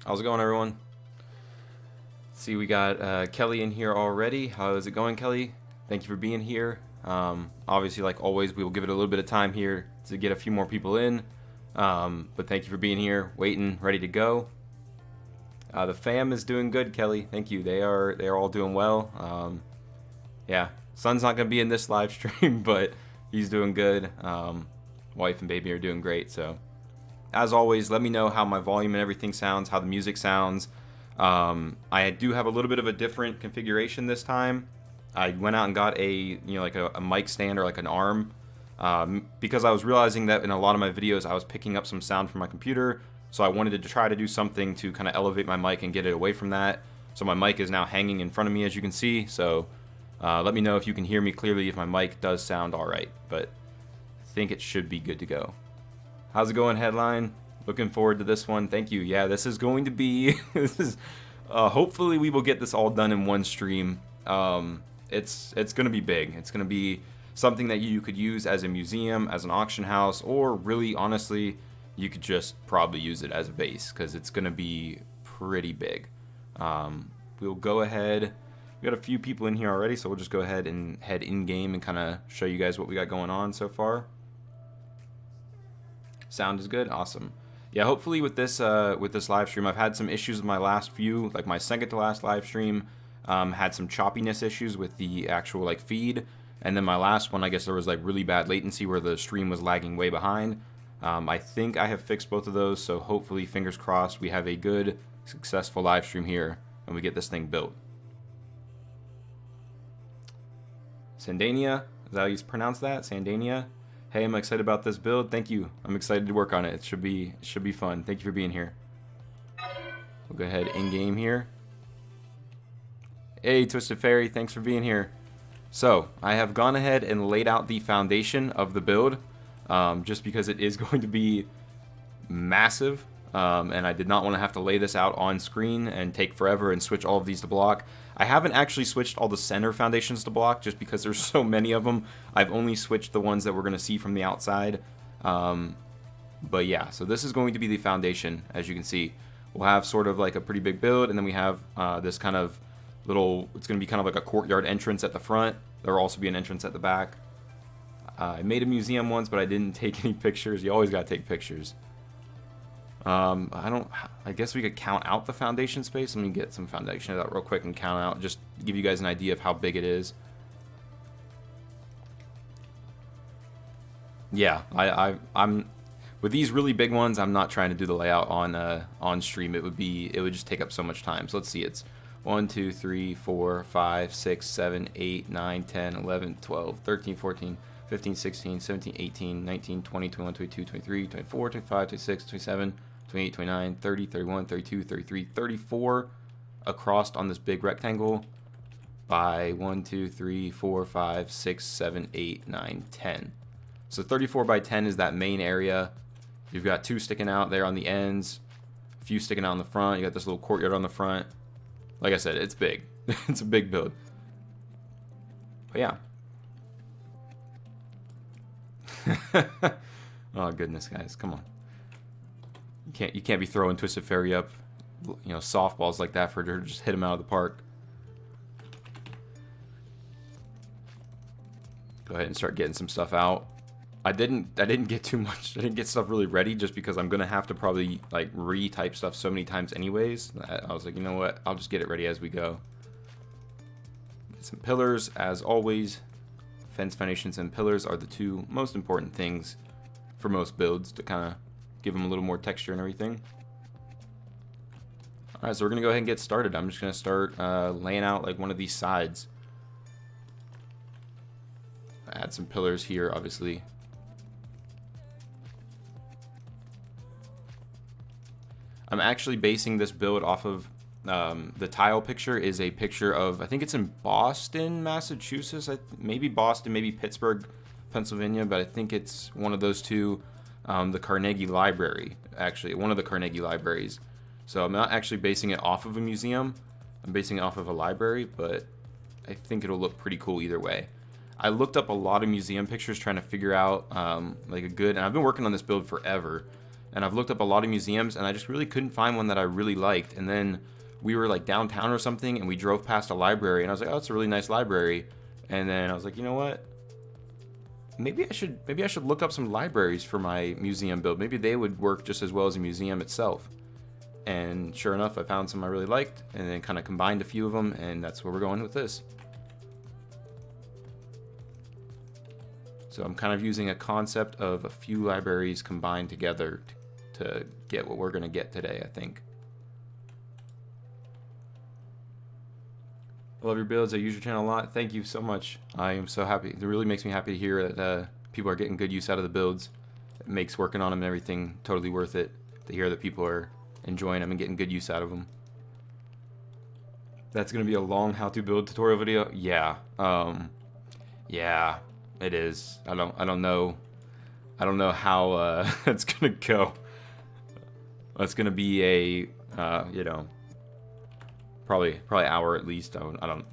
How's it going, everyone? See, we got Kelly in here already. How is it going, Kelly? Thank you for being here. Obviously, like always, we will give it a little bit of time here to get a few more people in. But thank you for being here, waiting, ready to go. The fam is doing good, Kelly. Thank you. They are all doing well. Yeah, son's not gonna be in this live stream, but he's doing good. Wife and baby are doing great. So, as always, let me know how my volume and everything sounds, how the music sounds. I do have a little bit of a different configuration this time. I went out and got like a mic stand or like an arm, because I was realizing that in a lot of my videos I was picking up some sound from my computer, so I wanted to try to do something to kind of elevate my mic and get it away from that. So my mic is now hanging in front of me, as you can see. So let me know if you can hear me clearly, if my mic does sound alright, but I think it should be good to go. How's it going, Headline? Looking forward to this one. Thank you. Yeah, this is going to be this is hopefully we will get this all done in one stream. It's going to be big. It's going to be something that you could use as a museum, as an auction house, or really honestly, you could just probably use it as a base because it's going to be pretty big. We'll go ahead. We got a few people in here already, so we'll just go ahead and head in game and kind of show you guys what we got going on so far. Sound is good. Awesome. Yeah, hopefully with this live stream, I've had some issues with my last few, like my second to last live stream, had some choppiness issues with the actual like feed, and then my last one, I guess there was like really bad latency where the stream was lagging way behind. I think I have fixed both of those, so hopefully, fingers crossed, we have a good, successful live stream here and we get this thing built. Sandania, is that how you pronounce that? Sandania? Hey, I'm excited about this build. Thank you. I'm excited to work on it. It should be fun. Thank you for being here. We'll go ahead in game here. Hey, Twisted Fairy, thanks for being here. So, I have gone ahead and laid out the foundation of the build, just because it is going to be massive, and I did not want to have to lay this out on screen and take forever and switch all of these to block. I haven't actually switched all the center foundations to block just because there's so many of them. I've only switched the ones that we're going to see from the outside. But yeah, so this is going to be the foundation, as you can see. We'll have sort of like a pretty big build, and then we have this kind of little, it's going to be kind of like a courtyard entrance at the front. There will also be an entrance at the back. I made a museum once, but I didn't take any pictures. You always got to take pictures. I guess we could count out the foundation space. Let me get some foundation out real quick and count out, just to give you guys an idea of how big it is. Yeah, I'm with these really big ones, I'm not trying to do the layout on stream. It would just take up so much time. So let's see, it's 1, 2, 3, 4, 5, 6, 7, 8, 9, 10, 11, 12, 13, 14, 15, 16, 17, 18, 19, 20, 21, 22, 23, 24, 25, 26, 27, 28, 29, 30, 31, 32, 33, 34 across on this big rectangle by 1, 2, 3, 4, 5, 6, 7, 8, 9, 10. So 34 by 10 is that main area. You've got 2 sticking out there on the ends, a few sticking out in the front. You got this little courtyard on the front. Like I said, it's big. It's a big build. But yeah. Oh goodness, guys, come on. You can't be throwing Twisted Fairy up, softballs like that for her to just hit him out of the park. Go ahead and start getting some stuff out. I didn't get too much. I didn't get stuff really ready just because I'm gonna have to probably like retype stuff so many times anyways. I was like, you know what? I'll just get it ready as we go. Get some pillars as always. Fence foundations and pillars are the 2 most important things for most builds to kind of give them a little more texture and everything. Alright, so we're going to go ahead and get started. I'm just going to start laying out like one of these sides. Add some pillars here, obviously. I'm actually basing this build off of the tile picture is a picture of, I think it's in Boston, Massachusetts, maybe Boston, maybe Pittsburgh, Pennsylvania, but I think it's one of those 2, the Carnegie Library, actually, one of the Carnegie Libraries. So I'm not actually basing it off of a museum, I'm basing it off of a library, but I think it'll look pretty cool either way. I looked up a lot of museum pictures trying to figure out like a good, and I've been working on this build forever, and I've looked up a lot of museums, and I just really couldn't find one that I really liked. And then we were like downtown or something, and we drove past a library, and I was like, oh, it's a really nice library. And then I was like, you know what? Maybe I should look up some libraries for my museum build. Maybe they would work just as well as a museum itself. And sure enough, I found some I really liked, and then kind of combined a few of them, and that's where we're going with this. So I'm kind of using a concept of a few libraries combined together to get what we're going to get today, I think. I love your builds. I use your channel a lot. Thank you so much. I am so happy. It really makes me happy to hear that people are getting good use out of the builds. It makes working on them and everything totally worth it to hear that people are enjoying them and getting good use out of them. That's going to be a long how-to build tutorial video. Yeah. Yeah, it is. I don't know how it's going to go. It's going to be a you know, probably hour at least. I'm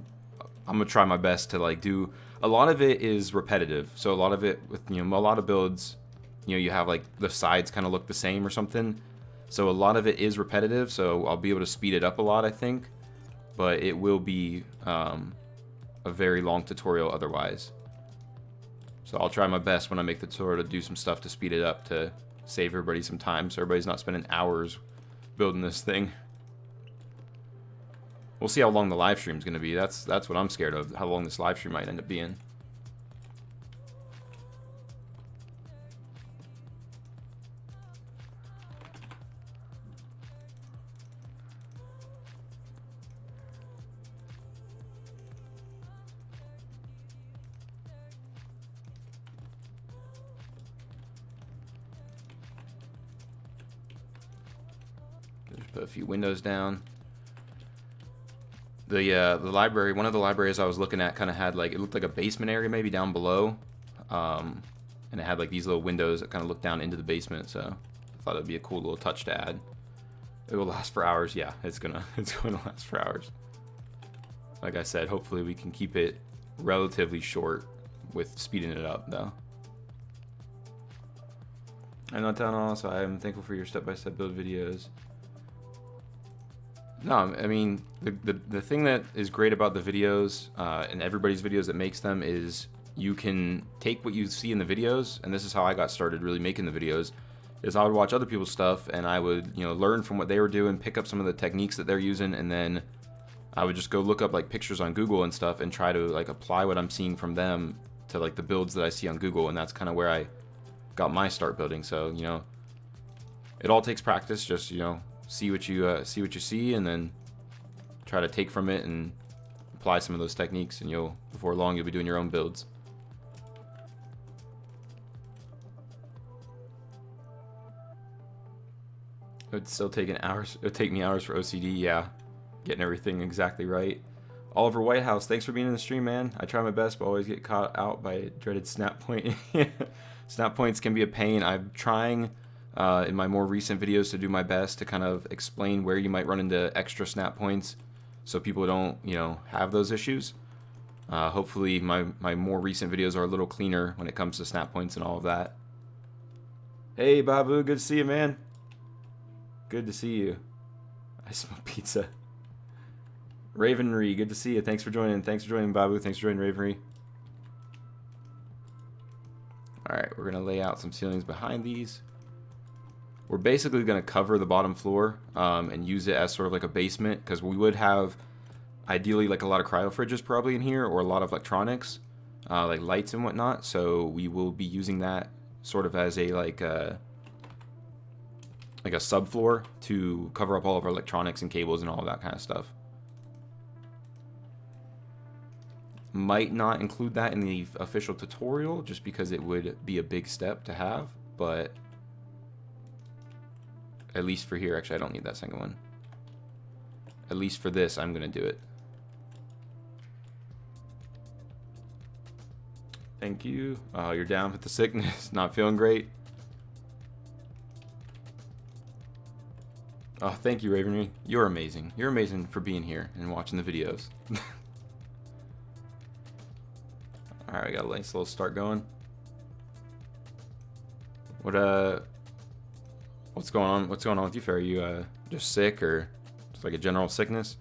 gonna try my best to like do a lot of it is repetitive. So a lot of it with, you know, a lot of builds, you know, you have like the sides kind of look the same or something. So a lot of it is repetitive. So I'll be able to speed it up a lot, I think, but it will be a very long tutorial otherwise. So I'll try my best when I make the tutorial to do some stuff to speed it up to save everybody some time, so everybody's not spending hours building this thing. We'll see how long the live stream is going to be. That's what I'm scared of, how long this live stream might end up being. Just put a few windows down. The library, one of the libraries I was looking at kind of had like, it looked like a basement area maybe down below. And it had like these little windows that kind of looked down into the basement, so I thought it'd be a cool little touch to add. It will last for hours. Yeah, it's going to last for hours. Like I said, hopefully we can keep it relatively short with speeding it up though. I'm not telling all, so I'm thankful for your step-by-step build videos. No, I mean, the thing that is great about the videos and everybody's videos that makes them is you can take what you see in the videos, and this is how I got started really making the videos, is I would watch other people's stuff and I would, you know, learn from what they were doing, pick up some of the techniques that they're using, and then I would just go look up like pictures on Google and stuff and try to like apply what I'm seeing from them to like the builds that I see on Google, and that's kind of where I got my start building. So, you know, it all takes practice. Just, you know, see what you see, and then try to take from it and apply some of those techniques, and before long you'll be doing your own builds. It would still take hours. It would take me hours for OCD. Yeah, getting everything exactly right. Oliver Whitehouse, thanks for being in the stream, man. I try my best, but always get caught out by dreaded snap point. Snap points can be a pain. I'm trying in my more recent videos to do my best to kind of explain where you might run into extra snap points so people don't, you know, have those issues. Hopefully my more recent videos are a little cleaner when it comes to snap points and all of that. Hey Babu, good to see you, man. Good to see you. I smell pizza. Ravenry, good to see you. Thanks for joining. Thanks for joining, Babu. Thanks for joining, Ravenry. Alright, we're going to lay out some ceilings behind these. We're basically going to cover the bottom floor and use it as sort of like a basement, because we would have ideally like a lot of cryo fridges probably in here, or a lot of electronics, like lights and whatnot. So we will be using that sort of as a like a subfloor to cover up all of our electronics and cables and all of that kind of stuff. Might not include that in the official tutorial just because it would be a big step to have, but at least for here, actually I don't need that second one. At least for this, I'm gonna do it. Thank you. Oh, you're down with the sickness, not feeling great. Oh, thank you, Ravenry. You're amazing. You're amazing for being here and watching the videos. Alright, I got a nice little start going. What What's going on? What's going on with you, Fair? Are you just sick or just like a general sickness?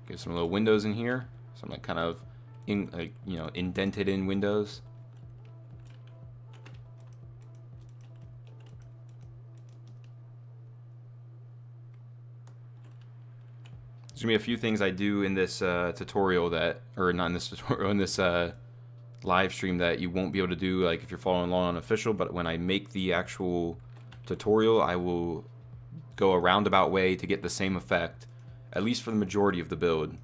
Get some little windows in here. Some like kind of indented in windows. There's gonna be a few things I do in this tutorial that, or not in this tutorial, in this live stream that you won't be able to do like if you're following along on official. But when I make the actual tutorial, I will go a roundabout way to get the same effect, at least for the majority of the build,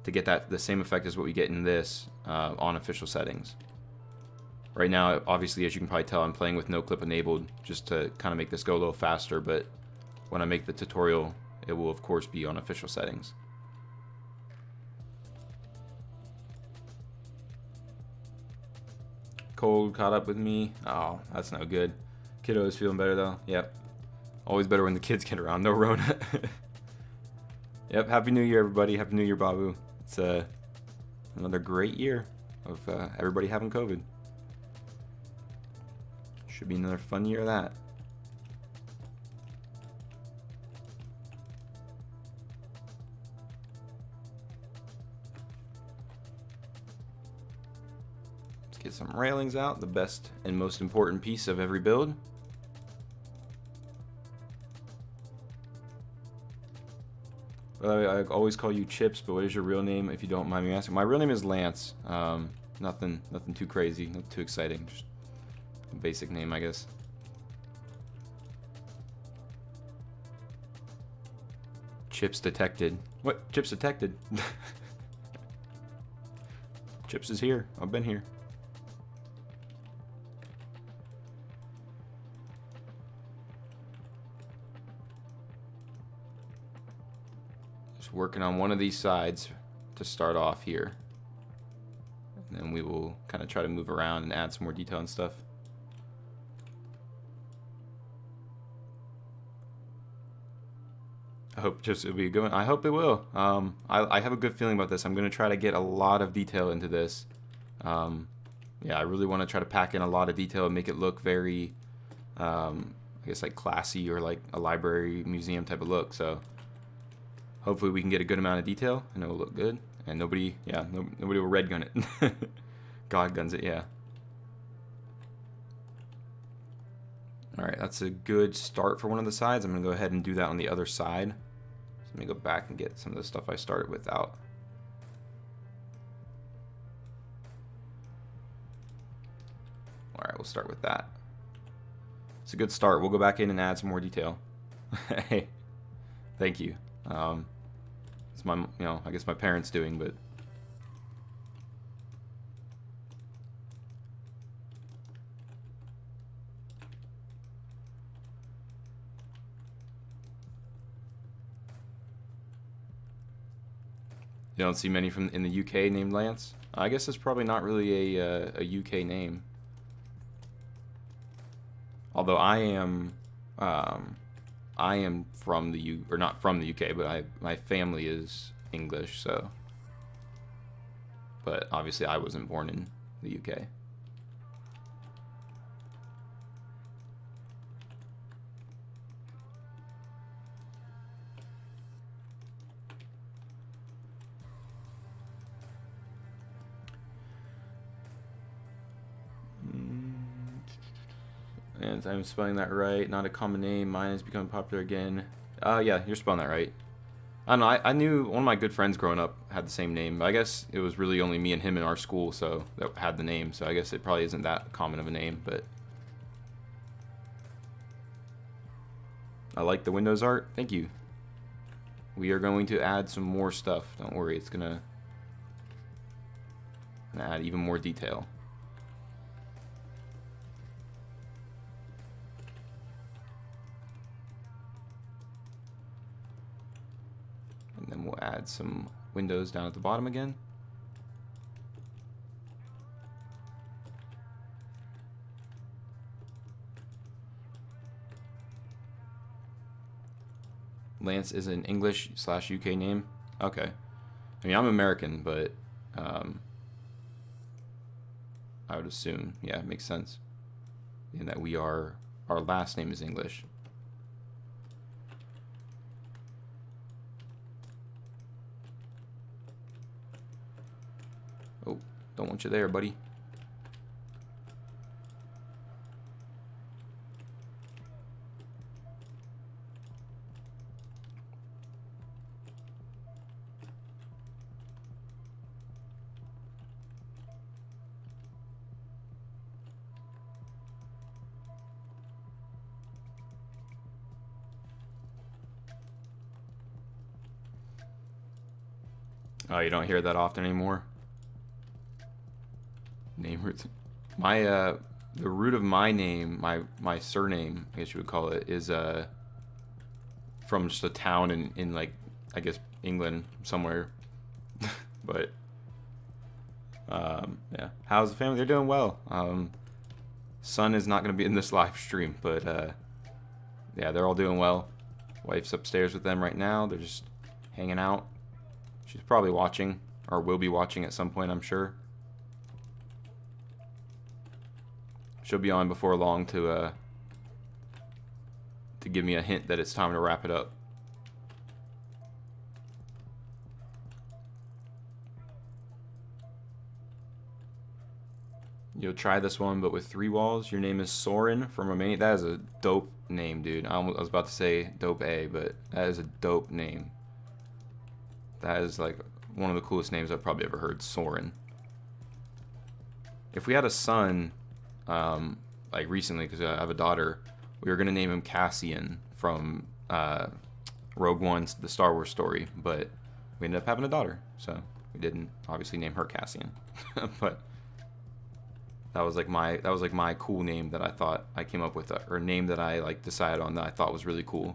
to get the same effect as what we get in this on official settings. Right now, obviously, as you can probably tell, I'm playing with no clip enabled just to kind of make this go a little faster, but when I make the tutorial, it will of course be on official settings. Cold caught up with me. Oh, that's no good. Kiddo is feeling better though. Yep. Always better when the kids get around. No Rona. Yep. Happy New Year, everybody. Happy New Year, Babu. It's another great year of everybody having COVID. Should be another fun year of that. Let's get some railings out, the best and most important piece of every build. I always call you Chips, but what is your real name, if you don't mind me asking? My real name is Lance. Nothing too crazy, nothing too exciting. Just a basic name, I guess. Chips detected. What? Chips detected? Chips is here. I've been here. Working on one of these sides to start off here, and then we will kind of try to move around and add some more detail and stuff. I hope just it'll be a good one. I hope it will. I have a good feeling about this. I'm going to try to get a lot of detail into this. Yeah, I really want to try to pack in a lot of detail and make it look very, I guess like classy or like a library museum type of look. So hopefully we can get a good amount of detail and it will look good. And nobody will red gun it. God guns it, yeah. Alright, that's a good start for one of the sides. I'm going to go ahead and do that on the other side. So let me go back and get some of the stuff I started with out. Alright, we'll start with that. It's a good start. We'll go back in and add some more detail. Hey, thank you. It's my, I guess my parents doing, but you don't see many from in the UK named Lance. I guess it's probably not really a UK name. Although I am from the or not from the UK, but my family is English, so. But obviously I wasn't born in the UK. And I'm spelling that right. Not a common name. Mine is becoming popular again. Yeah, you're spelling that right. I don't know. I knew one of my good friends growing up had the same name. I guess it was really only me and him in our school, so that had the name. So I guess it probably isn't that common of a name, but I like the Windows art. Thank you. We are going to add some more stuff. Don't worry, it's gonna add even more detail. And then we'll add some windows down at the bottom again. Lance is an English/UK name. Okay. I mean, I'm American, but I would assume, yeah, it makes sense. In that our last name is English. Oh, don't want you there, buddy. Oh, you don't hear that often anymore? Name roots. My the root of my name, my surname, I guess you would call it, is from just a town in like, I guess, England somewhere. But yeah, how's the family? They're doing well. Son is not going to be in this live stream, but yeah, they're all doing well. Wife's upstairs with them right now. They're just hanging out. She's probably watching, or will be watching at some point, I'm sure. She'll be on before long to give me a hint that it's time to wrap it up. You'll try this one, but with 3 walls. Your name is Soren from Romania. That is a dope name, dude. I was about to say dope A, but that is a dope name. That is like one of the coolest names I've probably ever heard, Soren. If we had a son, like recently, because I have a daughter, we were gonna name him Cassian from Rogue One's The Star Wars Story, but we ended up having a daughter, so we didn't obviously name her Cassian. But that was like my cool name that I thought I came up with, or name that I like decided on that I thought was really cool.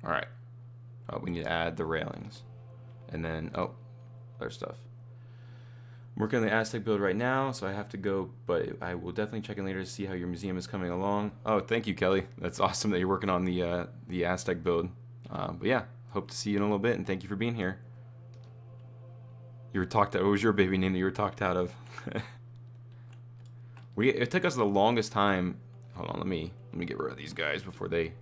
Alright. Oh, we need to add the railings. And then, oh, other stuff. I'm working on the Aztec build right now, so I have to go, but I will definitely check in later to see how your museum is coming along. Oh, thank you, Kelly. That's awesome that you're working on the Aztec build. But yeah, hope to see you in a little bit, and thank you for being here. You were talked out. What was your baby name that you were talked out of? It took us the longest time. Hold on, let me get rid of these guys before they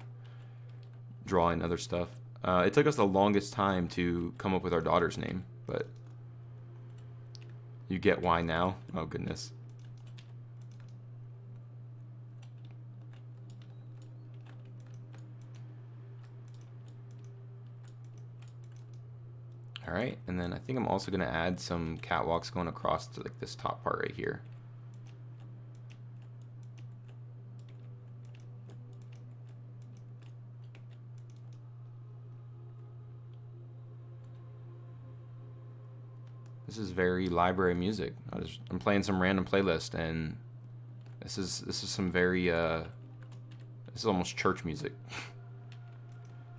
draw in other stuff. It took us the longest time to come up with our daughter's name, but you get why now. Oh goodness. All right, and then I think I'm also gonna add some catwalks going across to like this top part right here. This is very library music. I'm playing some random playlist, and this is some very this is almost church music.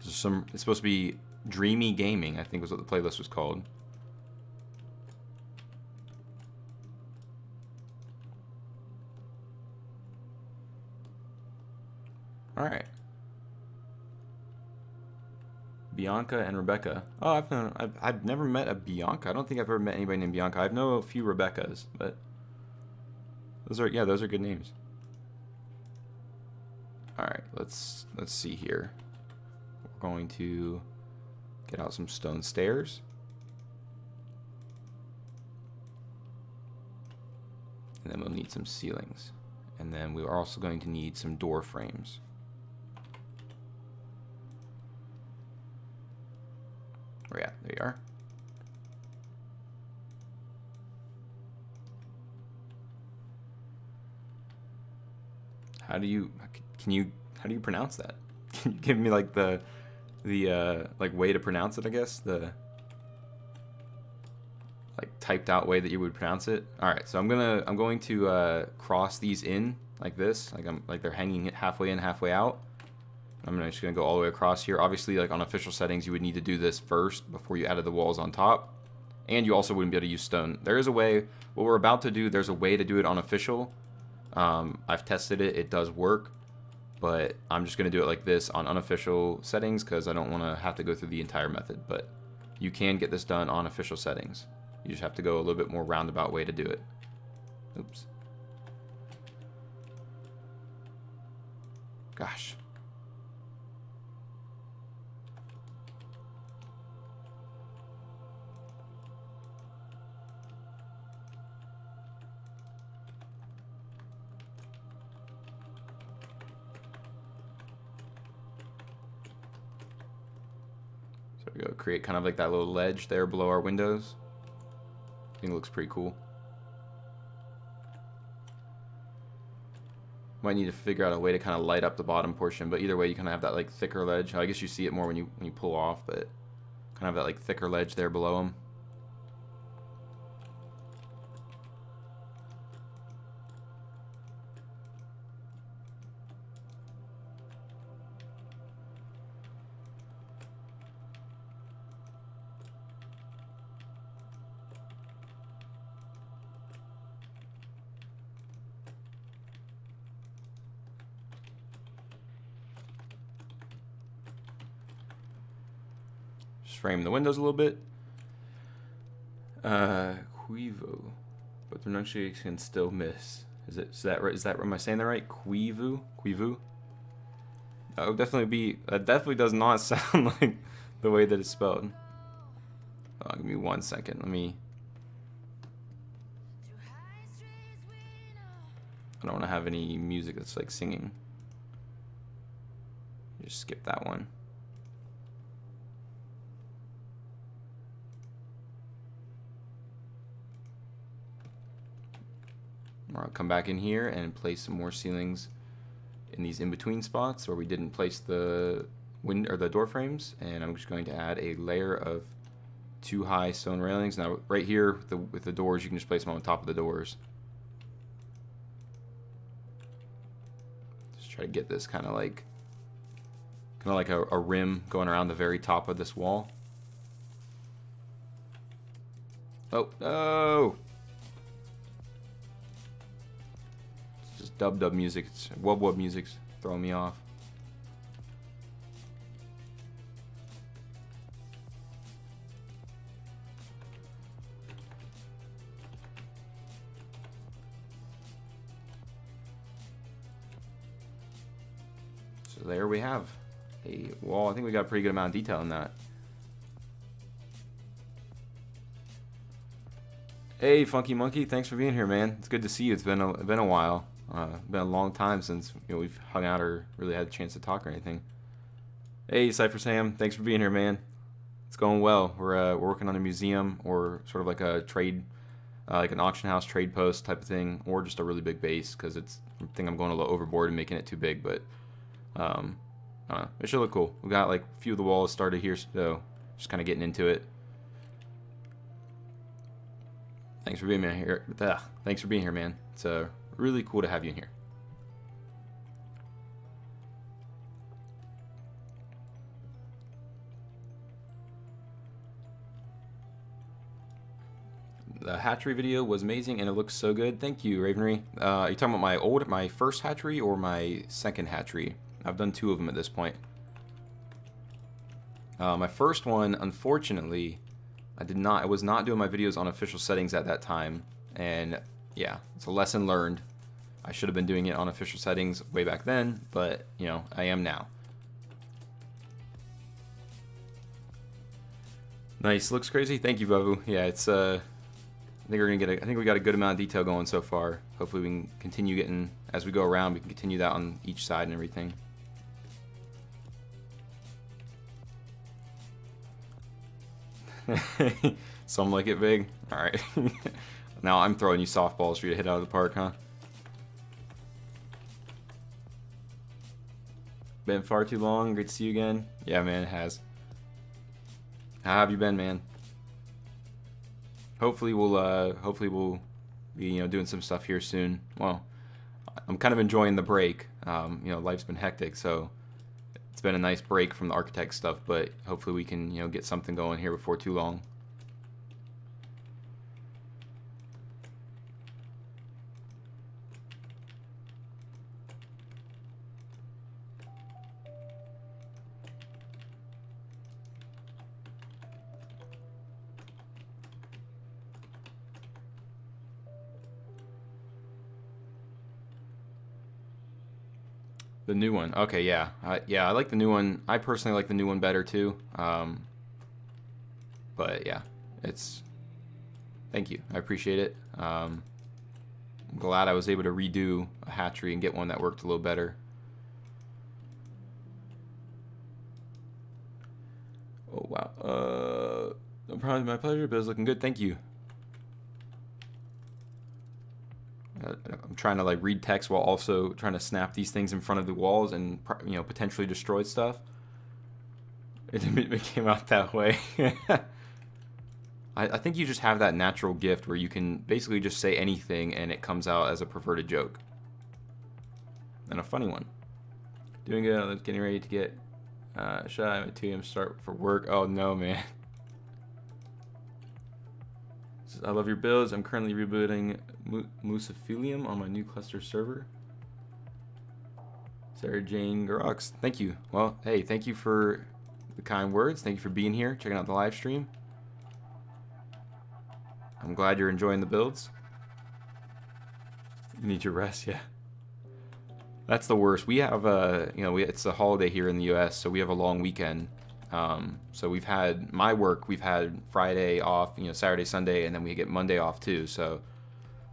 It's supposed to be dreamy gaming, I think was what the playlist was called. All right. Bianca and Rebecca. Oh, I've never met a Bianca. I don't think I've ever met anybody named Bianca. I know a few Rebeccas, but those are good names. All right, let's see here. We're going to get out some stone stairs. And then we'll need some ceilings. And then we're also going to need some door frames. Oh yeah, there you are. How do you pronounce that? Can you give me like the like way to pronounce it? I guess the like typed out way that you would pronounce it. All right, so I'm going to cross these in like this, like they're hanging it halfway in, halfway out. I'm just gonna go all the way across here. Obviously, like on official settings, you would need to do this first before you added the walls on top, and you also wouldn't be able to use stone. There is a way. What we're about to do, there's a way to do it on official. I've tested it; it does work, but I'm just gonna do it like this on unofficial settings because I don't want to have to go through the entire method. But you can get this done on official settings. You just have to go a little bit more roundabout way to do it. Oops. Gosh. So we go create kind of like that little ledge there below our windows. I think it looks pretty cool. Might need to figure out a way to kind of light up the bottom portion, but either way you kind of have that like thicker ledge. I guess you see it more when you pull off, but kind of that like thicker ledge there below them. Frame the windows a little bit. Quivu, but the pronunciation can still miss. Is that right? Is that am I saying that right? Quivu? That would definitely be. That definitely does not sound like the way that it's spelled. Oh, give me 1 second. Let me. I don't want to have any music that's like singing. Just skip that one. I'll come back in here and place some more ceilings in these in-between spots where we didn't place the window or the door frames, and I'm just going to add a layer of 2 high stone railings. Now right here with the doors, you can just place them on top of the doors. Just try to get this kind of like a rim going around the very top of this wall. Oh no! Dub music, it's wub music's throwing me off. So there we have a wall. I think we got a pretty good amount of detail in that. Hey, Funky Monkey, thanks for being here, man. It's good to see you. It's been a while. Been a long time since we've hung out or really had a chance to talk or anything. Hey, Cypher Sam, thanks for being here, man. It's going well. We're working on a museum or sort of like a trade, like an auction house trade post type of thing, or just a really big base because I think I'm going a little overboard and making it too big, but I don't know. It should look cool. We got like a few of the walls started here, so just kind of getting into it. Thanks for being here. Thanks for being here, man. It's really cool to have you in here. The hatchery video was amazing and it looks so good. Thank you, Ravenry. Are you talking about my first hatchery or my second hatchery? I've done 2 of them at this point. My first one, unfortunately, I was not doing my videos on official settings at that time, and yeah, it's a lesson learned. I should have been doing it on official settings way back then, but I am now. Nice, looks crazy. Thank you, Babu. Yeah, it's I think we got a good amount of detail going so far. Hopefully we can continue getting, as we go around, we can continue that on each side and everything. Some like it big. All right. Now I'm throwing you softballs for you to hit out of the park, huh? Been far too long. Great to see you again. Yeah, man, it has. How have you been, man? Hopefully we'll be, you know, doing some stuff here soon. Well, I'm kind of enjoying the break. You know, life's been hectic, so it's been a nice break from the architect stuff, but hopefully we can, you know, get something going here before too long. The new one. Okay, yeah. Yeah, I like the new one. I personally like the new one better too. But yeah, it's... Thank you. I appreciate it. I'm glad I was able to redo a hatchery and get one that worked a little better. Oh, wow. No problem. My pleasure, but it's looking good. Thank you. I'm trying to like read text while also trying to snap these things in front of the walls and, you know, potentially destroy stuff. It came out that way. I think you just have that natural gift where you can basically just say anything and it comes out as a perverted joke. And a funny one. Doing good, getting ready to get shot at 2 a.m. start for work. Oh no, man. I love your builds. I'm currently rebooting Musophilium on my new cluster server. Sarah Jane Garox, thank you. Well, hey, thank you for the kind words. Thank you for being here, checking out the live stream. I'm glad you're enjoying the builds. You need your rest, yeah. That's the worst. We have you know, it's a holiday here in the U.S., so we have a long weekend. So we've had my work. We've had Friday off, you know, Saturday, Sunday, and then we get Monday off too. So,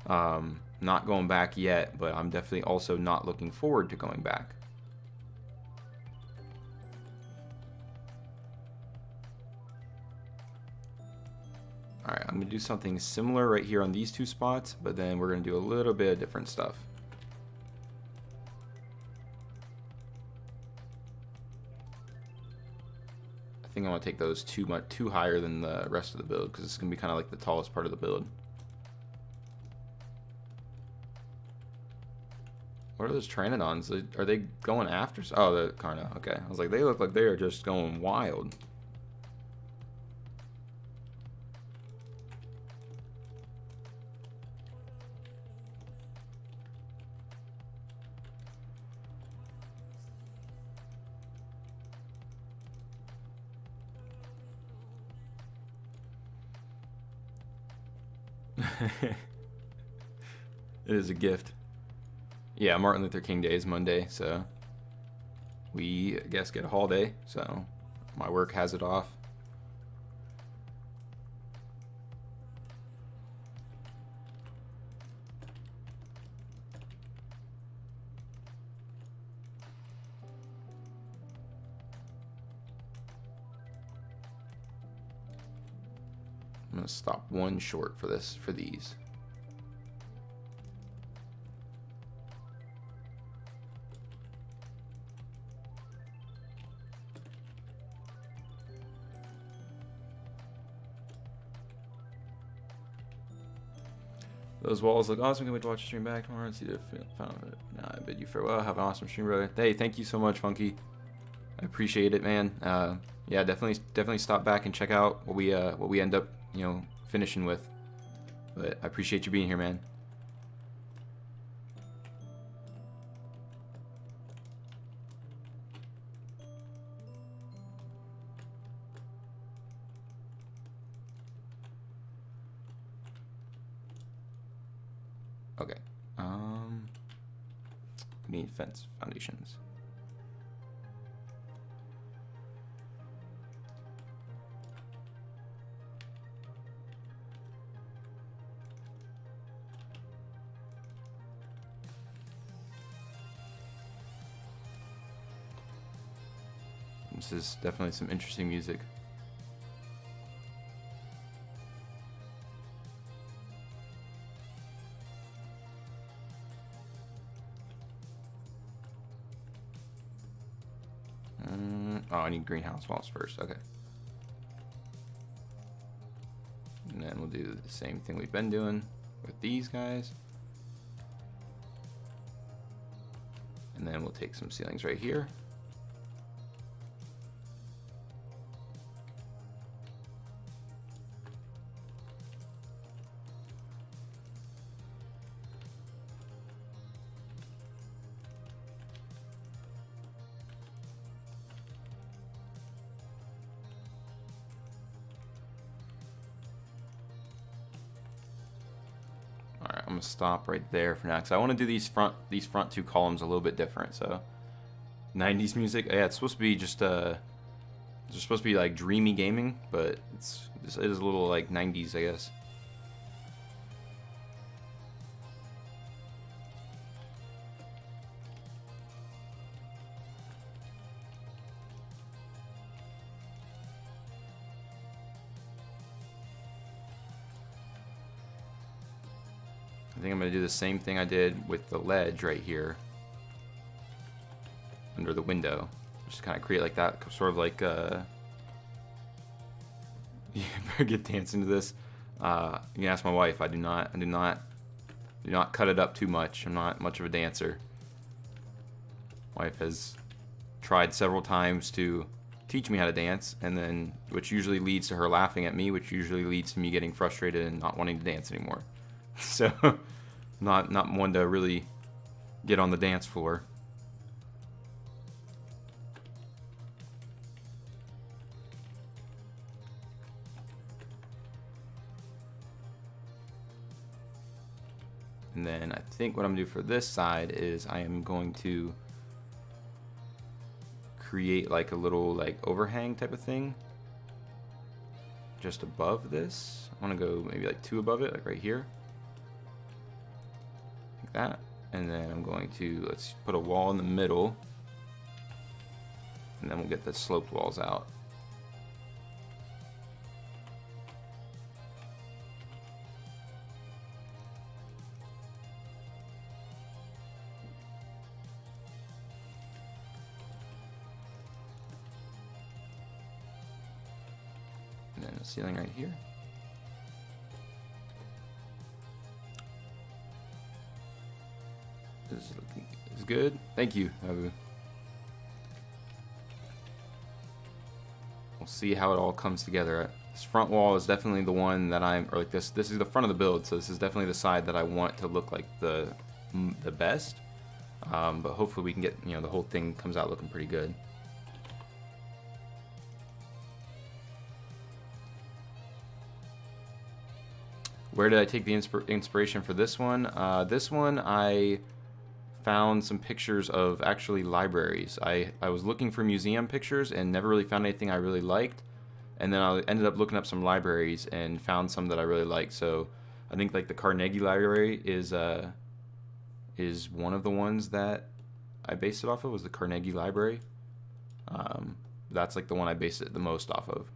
not going back yet, but I'm definitely also not looking forward to going back. All right, I'm gonna do something similar right here on these 2 spots, but then we're gonna do a little bit of different stuff. I think I want to take those too higher than the rest of the build because it's gonna be kind of like the tallest part of the build. What are those Pteranodons? Are they going after? Oh, the Carno. Okay, I was like, they look like they are just going wild. It is a gift. Yeah, Martin Luther King Day is Monday, so we, I guess, get a holiday, so my work has it off. I'm gonna stop one short for these. Those walls look awesome. Can't wait to watch the stream back tomorrow and see the final. Nah, I bid you farewell. Have an awesome stream, brother. Hey, thank you so much, Funky. I appreciate it, man. Yeah, definitely stop back and check out what we end up, you know, finishing with. But I appreciate you being here, man. Okay. We need fence foundations. This is definitely some interesting music. Oh, I need greenhouse walls first. Okay. And then we'll do the same thing we've been doing with these guys. And then we'll take some ceilings right here. Alright, I'm gonna stop right there for now because I want to do these front two columns a little bit different. So 90s music, yeah, it's supposed to be just it's supposed to be like dreamy gaming, but it is a little like 90s, I guess. I think I'm going to do the same thing I did with the ledge right here under the window. Just kind of create like that, sort of like you better get dancing to this. You can ask my wife. I do not cut it up too much. I'm not much of a dancer. Wife has tried several times to teach me how to dance, and then which usually leads to her laughing at me, which usually leads to me getting frustrated and not wanting to dance anymore. So, not one to really get on the dance floor. And then I think what I'm gonna do for this side is I am going to create like a little like overhang type of thing just above this. I want to go maybe like 2 above it, like right here. That, and then I'm going to, let's put a wall in the middle, and then we'll get the sloped walls out. And then a ceiling right here. Is good. Thank you, Abu. We'll see how it all comes together. This front wall is definitely the one that or like this is the front of the build, so this is definitely the side that I want to look like the best. But hopefully we can get, the whole thing comes out looking pretty good. Where did I take the inspiration for this one? This one I found some pictures of actually libraries. I was looking for museum pictures and never really found anything I really liked. And then I ended up looking up some libraries and found some that I really liked. So I think like the Carnegie Library is one of the ones that I based it off of, was the Carnegie Library. That's like the one I based it the most off of.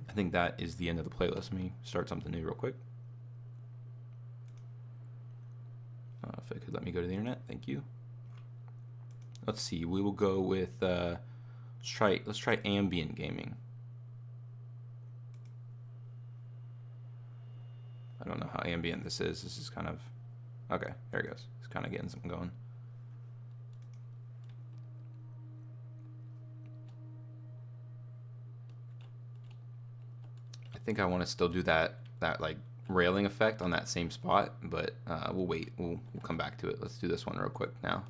I think that is the end of the playlist. Let me start something new real quick. If it could let me go to the internet, thank you. Let's see. We will go with let's try ambient gaming. I don't know how ambient this is. This is kind of okay. There it goes. It's kind of getting something going. I think I want to still do that like railing effect on that same spot, but we'll wait. We'll come back to it. Let's do this one real quick now.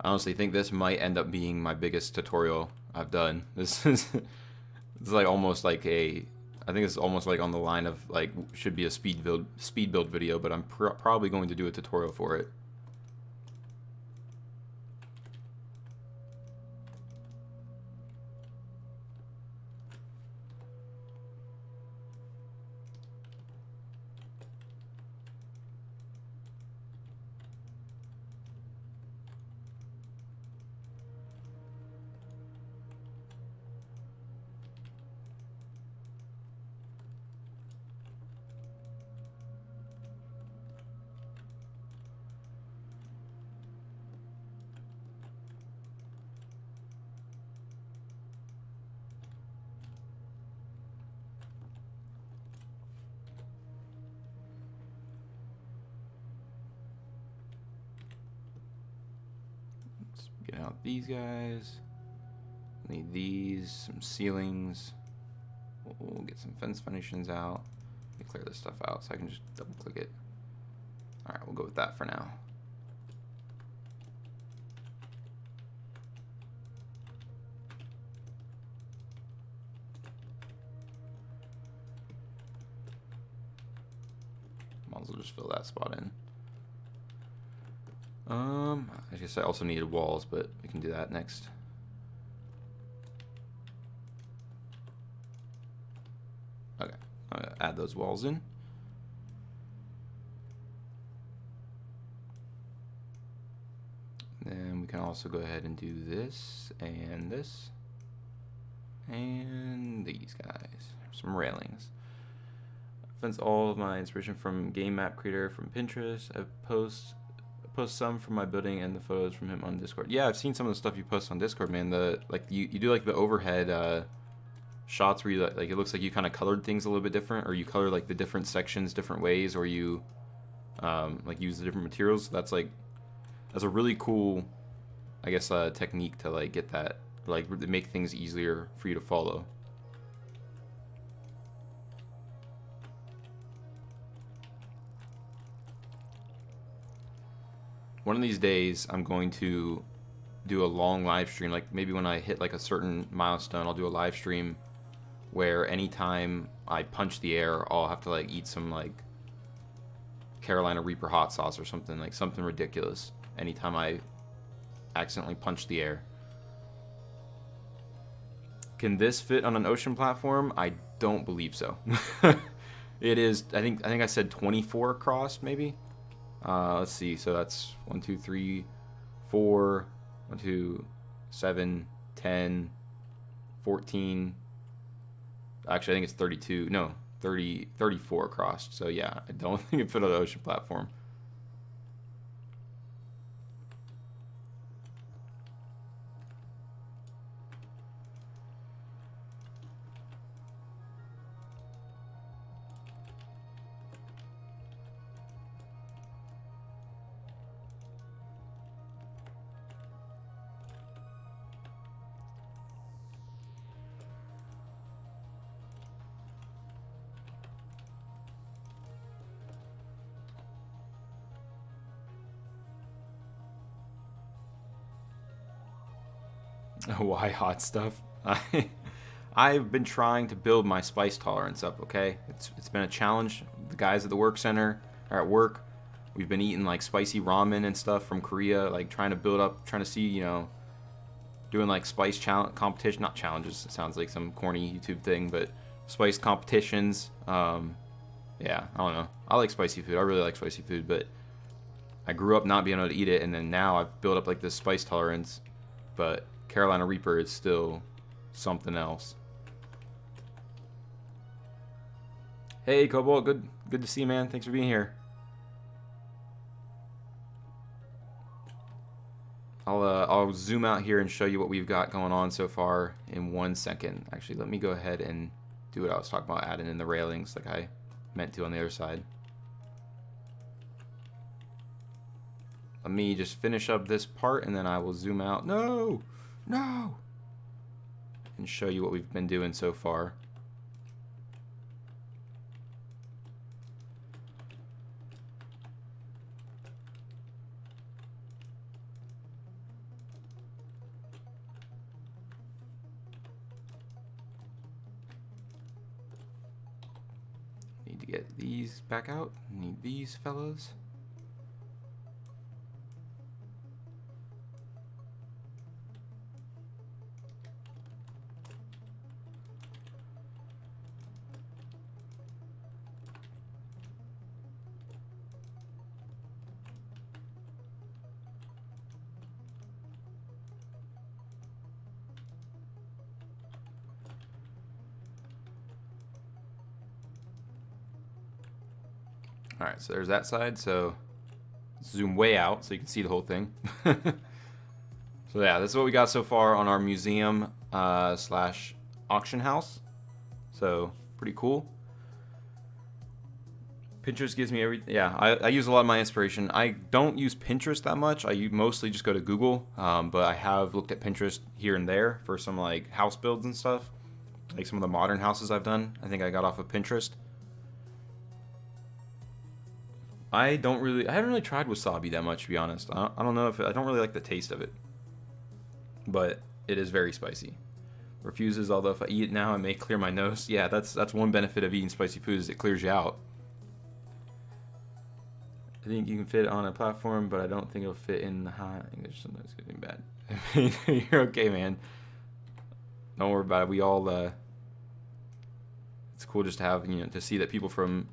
I honestly think this might end up being my biggest tutorial I've done. This is it's like almost like I think it's almost like on the line of like should be a speed build video, but I'm probably going to do a tutorial for it. Let's get out these guys. Need these, some ceilings. We'll get some fence foundations out. Let me clear this stuff out so I can just double click it. Alright, we'll go with that for now. Might as well just fill that spot in. I guess I also needed walls, but we can do that next. Okay, I'm gonna add those walls in. Then we can also go ahead and do this and this and these guys. Some railings. I fence all of my inspiration from Game Map Creator from Pinterest. I post some from my building and the photos from him on Discord. Yeah, I've seen some of the stuff you post on Discord, man. The you do like the overhead shots where you like it looks like you kind of colored things a little bit different, or you color like the different sections different ways, or you like use the different materials. That's a really cool, I guess, technique to like get that, like make things easier for you to follow. One of these days, I'm going to do a long live stream. Like maybe when I hit like a certain milestone, I'll do a live stream where anytime I punch the air, I'll have to like eat some like Carolina Reaper hot sauce or something, like something ridiculous. Anytime I accidentally punch the air. Can this fit on an ocean platform? I don't believe so. It is. I think I said 24 across, maybe. Let's see. So that's 1, 2, 3, 4, 1, 2, 7, 10, 14. Actually, I think it's 32. No, 34 across. So yeah, I don't think it fit on the ocean platform. Why hot stuff? I've been trying to build my spice tolerance up, okay? It's been a challenge. The guys at the work center are at work. We've been eating like spicy ramen and stuff from Korea, like trying to build up, trying to see, you know, doing like spice competition, not challenges. It sounds like some corny YouTube thing, but spice competitions. Yeah, I don't know. I like spicy food. I really like spicy food, but I grew up not being able to eat it, and then now I've built up like this spice tolerance, but Carolina Reaper is still something else. Hey Cobalt, good to see you, man. Thanks for being here. I'll zoom out here and show you what we've got going on so far in 1 second. Actually, let me go ahead and do what I was talking about, adding in the railings like I meant to on the other side. Let me just finish up this part and then I will zoom out. No! And show you what we've been doing so far. Need to get these back out. Need these fellas. Alright, so there's that side. So zoom way out so you can see the whole thing. So yeah, this is what we got so far on our museum slash auction house. So pretty cool. Pinterest gives me yeah, I use a lot of my inspiration. I don't use Pinterest that much. I mostly just go to Google, but I have looked at Pinterest here and there for some like house builds and stuff. Like some of the modern houses I've done, I think I got off of Pinterest. I haven't really tried wasabi that much, to be honest. I don't know if I don't really like the taste of it, but it is very spicy. Refuses, although if I eat it now, I may clear my nose. Yeah, that's one benefit of eating spicy food is it clears you out. I think you can fit it on a platform, but I don't think it'll fit in the high English. Sometimes it's getting bad. You're okay, man. Don't worry about it. We all, it's cool just to have, to see that people from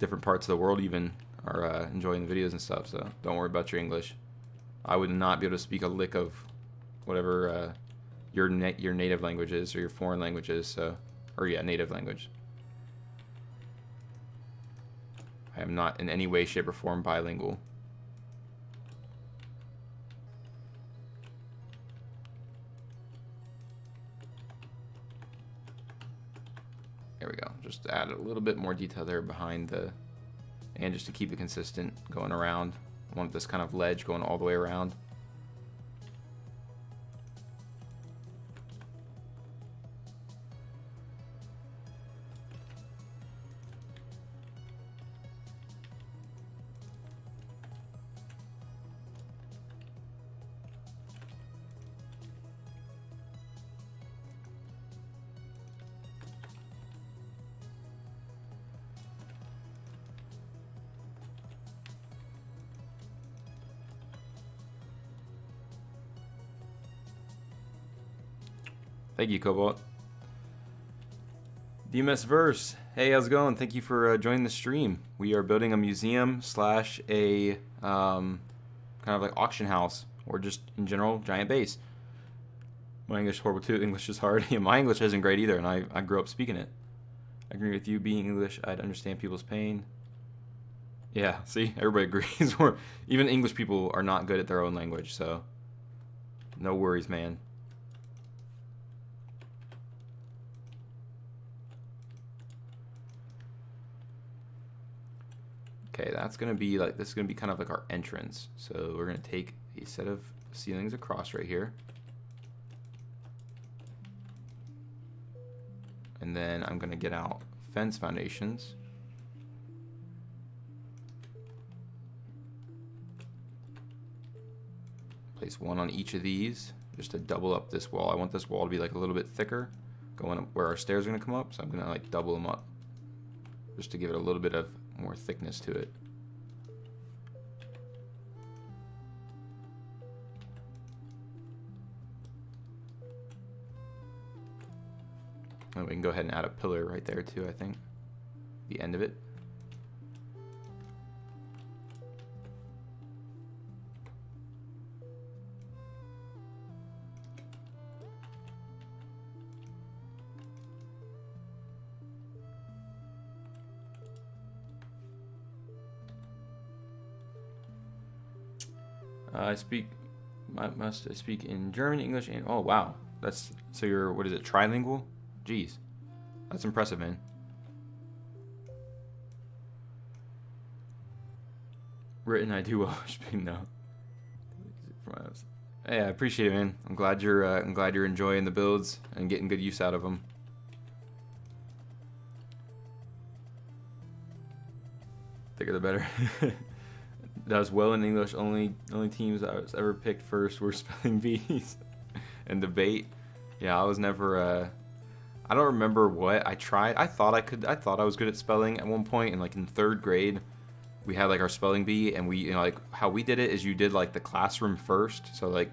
different parts of the world even are enjoying the videos and stuff, so don't worry about your English. I would not be able to speak a lick of whatever your native language is, or your foreign language is, so, or yeah, native language. I am not in any way, shape, or form bilingual. There we go. Just add a little bit more detail there behind the, and just to keep it consistent going around. I want this kind of ledge going all the way around. Thank you, Cobalt. DMS Verse. Hey, how's it going? Thank you for joining the stream. We are building a museum slash a kind of like auction house, or just in general giant base. My English is horrible too. English is hard. Yeah, my English isn't great either, and I grew up speaking it. I agree with you. Being English, I'd understand people's pain. Yeah, see, everybody agrees. Even English people are not good at their own language, so no worries, man. Okay, that's gonna be like, this is gonna be kind of like our entrance. So we're gonna take a set of ceilings across right here. And then I'm gonna get out fence foundations. Place one on each of these, just to double up this wall. I want this wall to be like a little bit thicker, going up where our stairs are gonna come up, so I'm gonna like double them up, just to give it a little bit of more thickness to it. And we can go ahead and add a pillar right there too, I think. The end of it. I must speak in German, English, and oh wow, that's, so you're, what is it, trilingual? Jeez, that's impressive, man. Written, I do well. Speaking no. Hey, I appreciate it, man. I'm glad you're enjoying the builds and getting good use out of them. Thicker the better. Does well in English. Only teams I was ever picked first were spelling bees and debate. Yeah, I was never. I don't remember what I tried. I thought I was good at spelling at one point, and like in 3rd grade, we had like our spelling bee, and we, like how we did it is you did like the classroom first. So like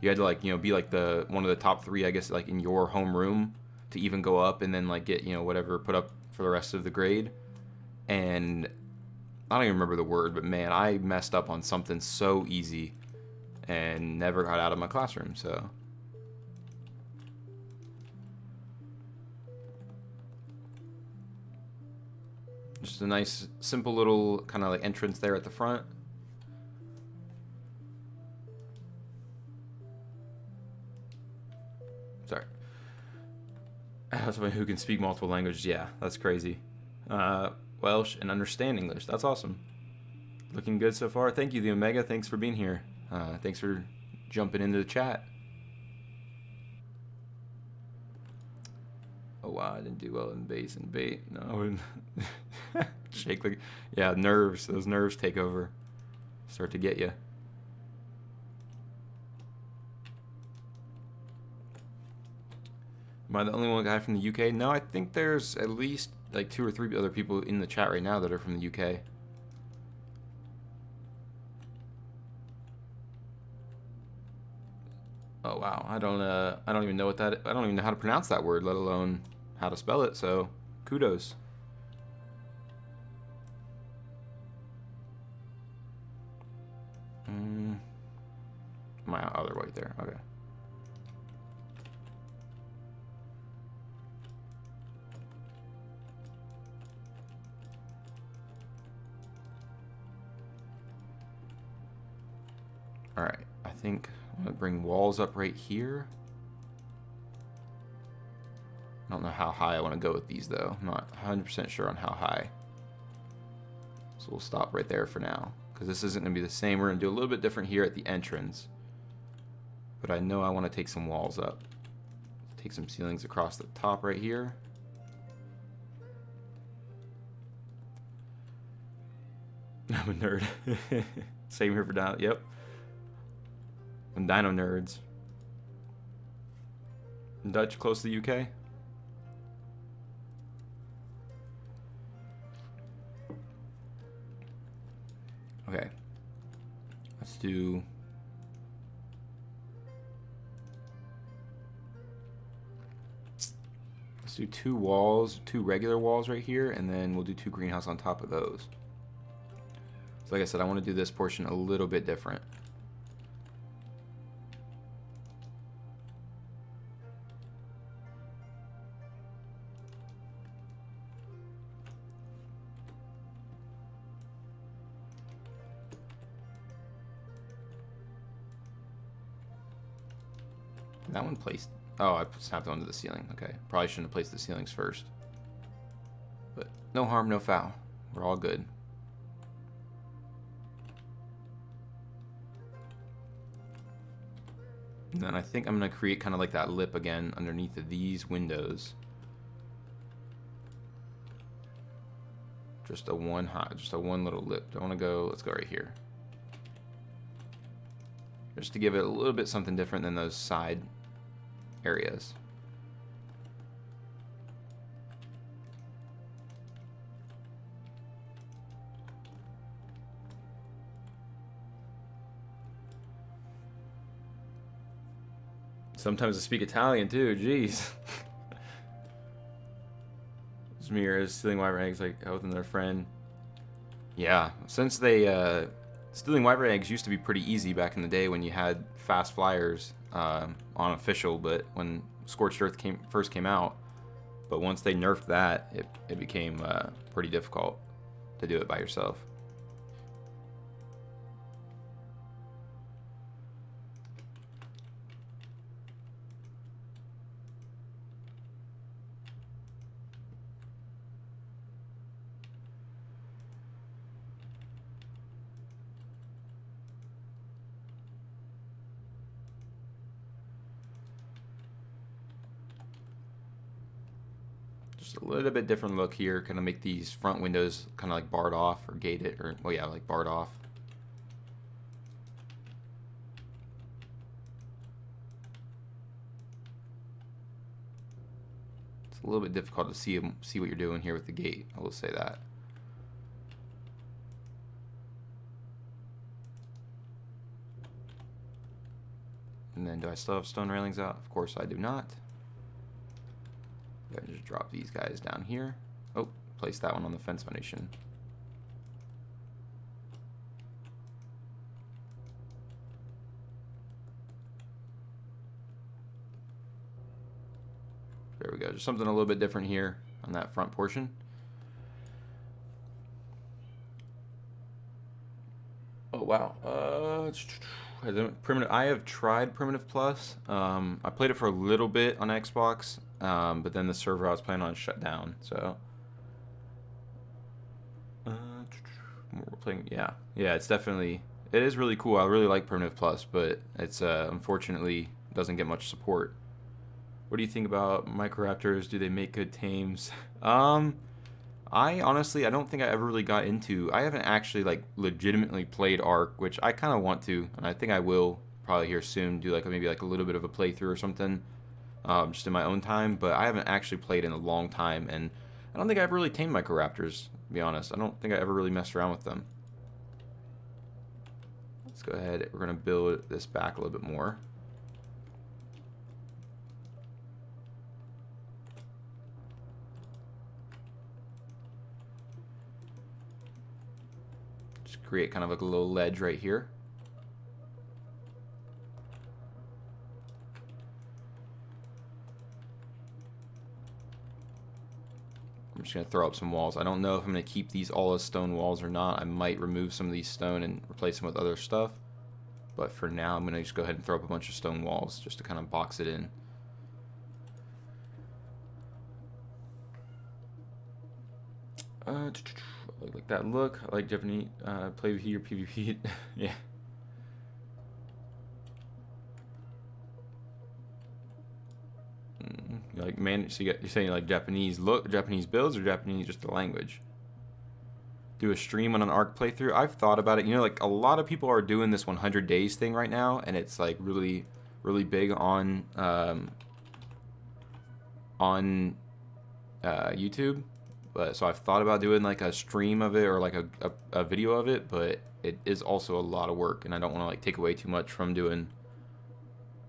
you had to like, be like the one of the top 3, I guess, like in your homeroom to even go up, and then like get, whatever put up for the rest of the grade. And I don't even remember the word, but man, I messed up on something so easy and never got out of my classroom, so. Just a nice, simple little kind of like entrance there at the front. Sorry. Somebody who can speak multiple languages, yeah, that's crazy. Welsh, and understand English. That's awesome. Looking good so far. Thank you, the Omega. Thanks for being here. Thanks for jumping into the chat. Oh wow, I didn't do well in base and bait. No, shake like, yeah, nerves. Those nerves take over. Start to get you. Am I the only one guy from the UK? No, I think there's at least like 2 or 3 other people in the chat right now that are from the UK. Oh wow, I don't even know what that. I don't even know how to pronounce that word, let alone how to spell it. So, kudos. My other white there. Okay. All right. I think I'm gonna bring walls up right here. I don't know how high I want to go with these though. I'm not 100% sure on how high. So we'll stop right there for now, because this isn't going to be the same. We're going to do a little bit different here at the entrance. But I know I want to take some walls up. Take some ceilings across the top right here. I'm a nerd. Same here for Dino. Yep. I'm Dino nerds. Dutch close to the UK? Okay. Let's do... Let's do 2 walls, 2 regular walls right here, and then we'll do 2 greenhouse on top of those. So like I said, I want to do this portion a little bit different. That one placed... Oh, I snapped onto the ceiling. Okay. Probably shouldn't have placed the ceilings first. But no harm, no foul. We're all good. And then I think I'm going to create kind of like that lip again underneath of these windows. Just a one little lip. Don't want to go... Let's go right here. Just to give it a little bit something different than those side areas. Sometimes I speak Italian too, jeez. Zmira's stealing wyvern eggs like out with another friend. Yeah, since they stealing wyvern eggs used to be pretty easy back in the day when you had fast flyers on official, but when Scorched Earth first came out, but once they nerfed that, it became pretty difficult to do it by yourself. A little bit different look here, kind of make these front windows kind of like barred off or gated, or well, yeah, like barred off. It's a little bit difficult to see what you're doing here with the gate. I will say that. And then, do I still have stone railings out? Of course, I do not. Go ahead and just drop these guys down here. Oh, place that one on the fence foundation. There we go. Just something a little bit different here on that front portion. Oh wow. I have tried Primitive Plus. I played it for a little bit on Xbox. But then the server I was playing on shut down, so We're playing, yeah, yeah. It's definitely, it is really cool. I really like Primitive Plus, but it's unfortunately doesn't get much support. What do you think about Microraptors? Do they make good tames? Um, I honestly, I don't think I ever really got into. I haven't actually like legitimately played Ark, which I kind of want to, and I think I will probably here soon. Do like maybe like a little bit of a playthrough or something, just in my own time. But I haven't actually played in a long time, and I don't think I've really tamed Microraptors. To be honest, I don't think I ever really messed around with them. Let's go ahead. We're gonna build this back a little bit more. Create kind of like a little ledge right here. I'm just going to throw up some walls. I don't know if I'm going to keep these all as stone walls or not. I might remove some of these stone and replace them with other stuff. But for now, I'm going to just go ahead and throw up a bunch of stone walls just to kind of box it in. I like that look. I like Japanese PvP or PvP. Yeah. Like man, so you're saying like Japanese look, Japanese builds, or Japanese just the language? Do a stream on an Ark playthrough. I've thought about it. You know, like a lot of people are doing this 100 days thing right now, and it's like really, really big on YouTube. But so I've thought about doing like a stream of it or like a video of it, but it is also a lot of work, and I don't want to like take away too much from doing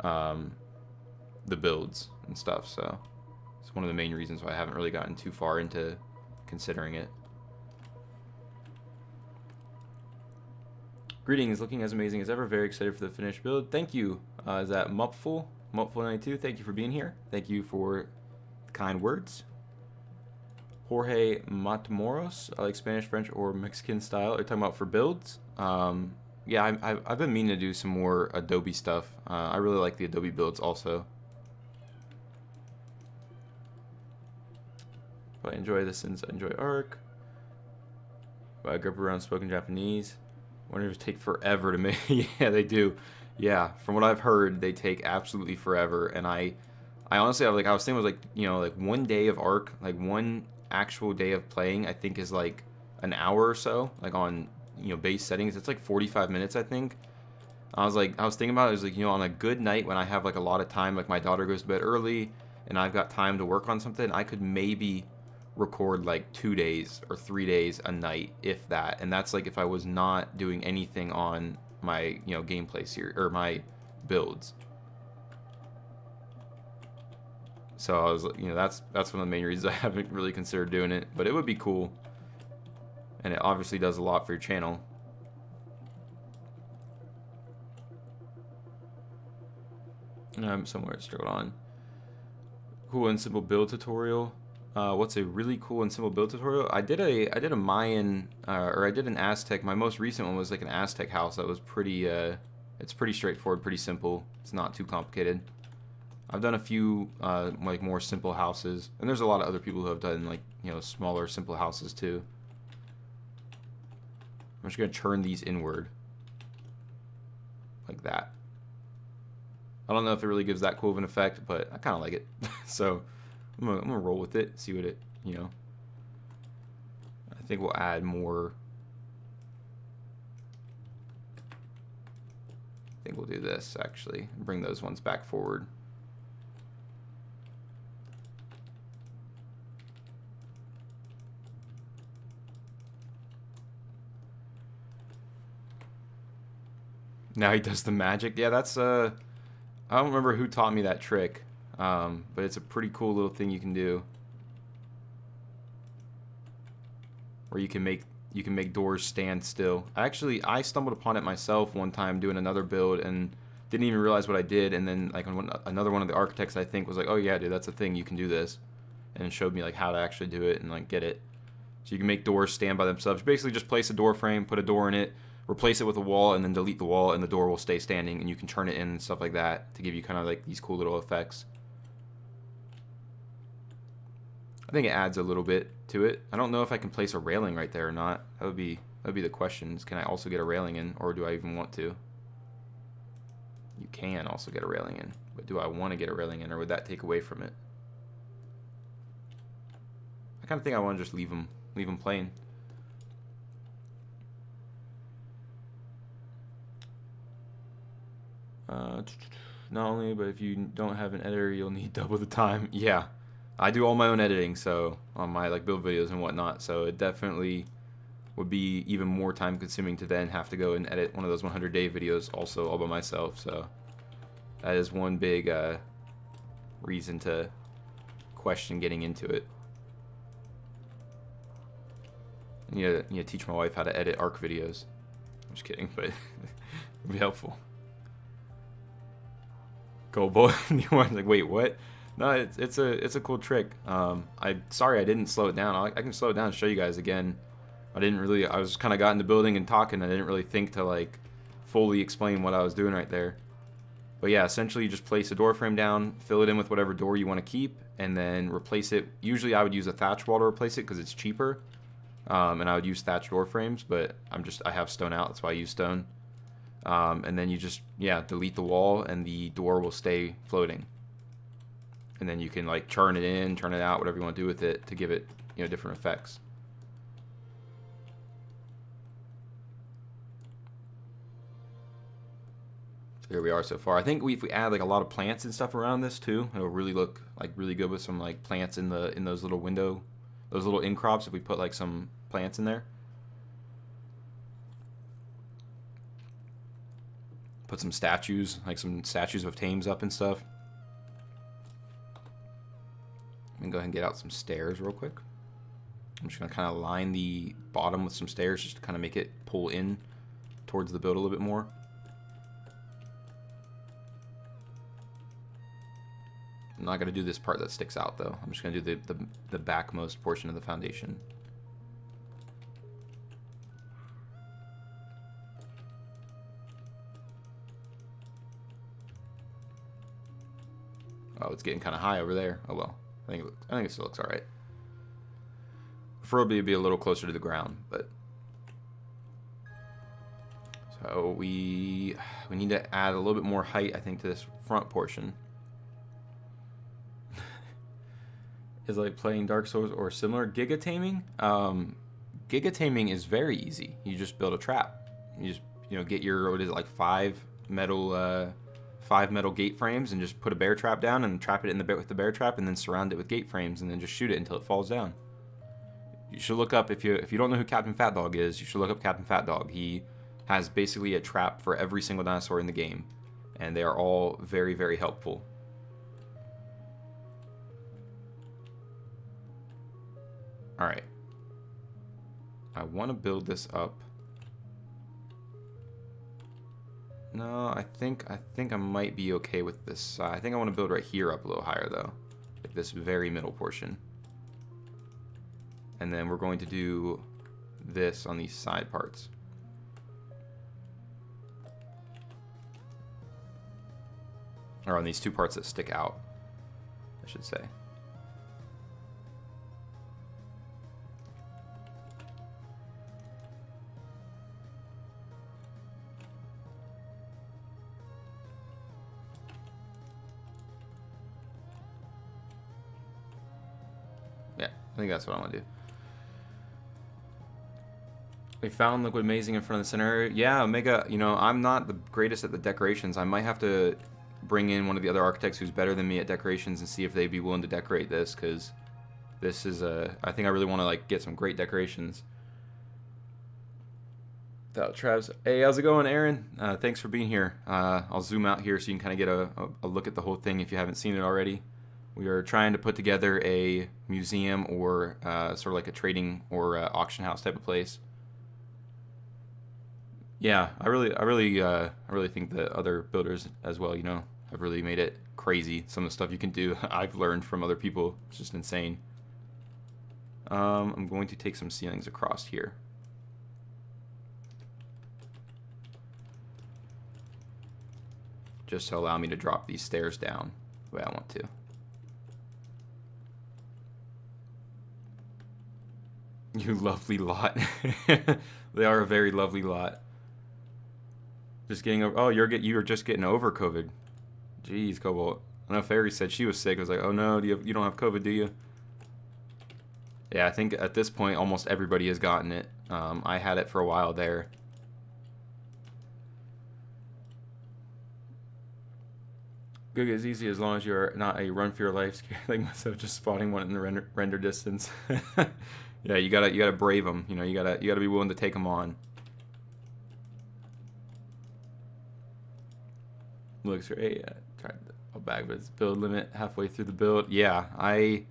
the builds and stuff. So it's one of the main reasons why I haven't really gotten too far into considering it. Greetings, looking as amazing as ever. Very excited for the finished build. Thank you. Is that Mupful? Mupful92, thank you for being here. Thank you for the kind words. Jorge Matamoros, I like Spanish, French, or Mexican style. Are you talking about for builds? Yeah, I've been meaning to do some more Adobe stuff. I really like the Adobe builds also. But I enjoy this since I enjoy Ark. But I grew up around spoken Japanese. Wonder if it take forever to make. Yeah, they do. Yeah, from what I've heard, they take absolutely forever. And I honestly, I was thinking, like, you know, like one day of Ark, like one actual day of playing, I think is like an hour or so, like on, you know, base settings. It's like 45 minutes, I think. I was thinking about it, was like, you know, on a good night when I have like a lot of time, like my daughter goes to bed early and I've got time to work on something, I could maybe record like 2 days or 3 days a night, if that. And that's like if I was not doing anything on my, you know, gameplay series or my builds. So I was, you know, that's one of the main reasons I haven't really considered doing it, but it would be cool. And it obviously does a lot for your channel. Somewhere it's struggled on. Cool and simple build tutorial. What's a really cool and simple build tutorial? I did a Mayan or I did an Aztec. My most recent one was like an Aztec house that was pretty. It's pretty straightforward, pretty simple. It's not too complicated. I've done a few like more simple houses, and there's a lot of other people who have done like, you know, smaller simple houses too. I'm just gonna turn these inward like that. I don't know if it really gives that cool of an effect, but I kind of like it. So I'm gonna roll with it, see what it, you know. I think we'll add more. I think we'll do this actually. Bring those ones back forward. Now he does the magic. Yeah, that's I don't remember who taught me that trick, but it's a pretty cool little thing you can do, where you can make doors stand still. I stumbled upon it myself one time doing another build and didn't even realize what I did, and then like another one of the architects, I think, was like, "Oh yeah, dude, that's a thing, you can do this," and showed me like how to actually do it and like get it. So you can make doors stand by themselves. Basically, just place a door frame, put a door in it, replace it with a wall, and then delete the wall, and the door will stay standing, and you can turn it in and stuff like that to give you kind of like these cool little effects. I think it adds a little bit to it. I don't know if I can place a railing right there or not. That would be That'd be the question, is can I also get a railing in, or do I even want to? You can also get a railing in, but do I want to get a railing in, or would that take away from it? I kind of think I want to just leave them plain. Not only, but if you don't have an editor, you'll need double the time. Yeah, I do all my own editing, so on my like build videos and whatnot. So it definitely would be even more time consuming to then have to go and edit one of those 100-day videos also all by myself. So that is one big reason to question getting into it. You need to teach my wife how to edit ARC videos. I'm just kidding, but it'd be helpful. Go boy. Like, wait, what? No, it's a cool trick. Sorry I didn't slow it down. I can slow it down and show you guys again. I was kind of got into building and talking. I didn't really think to like fully explain what I was doing right there. But yeah, essentially you just place a door frame down, fill it in with whatever door you want to keep, and then replace it. Usually I would use a thatch wall to replace it because it's cheaper. And I would use thatch door frames, but I have stone out, that's why I use stone. And then you just, yeah, delete the wall and the door will stay floating. And then you can like turn it in, turn it out, whatever you want to do with it to give it, different effects. So here we are so far. I think if we add like a lot of plants and stuff around this too, it'll really look like really good with some like plants in those little window, those little in crops. If we put like some plants in there. Put some statues, like some statues of Thames up and stuff. I'm gonna go ahead and get out some stairs real quick. I'm just gonna kind of line the bottom with some stairs just to kind of make it pull in towards the build a little bit more. I'm not gonna do this part that sticks out though. I'm just gonna do the backmost portion of the foundation. Oh, it's getting kind of high over there. Oh well, I think it still looks all right. Preferably it'd be a little closer to the ground, but so we need to add a little bit more height, I think, to this front portion. Is like playing Dark Souls or similar. Giga taming. Giga taming is very easy. You just build a trap. You just get your, what is it, like five metal gate frames and just put a bear trap down and trap it in with the bear trap and then surround it with gate frames and then just shoot it until it falls down. You should look up, if you don't know who Captain Fat Dog is, you should look up Captain Fat Dog. He has basically a trap for every single dinosaur in the game, and they are all very, very helpful. Alright. I want to build this up. No, I think I might be okay with this side. I think I want to build right here up a little higher though. Like this very middle portion. And then we're going to do this on these side parts. Or on these two parts that stick out, I should say. Yeah, I think that's what I want to do. We found Liquid Amazing in front of the center. Yeah, Omega, I'm not the greatest at the decorations. I might have to bring in one of the other architects who's better than me at decorations and see if they'd be willing to decorate this, because this is I think I really want to like get some great decorations. Travis, hey, how's it going, Aaron? Thanks for being here. I'll zoom out here so you can kind of get a look at the whole thing if you haven't seen it already. We are trying to put together a museum or sort of like a trading or auction house type of place. Yeah, I really think that other builders as well, have really made it crazy. Some of the stuff you can do, I've learned from other people. It's just insane. I'm going to take some ceilings across here. Just to allow me to drop these stairs down the way I want to. You lovely lot. They are a very lovely lot. Just getting over. Oh, you're just getting over COVID. Jeez, Cobalt. I know Fairy said she was sick. I was like, oh no, you don't have COVID, do you? Yeah, I think at this point almost everybody has gotten it. I had it for a while there. Good is easy as long as you're not a run for your life scared like myself, just spotting one in the render distance. Yeah, you gotta brave them. You know, you gotta be willing to take them on. Looks great. Yeah, tried a bag, but it's build limit halfway through the build. Yeah, I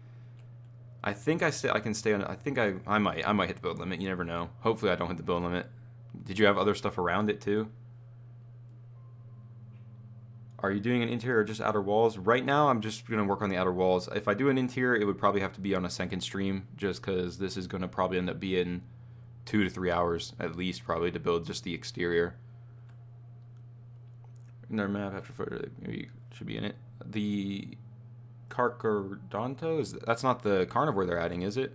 think I can stay on it. I think I might hit the build limit. You never know. Hopefully I don't hit the build limit. Did you have other stuff around it too? Are you doing an interior or just outer walls? Right now, I'm just going to work on the outer walls. If I do an interior, it would probably have to be on a second stream, just because this is going to probably end up being 2 to 3 hours, at least, probably, to build just the exterior. Another map after photo, maybe should be in it. The Carcodonto, that's not the carnivore they're adding, is it?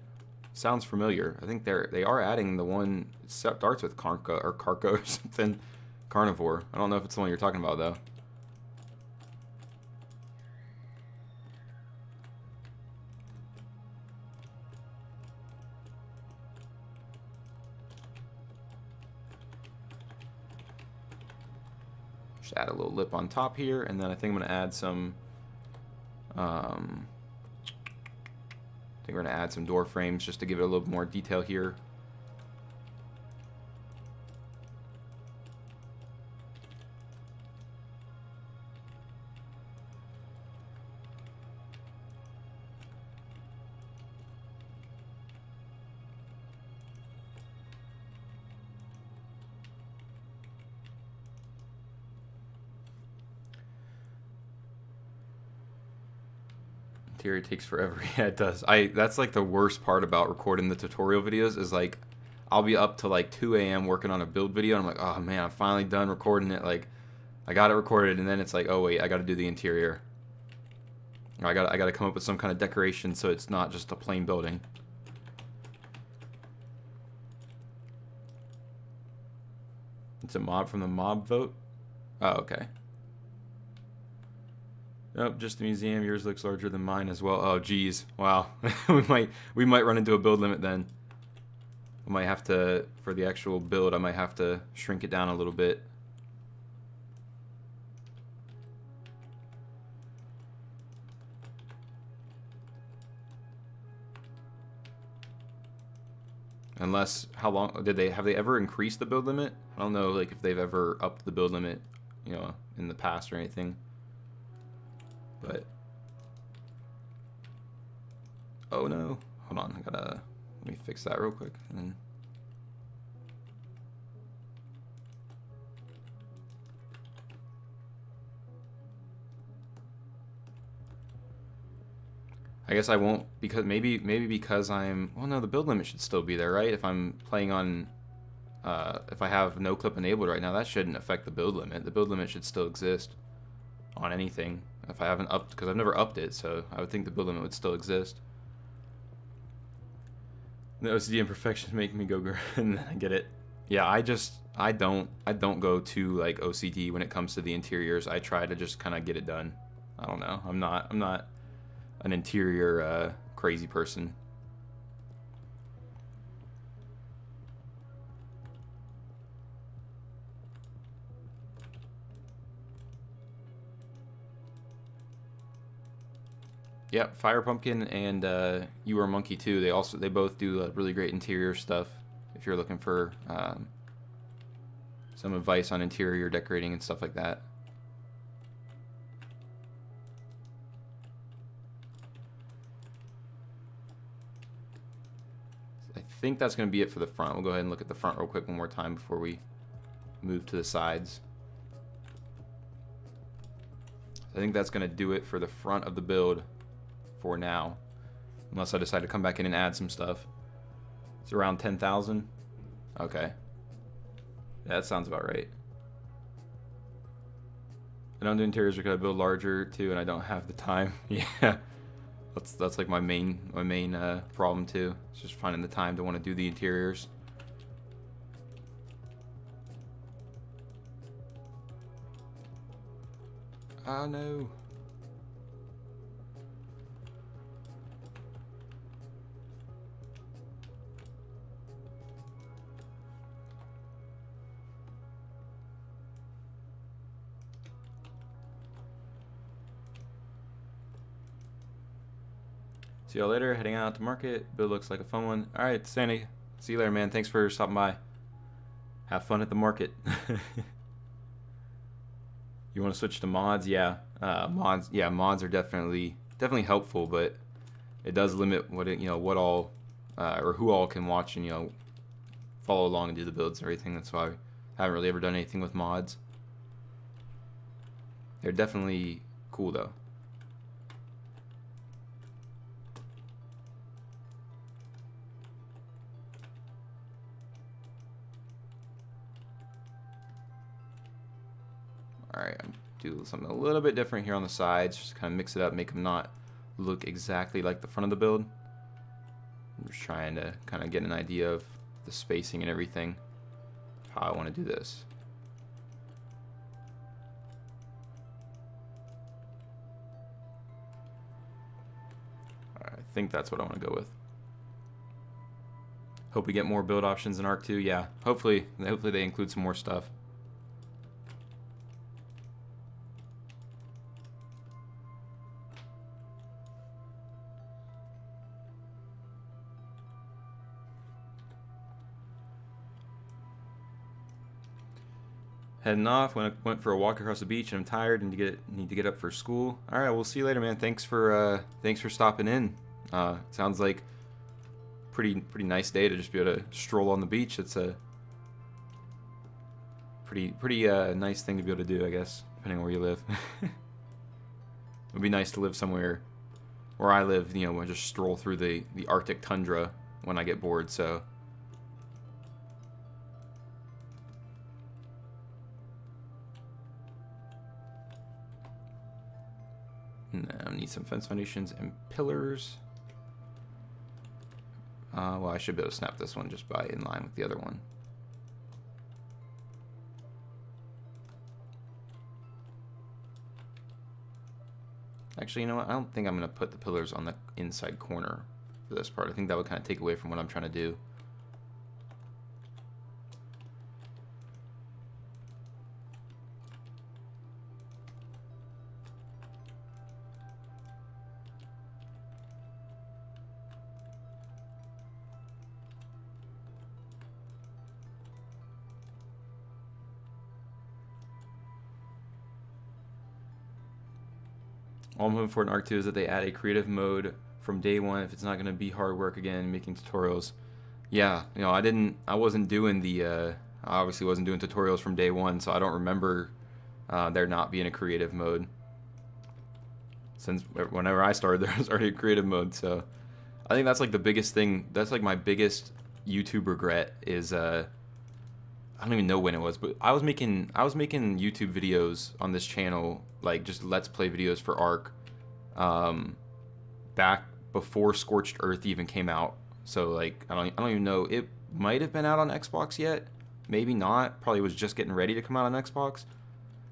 Sounds familiar. I think they are adding the one, it starts with Carco or something. Carnivore. I don't know if it's the one you're talking about, though. Just add a little lip on top here, and then I think I'm going to add some, I think we're going to add some door frames just to give it a little more detail here. It takes forever. Yeah, it does. That's like the worst part about recording the tutorial videos is like I'll be up to like 2 a.m. working on a build video and I'm like, oh man, I'm finally done recording it. Like I got it recorded and then it's like, oh wait, I got to do the interior. I got to come up with some kind of decoration so it's not just a plain building. It's a mob from the mob vote. Oh, okay. Nope, just the museum. Yours looks larger than mine as well. Oh, geez. Wow. we might run into a build limit then. I might have to, for the actual build, I might have to shrink it down a little bit. Unless, how long, have they ever increased the build limit? I don't know, like, if they've ever upped the build limit, you know, in the past or anything. But oh no, hold on, let me fix that real quick and then I guess I won't, because maybe because well no, the build limit should still be there, right? If I'm playing on if I have no clip enabled right now, that shouldn't affect the build limit. The build limit should still exist on anything. If I haven't upped, because I've never upped it, so I would think the build limit would still exist. The OCD imperfections make me go and I get it. Yeah, I don't go to like OCD when it comes to the interiors. I try to just kind of get it done. I don't know. I'm not an interior crazy person. Yep, Fire Pumpkin and You Are Monkey too. They both do really great interior stuff. If you're looking for some advice on interior decorating and stuff like that. I think that's going to be it for the front. We'll go ahead and look at the front real quick one more time before we move to the sides. I think that's going to do it for the front of the build for now, unless I decide to come back in and add some stuff. It's around 10,000. Okay, yeah, that sounds about right. I don't do interiors because I build larger too and I don't have the time. Yeah, That's like my main problem too. It's just finding the time to want to do the interiors. Oh no. See y'all later. Heading out to market. Build looks like a fun one. All right, Sandy. See you later, man. Thanks for stopping by. Have fun at the market. You want to switch to mods? Yeah, mods. Yeah, mods are definitely helpful, but it does limit what what all or who all can watch and follow along and do the builds and everything. That's why I haven't really ever done anything with mods. They're definitely cool though. Alright, I'm do something a little bit different here on the sides, just kind of mix it up, make them not look exactly like the front of the build. I'm just trying to kind of get an idea of the spacing and everything, how I want to do this. I think that's what I want to go with. Hope we get more build options in Arc 2. Yeah, hopefully they include some more stuff. Heading off. Went for a walk across the beach and I'm tired and need to get up for school. All right, we'll see you later, man. Thanks for stopping in. Sounds like pretty nice day to just be able to stroll on the beach. It's a pretty nice thing to be able to do, I guess, depending on where you live. It would be nice to live somewhere where I live, where I just stroll through the Arctic tundra when I get bored. So. Now I need some fence foundations and pillars. Well, I should be able to snap this one just by in line with the other one. Actually, you know what? I don't think I'm going to put the pillars on the inside corner for this part. I think that would kind of take away from what I'm trying to do. All I'm hoping for in Arc 2 is that they add a creative mode from day one if it's not going to be hard work again making tutorials. Yeah, I wasn't doing I obviously wasn't doing tutorials from day one, so I don't remember there not being a creative mode. Since whenever I started, there was already a creative mode, so I think that's like the biggest thing. That's like my biggest YouTube regret is I don't even know when it was, but I was making YouTube videos on this channel, like just Let's Play videos for Ark, back before Scorched Earth even came out. So like I don't even know. It might have been out on Xbox yet, maybe not. Probably was just getting ready to come out on Xbox,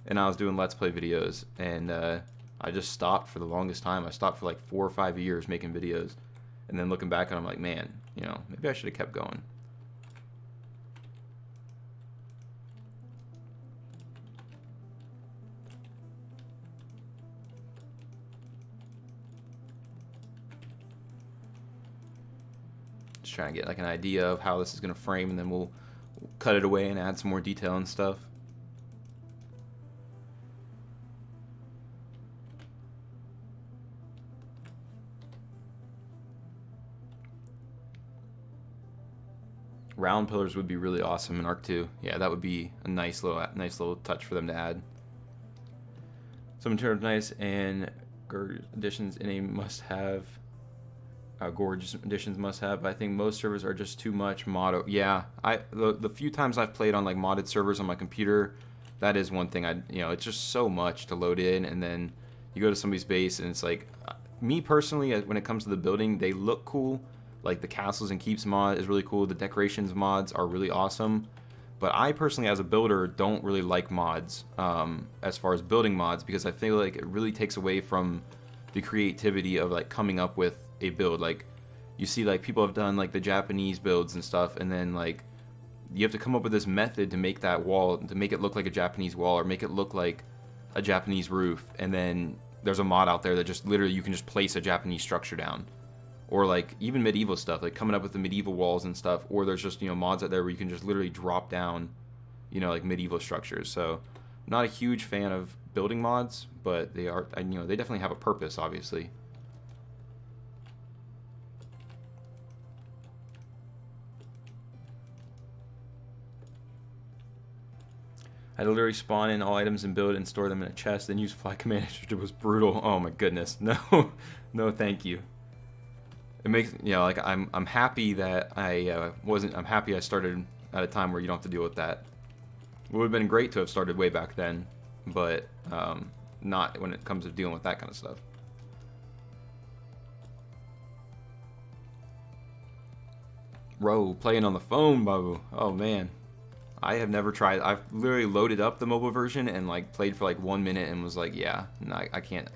and I was doing Let's Play videos, and I just stopped for the longest time. I stopped for like 4 or 5 years making videos, and then looking back, and I'm like, man, maybe I should have kept going. Trying to get like an idea of how this is going to frame, and then we'll cut it away and add some more detail and stuff. Round pillars would be really awesome in Arc 2. Yeah, that would be a nice little touch for them to add. Some material nice and additions in a must-have. Gorgeous additions must have, but I think most servers are just too much mod. Yeah, the few times I've played on like modded servers on my computer, that is one thing. It's just so much to load in, and then you go to somebody's base and it's like me personally, when it comes to the building, they look cool. Like the castles and keeps mod is really cool. The decorations mods are really awesome. But I personally, as a builder, don't really like mods as far as building mods, because I feel like it really takes away from the creativity of like coming up with a build. Like you see like people have done like the Japanese builds and stuff, and then like you have to come up with this method to make that wall, to make it look like a Japanese wall or make it look like a Japanese roof, and then there's a mod out there that just literally you can just place a Japanese structure down. Or like even medieval stuff, like coming up with the medieval walls and stuff, or there's just, you know, mods out there where you can just literally drop down, you know, like medieval structures. So I'm not a huge fan of building mods, but they are, you know, they definitely have a purpose, obviously. I had to literally spawn in all items and build and store them in a chest, then use fly command. It was brutal. Oh my goodness. No, no, thank you. It makes, you know, like I'm happy that I'm happy I started at a time where you don't have to deal with that. It would have been great to have started way back then, but not when it comes to dealing with that kind of stuff. Bro, playing on the phone, Babu. Oh man. I have never tried. I've literally loaded up the mobile version and like played for like 1 minute and was like, yeah, no, I can't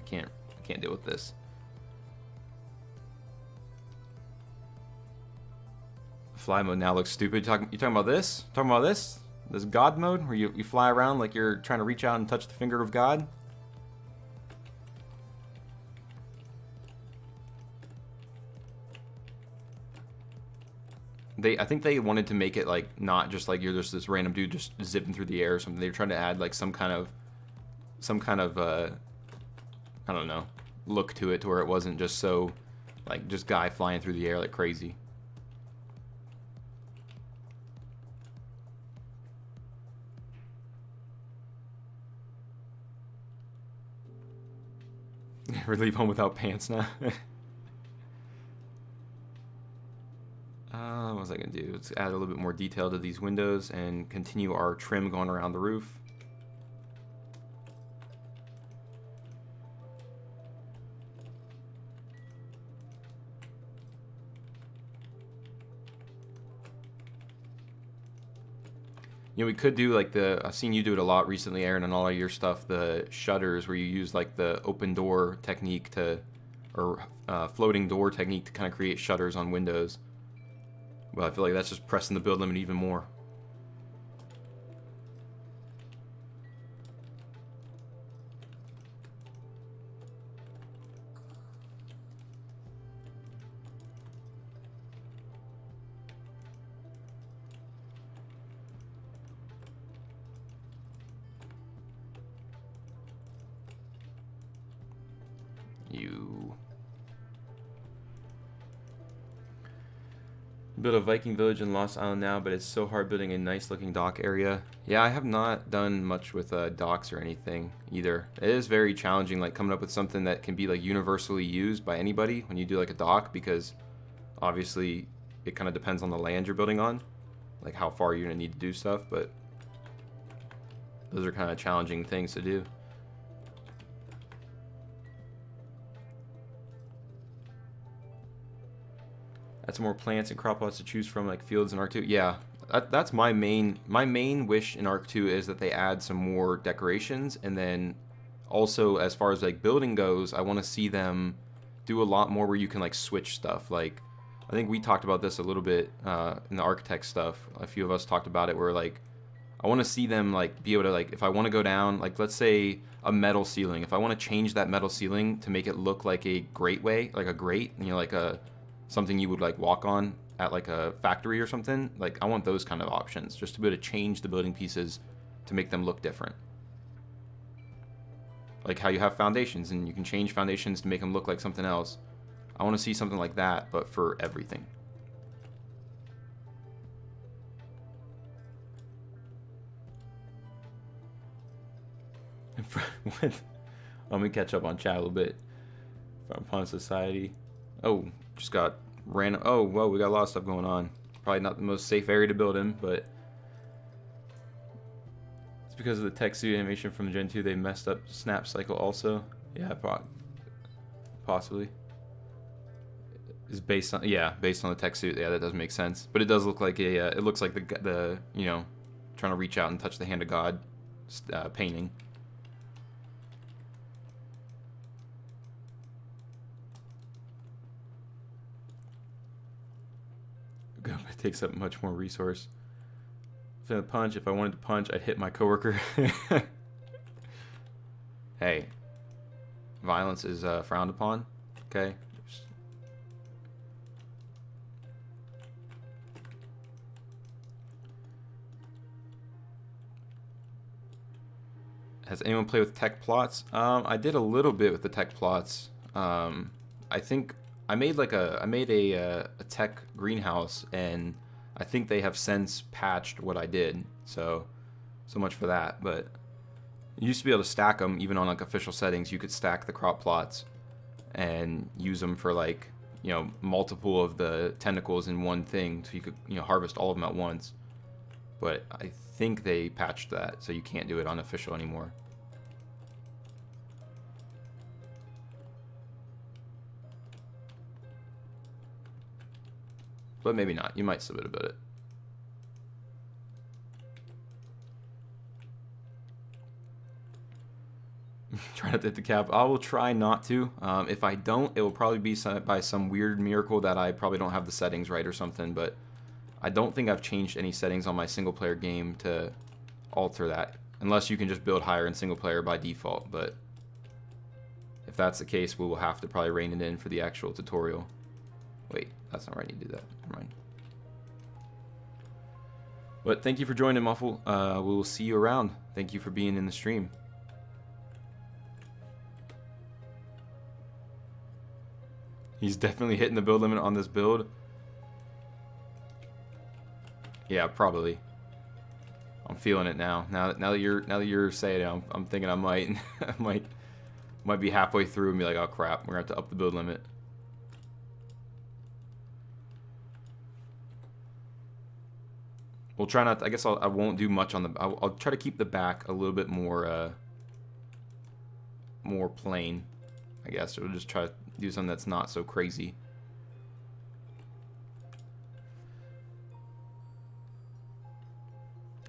deal with this. Fly mode now looks stupid. You talking about this? Talking about this? This God mode where you fly around like you're trying to reach out and touch the finger of God? I think they wanted to make it like not just like you're just this random dude just zipping through the air or something. They were trying to add like some kind of I don't know, look to it, to where it wasn't just so like just guy flying through the air like crazy. Never leave home without pants now. What was I gonna do? Let's add a little bit more detail to these windows and continue our trim going around the roof. You know, we could do like I've seen you do it a lot recently, Aaron, and all of your stuff, the shutters where you use like the open door technique or floating door technique to kind of create shutters on windows. Well, I feel like that's just pressing the build limit even more. Build a Viking village in Lost Island now, but it's so hard building a nice looking dock area. Yeah, I have not done much with docks or anything either. It is very challenging, like coming up with something that can be like universally used by anybody when you do like a dock, because obviously it kind of depends on the land you're building on, like how far you're gonna need to do stuff, but those are kind of challenging things to do. Add some more plants and crop lots to choose from, like fields in Arc 2. Yeah, that's my main wish in Arc 2 is that they add some more decorations, and then also as far as like building goes, I want to see them do a lot more where you can like switch stuff. Like I think we talked about this a little bit in the architect stuff. A few of us talked about it where like I want to see them like be able to, like if I want to go down, like let's say a metal ceiling, if I want to change that metal ceiling to make it look like a grate way, like a grate, you know, like something you would like walk on at like a factory or something. Like I want those kind of options, just to be able to change the building pieces to make them look different. Like how you have foundations and you can change foundations to make them look like something else. I want to see something like that, but for everything. Let me catch up on chat a little bit. From Pawn Society. Oh, just got random. Oh, whoa, we got a lot of stuff going on. Probably not the most safe area to build in, but it's because of the tech suit animation from Gen 2. They messed up snap cycle also. Yeah, possibly. Is based on, yeah, based on the tech suit. Yeah, that does make sense. But it does look like a, it looks like the you know, trying to reach out and touch the hand of God painting. It takes up much more resource. If I punch, if I wanted to punch, I'd hit my coworker. Hey, violence is frowned upon. Okay. Has anyone played with tech plots? I did a little bit with the tech plots. I think I made like a tech greenhouse, and I think they have since patched what I did. So much for that. But you used to be able to stack them even on like official settings. You could stack the crop plots and use them for like, you know, multiple of the tentacles in one thing, so you could, you know, harvest all of them at once. But I think they patched that, so you can't do it unofficial anymore. But maybe not. You might still be able to build it. Try not to hit the cap. I will try not to. If I don't, it will probably be by some weird miracle that I probably don't have the settings right or something. But I don't think I've changed any settings on my single player game to alter that, unless you can just build higher in single player by default. But if that's the case, we will have to probably rein it in for the actual tutorial. Wait, that's not right. I need to do that. Never mind. But thank you for joining, Muffle. We will see you around. Thank you for being in the stream. He's definitely hitting the build limit on this build. Yeah, probably. I'm feeling it now. Now that you're saying it, I'm thinking I might I might be halfway through and be like, oh crap, we're gonna have to up the build limit. We'll try not to, I guess I won't do much on the, I'll try to keep the back a little bit more more plain, I guess. We'll just try to do something that's not so crazy.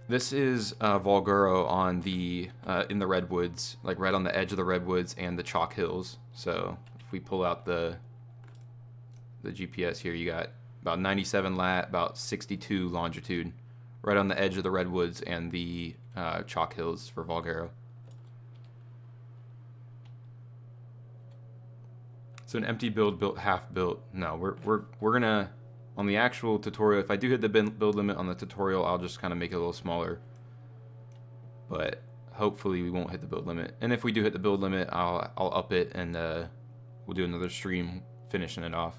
This is Volguro on the in the redwoods, like right on the edge of the redwoods and the chalk hills. So if we pull out the GPS here, you got about 97 lat, about 62 longitude, right on the edge of the redwoods and the chalk hills for Volguro. So an empty build, built half built. No, we're gonna, on the actual tutorial, if I do hit the build limit on the tutorial, I'll just kind of make it a little smaller. But hopefully we won't hit the build limit. And if we do hit the build limit, I'll up it, and we'll do another stream finishing it off.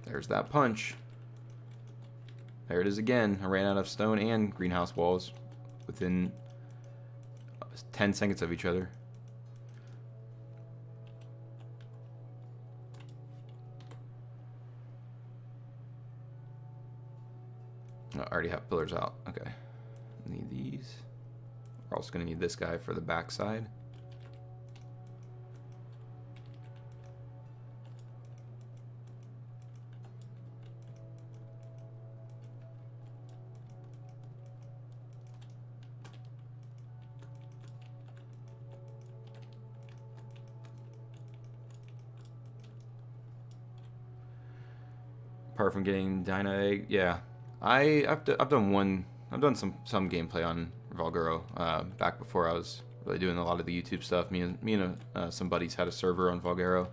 There's that punch. There it is again. I ran out of stone and greenhouse walls within 10 seconds of each other. I already have pillars out. Okay. Need these. We're also going to need this guy for the backside. Apart from getting Dyna Egg, yeah, I've done some gameplay on Volguro back before I was really doing a lot of the YouTube stuff. Me and some buddies had a server on Volguro.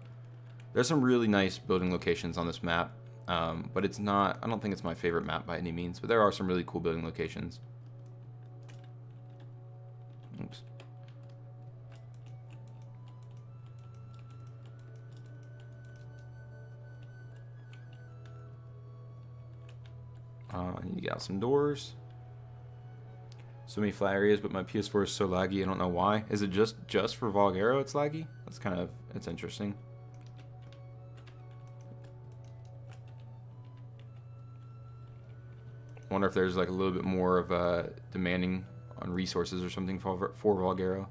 There's some really nice building locations on this map, but it's not. I don't think it's my favorite map by any means. But there are some really cool building locations. Oops. I need to get out some doors. So many flat areas, but my PS4 is so laggy. I don't know why. Is it just for Volguro it's laggy? That's interesting. I wonder if there's like a little bit more of demanding on resources or something for Valguero.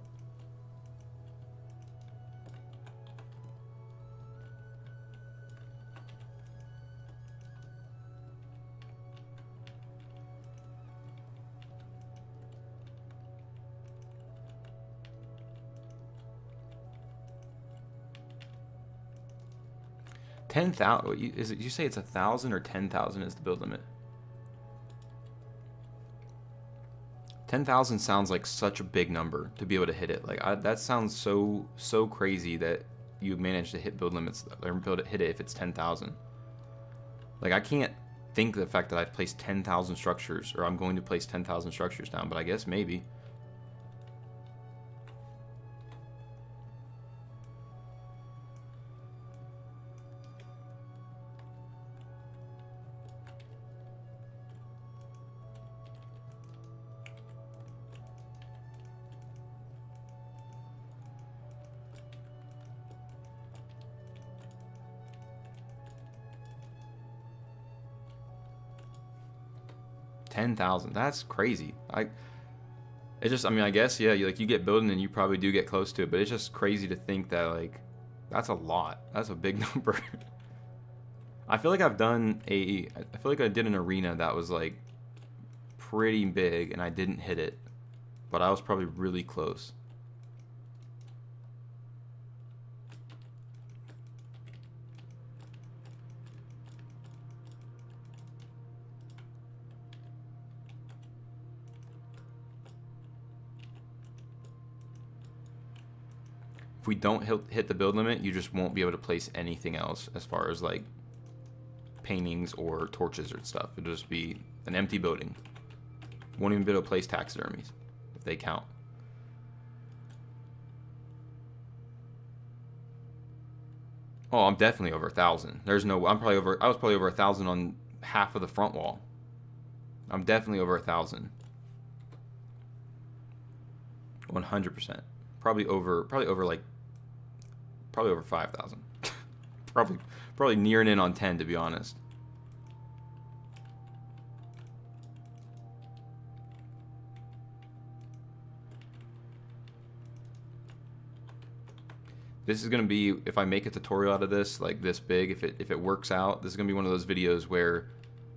$10,000 is it? You say it's 1,000 or 10,000 is the build limit? 10,000 sounds like such a big number to be able to hit it. Like that sounds so crazy that you manage to hit build limits or hit it if it's 10,000. Like I can't think the fact that I've placed 10,000 structures, or I'm going to place 10,000 structures down, but I guess maybe. $10,000. That's crazy. I mean, I guess, yeah, you get building and you probably do get close to it, but it's just crazy to think that, like, that's a lot. That's a big number. I feel like I did an arena that was, like, pretty big and I didn't hit it, but I was probably really close. If we don't hit the build limit, you just won't be able to place anything else as far as like paintings or torches or stuff. It'll just be an empty building. Won't even be able to place taxidermies if they count. Oh, I'm definitely over 1,000. I was probably over 1,000 on half of the front wall. I'm definitely over 1,000. 100%. Probably over 5,000. probably nearing in on 10, to be honest. This is gonna be, if I make a tutorial out of this, like this big, if it works out, this is gonna be one of those videos where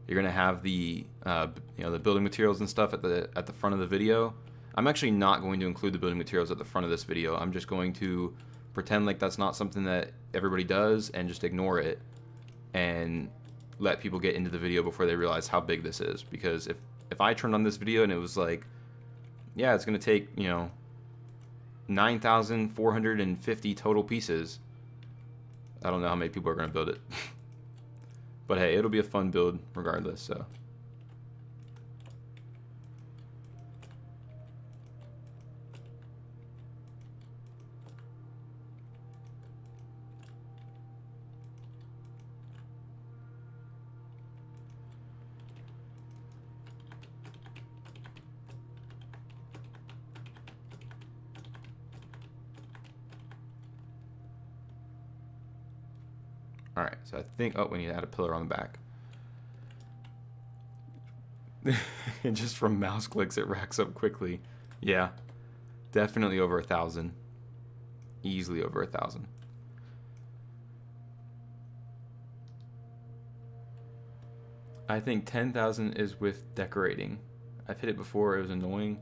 you're gonna have the the building materials and stuff at the front of the video. I'm actually not going to include the building materials at the front of this video. I'm just going to pretend like that's not something that everybody does and just ignore it and let people get into the video before they realize how big this is. Because if I turned on this video and it was like, yeah, it's going to take, 9,450 total pieces, I don't know how many people are going to build it. But hey, it'll be a fun build regardless, so. Alright, so I think, we need to add a pillar on the back. And just from mouse clicks, it racks up quickly. Yeah, definitely over 1,000. Easily over 1,000. I think 10,000 is with decorating. I've hit it before, it was annoying.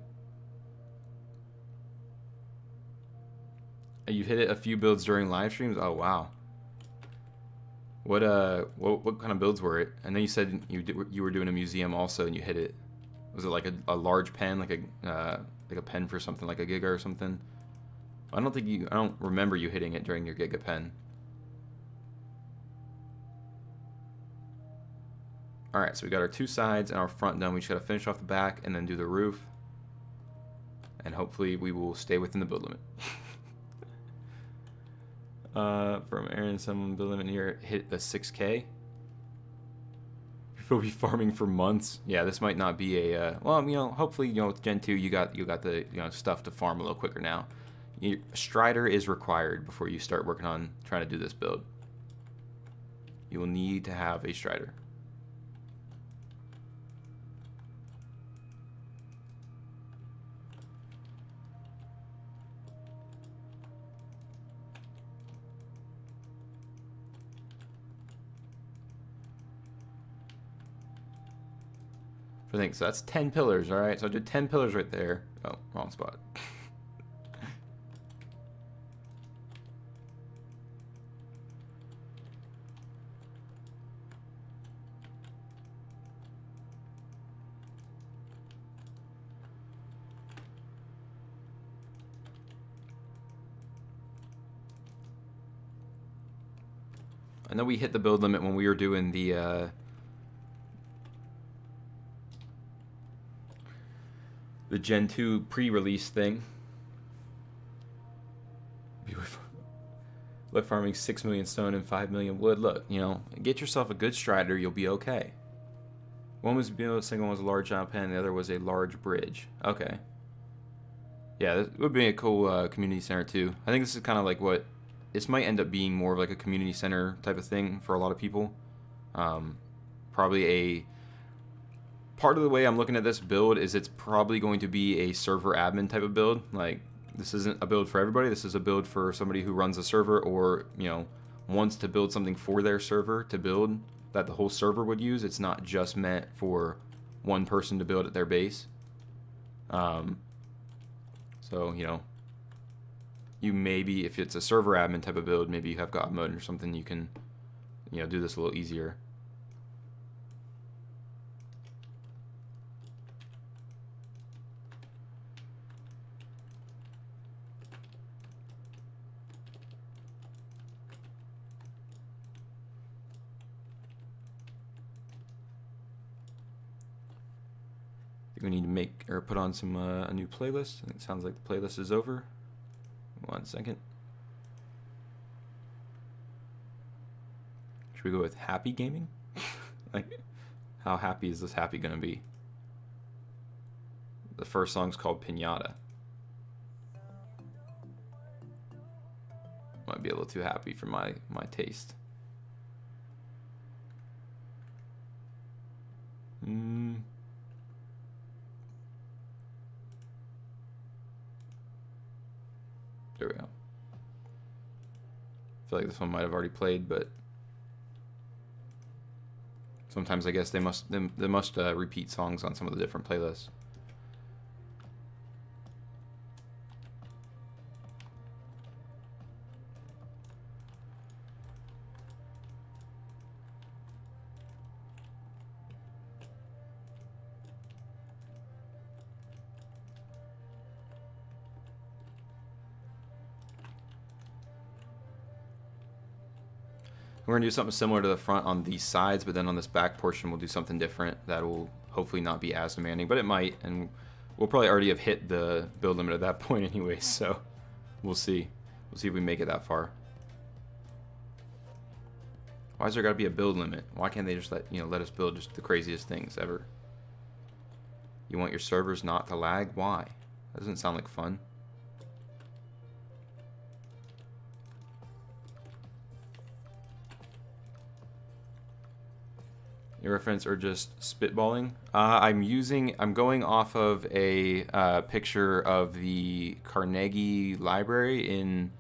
You've hit it a few builds during live streams? Oh, wow. What kind of builds were it? And then you said you were doing a museum also, and you hit it. Was it like a large pen, like a pen for something like a Giga or something? I don't remember you hitting it during your Giga pen. All right, so we got our two sides and our front done. We just gotta finish off the back and then do the roof, and hopefully we will stay within the build limit. From Aaron, someone build limit here hit the 6K. People be farming for months. Yeah, this might not be a hopefully with Gen 2 you got the stuff to farm a little quicker now. Strider is required before you start working on trying to do this build. You will need to have a Strider. I think so. That's 10 pillars, all right? So I did 10 pillars right there. Oh, wrong spot. I know we hit the build limit when we were doing the Gen 2 pre-release thing. Beautiful. Look, farming 6 million stone and 5 million wood. Look, you know, get yourself a good strider, you'll be okay. One was a single, one was a large giant pen, the other was a large bridge. Okay. Yeah, this would be a cool community center too. I think this is kind of like what this might end up being, more of like a community center type of thing for a lot of people. Probably a part of the way I'm looking at this build is it's probably going to be a server admin type of build. Like, this isn't a build for everybody. This is a build for somebody who runs a server, or, you know, wants to build something for their server to build that the whole server would use. It's not just meant for one person to build at their base. So, you know, you maybe, if it's a server admin type of build, maybe you have God mode or something, you can, you know, do this a little easier. We need to make or put on some a new playlist. It sounds like the playlist is over. 1 second. Should we go with happy gaming? Like, how happy is this happy gonna be? The first song's called Pinata. Might be a little too happy for my taste. There we go. I feel like this one might have already played, but sometimes I guess they must repeat songs on some of the different playlists. We're going to do something similar to the front on these sides, but then on this back portion we'll do something different that will hopefully not be as demanding, but it might, and we'll probably already have hit the build limit at that point anyway, so we'll see. We'll see if we make it that far. Why is there got to be a build limit? Why can't they just let us build just the craziest things ever? You want your servers not to lag? Why? That doesn't sound like fun. Your reference or just spitballing? I'm going off of a picture of the Carnegie Library in,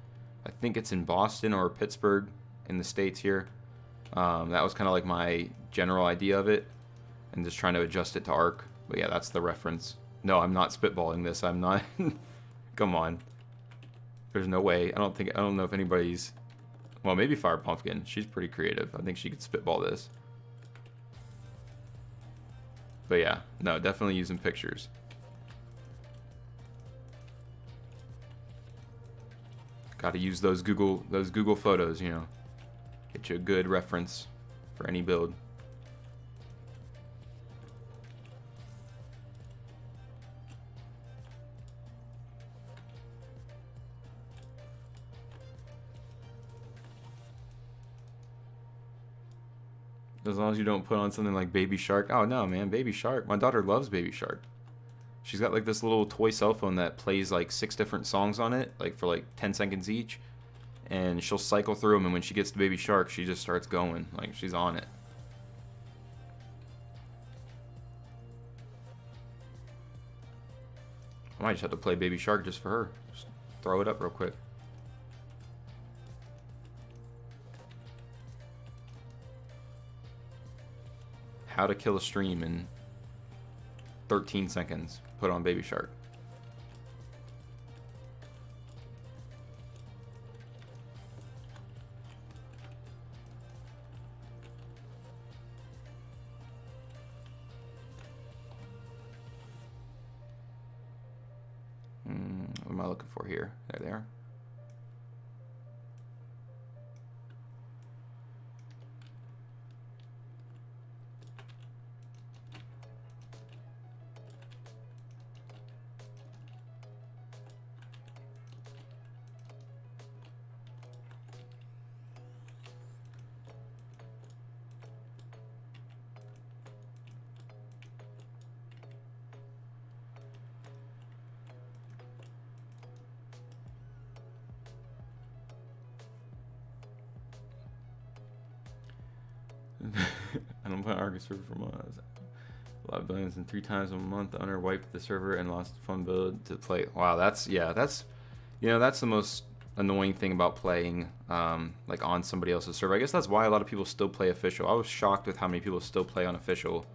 I think it's in Boston or Pittsburgh in the States here. That was kind of like my general idea of it, and just trying to adjust it to Arc. But yeah, that's the reference. No, I'm not spitballing this. I'm not. Come on. There's no way. I don't know if anybody's. Well, maybe Fire Pumpkin. She's pretty creative. I think she could spitball this. But yeah, no, definitely using pictures. Got to use those Google photos, you know. Get you a good reference for any build. As long as you don't put on something like Baby Shark. Oh no, man, Baby Shark. My daughter loves Baby Shark. She's got like this little toy cell phone that plays like 6 different songs on it, like for like 10 seconds each. And she'll cycle through them, and when she gets to Baby Shark, she just starts going. Like, she's on it. I might just have to play Baby Shark just for her. Just throw it up real quick. How to kill a stream in 13 seconds. Put on Baby Shark. What am I looking for here? There they are. I don't play Argus server for months. A lot of billions and 3 times a month. The owner wiped the server and lost the fun build to play. Wow, that's that's the most annoying thing about playing like on somebody else's server. I guess that's why a lot of people still play official. I was shocked with how many people still play on official,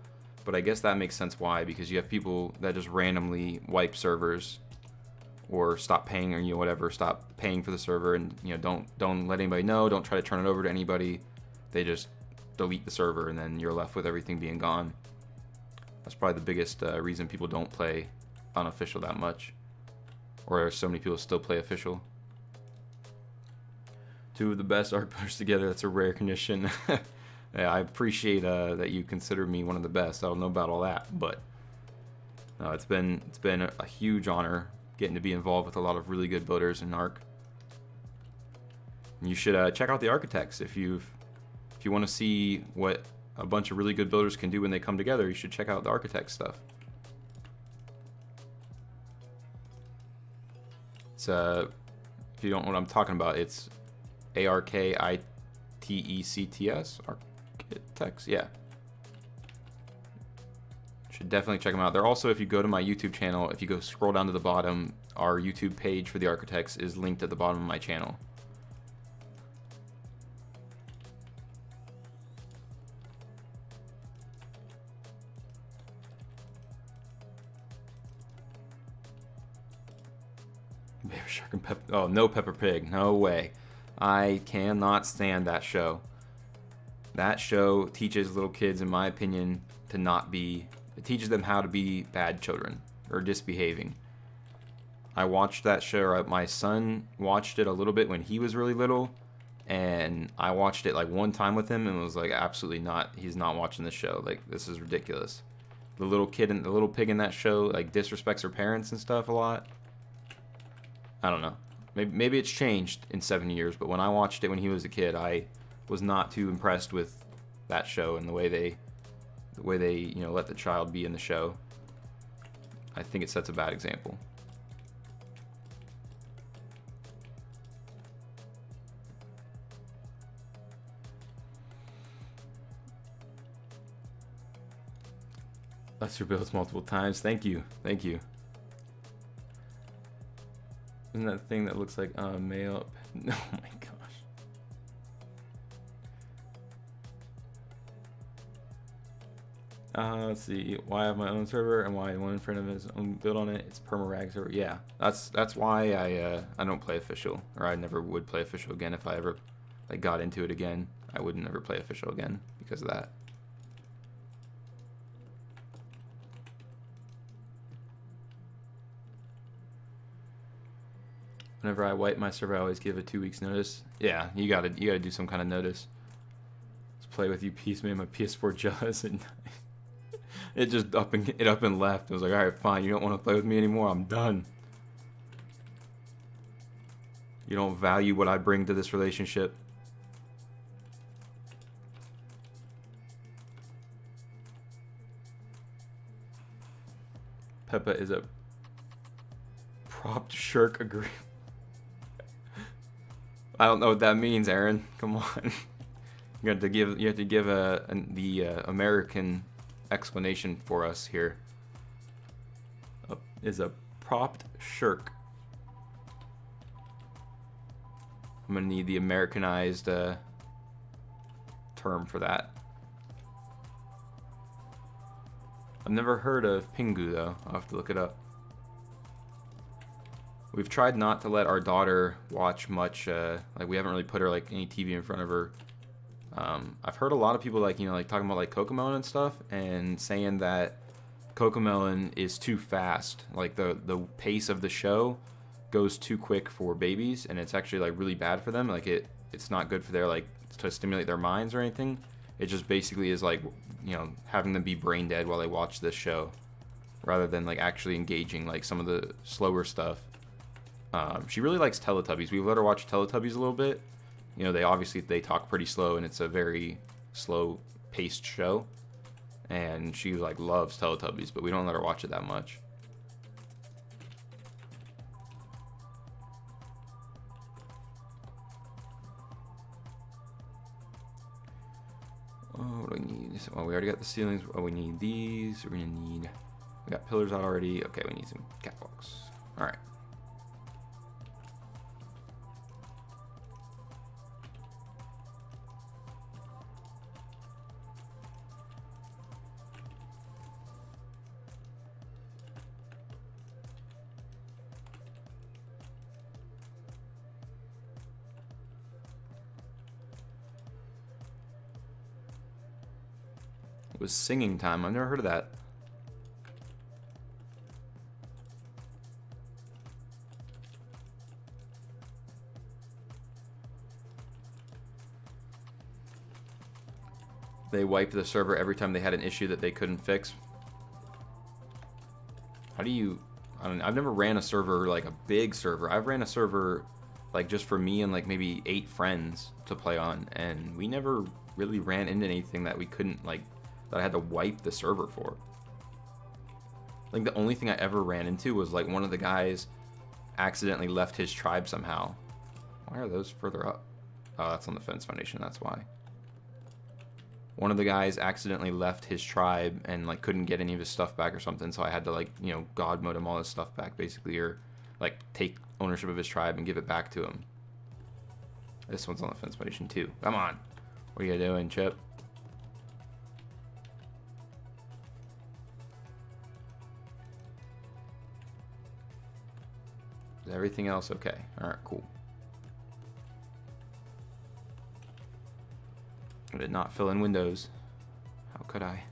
but I guess that makes sense why, because you have people that just randomly wipe servers or stop paying, or whatever, stop paying for the server, and don't let anybody know, don't try to turn it over to anybody. They just delete the server, and then you're left with everything being gone. That's probably the biggest reason people don't play unofficial that much, or so many people still play official. 2 of the best art players together. That's a rare condition. Yeah, I appreciate that you consider me one of the best. I don't know about all that, but it's been a huge honor getting to be involved with a lot of really good builders in Arc. And you should check out the Architects if you want to see what a bunch of really good builders can do when they come together. You should check out the Architect stuff. It's if you don't know what I'm talking about, it's ARKITECTS, Architects. Yeah, should definitely check them out. They're also, if you go to my YouTube channel, if you go scroll down to the bottom, our YouTube page for the Architects is linked at the bottom of my channel. Baby Shark and oh, no Peppa Pig, no way. I cannot stand that show. That show teaches little kids, in my opinion, to not be, it teaches them how to be bad children or misbehaving. I watched that show. My son watched it a little bit when he was really little, and I watched it like one time with him and was like, absolutely not, he's not watching this show. Like, this is ridiculous. The little kid and the little pig in that show like disrespects her parents and stuff a lot. I don't know. Maybe it's changed in 7 years, but when I watched it when he was a kid, I was not too impressed with that show and the way they let the child be in the show. I think it sets a bad example. Lester builds multiple times. Thank you. Thank you. Isn't that thing that looks like a male? Oh my gosh. Let's see. Why I have my own server and why one friend of his own build on it? It's perma-rag server. Yeah, that's why I don't play official, or I never would play official again. If I ever like got into it again, I would never play official again because of that. Whenever I wipe my server, I always give a 2 weeks notice. Yeah, you gotta do some kind of notice. Let's play with you, peace, man. My PS4 just and it just up and left. I was like, all right, fine. You don't want to play with me anymore. I'm done. You don't value what I bring to this relationship. Peppa is a propped shirk agree. I don't know what that means, Aaron. Come on. You have to give the American explanation for us here. Is a propped shirk. I'm gonna need the Americanized term for that. I've never heard of Pingu though. I'll have to look it up. We've tried not to let our daughter watch much, like we haven't really put her like any TV in front of her. I've heard a lot of people like, you know, like talking about like Cocomelon and stuff and saying that Cocomelon is too fast. Like the pace of the show goes too quick for babies, and it's actually like really bad for them. Like it's not good for their like to stimulate their minds or anything. It just basically is like, you know, having them be brain dead while they watch this show, rather than like actually engaging like some of the slower stuff. She really likes Teletubbies. We've let her watch Teletubbies a little bit. You know, they talk pretty slow, and it's a very slow paced show. And she like loves Teletubbies, but we don't let her watch it that much. Oh, what do we need? Well, we already got the ceilings. Oh, we need these. We're gonna need. We got pillars out already. Okay, we need some catwalks. All right. It was singing time. I've never heard of that. They wiped the server every time they had an issue that they couldn't fix. How do you... I don't know. I've never ran a server, like a big server. I've ran a server like just for me and like maybe 8 friends to play on, and we never really ran into anything that we couldn't like... that I had to wipe the server for. Like the only thing I ever ran into was like one of the guys accidentally left his tribe somehow. Why are those further up? Oh, that's on the fence foundation, that's why. One of the guys accidentally left his tribe and like couldn't get any of his stuff back or something, so I had to like, you know, god mode him all his stuff back basically, or like take ownership of his tribe and give it back to him. This one's on the fence foundation too. Come on. What are you doing, Chip? Is everything else okay? Alright, cool. I did not fill in windows. How could I?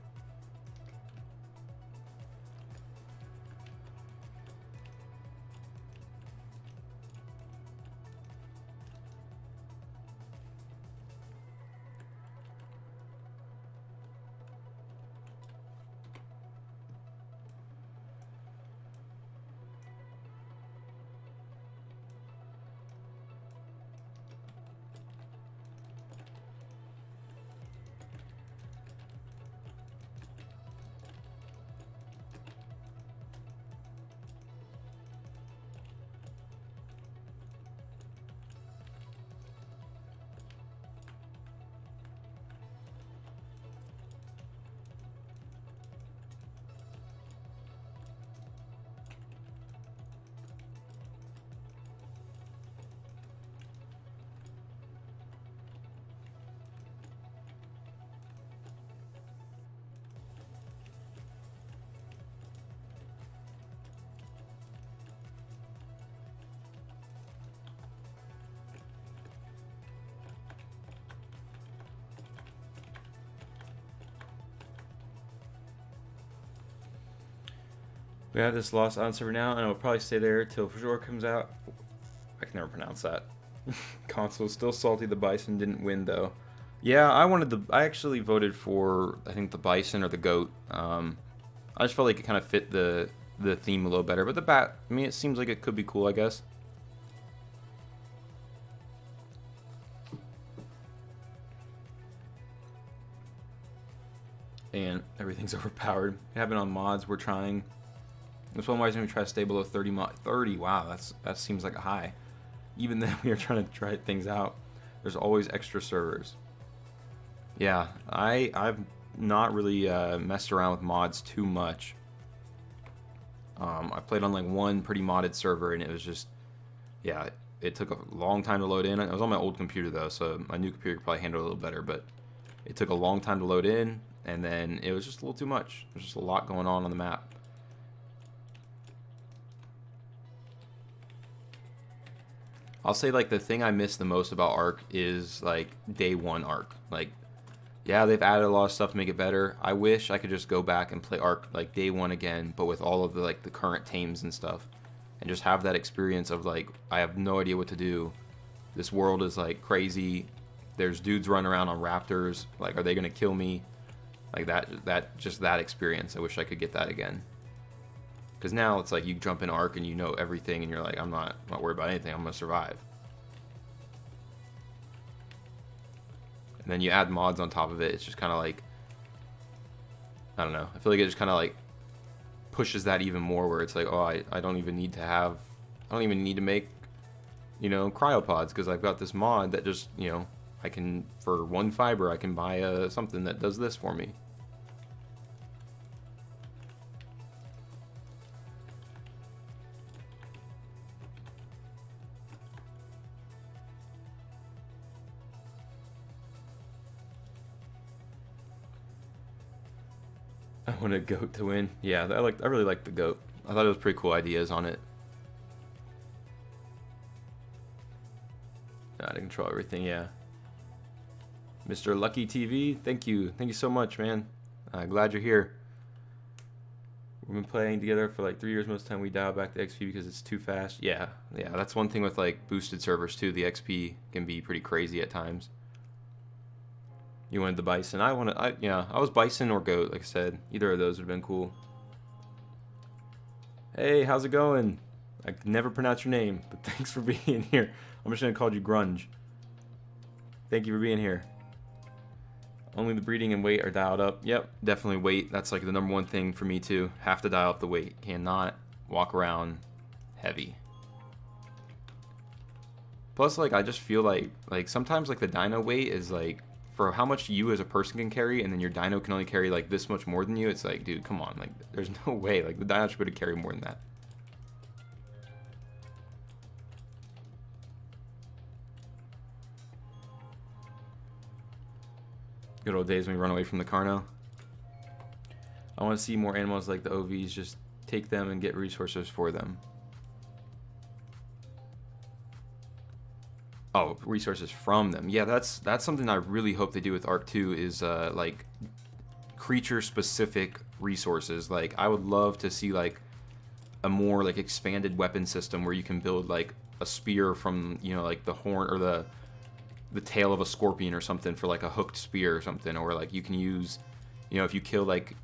We have this Lost Island server now, and it'll probably stay there till for sure comes out. I can never pronounce that. Console still salty. The Bison didn't win though. Yeah, I actually voted for, I think, the Bison or the Goat. I just felt like it kind of fit the theme a little better. But the Bat, I mean, it seems like it could be cool, I guess. And everything's overpowered. We have it on mods. We're trying. That's one reason we try to stay below 30 mod. 30, wow, that seems like a high. Even then, we are trying to try things out. There's always extra servers. Yeah, I've not really messed around with mods too much. I played on like one pretty modded server, and it was just, yeah, it took a long time to load in. It was on my old computer though, so my new computer could probably handle it a little better, but it took a long time to load in, and then it was just a little too much. There's just a lot going on the map. I'll say like the thing I miss the most about Ark is like day one Ark. Like, yeah, they've added a lot of stuff to make it better. I wish I could just go back and play Ark like day one again, but with all of the like the current tames and stuff, and just have that experience of like I have no idea what to do. This world is like crazy. There's dudes running around on raptors. Like, are they gonna kill me? Like that experience. I wish I could get that again. Because now it's like you jump in Ark and you know everything, and you're like, I'm not worried about anything. I'm gonna survive. And then you add mods on top of it. It's just kind of like, I don't know. I feel like it just kind of like pushes that even more, where it's like, oh, I don't even need to have, I don't even need to make, you know, cryopods, because I've got this mod that just, you know, I can, for one fiber, I can buy something that does this for me. I want a goat to win. Yeah, I really like the goat. I thought it was pretty cool ideas on it. To control everything, yeah. Mr. Lucky TV, thank you so much, man. Glad you're here. We've been playing together for like 3 years. Most of the time we dial back the XP because it's too fast. Yeah, that's one thing with like boosted servers too. The XP can be pretty crazy at times. You wanted the bison. I was bison or goat, like I said. Either of those would have been cool. Hey, how's it going? I can never pronounce your name, but thanks for being here. I'm just gonna call you Grunge. Thank you for being here. Only the breeding and weight are dialed up. Yep, definitely weight. That's like the #1 thing for me too. Have to dial up the weight. Cannot walk around heavy. Plus, like, I just feel like sometimes like the dino weight is like, for how much you as a person can carry, and then your dino can only carry like this much more than you. It's like, dude, come on. Like, there's no way. Like, the dino should be able to carry more than that. Good old days when we run away from the Carno. I want to see more animals like the OVs. Just take them and get resources for them. Oh, resources from them. Yeah, that's something I really hope they do with Ark 2 is like creature-specific resources. Like, I would love to see like a more like expanded weapon system where you can build like a spear from, you know, like the horn or the tail of a scorpion or something for like a hooked spear or something, or like you can use, you know, if you kill like,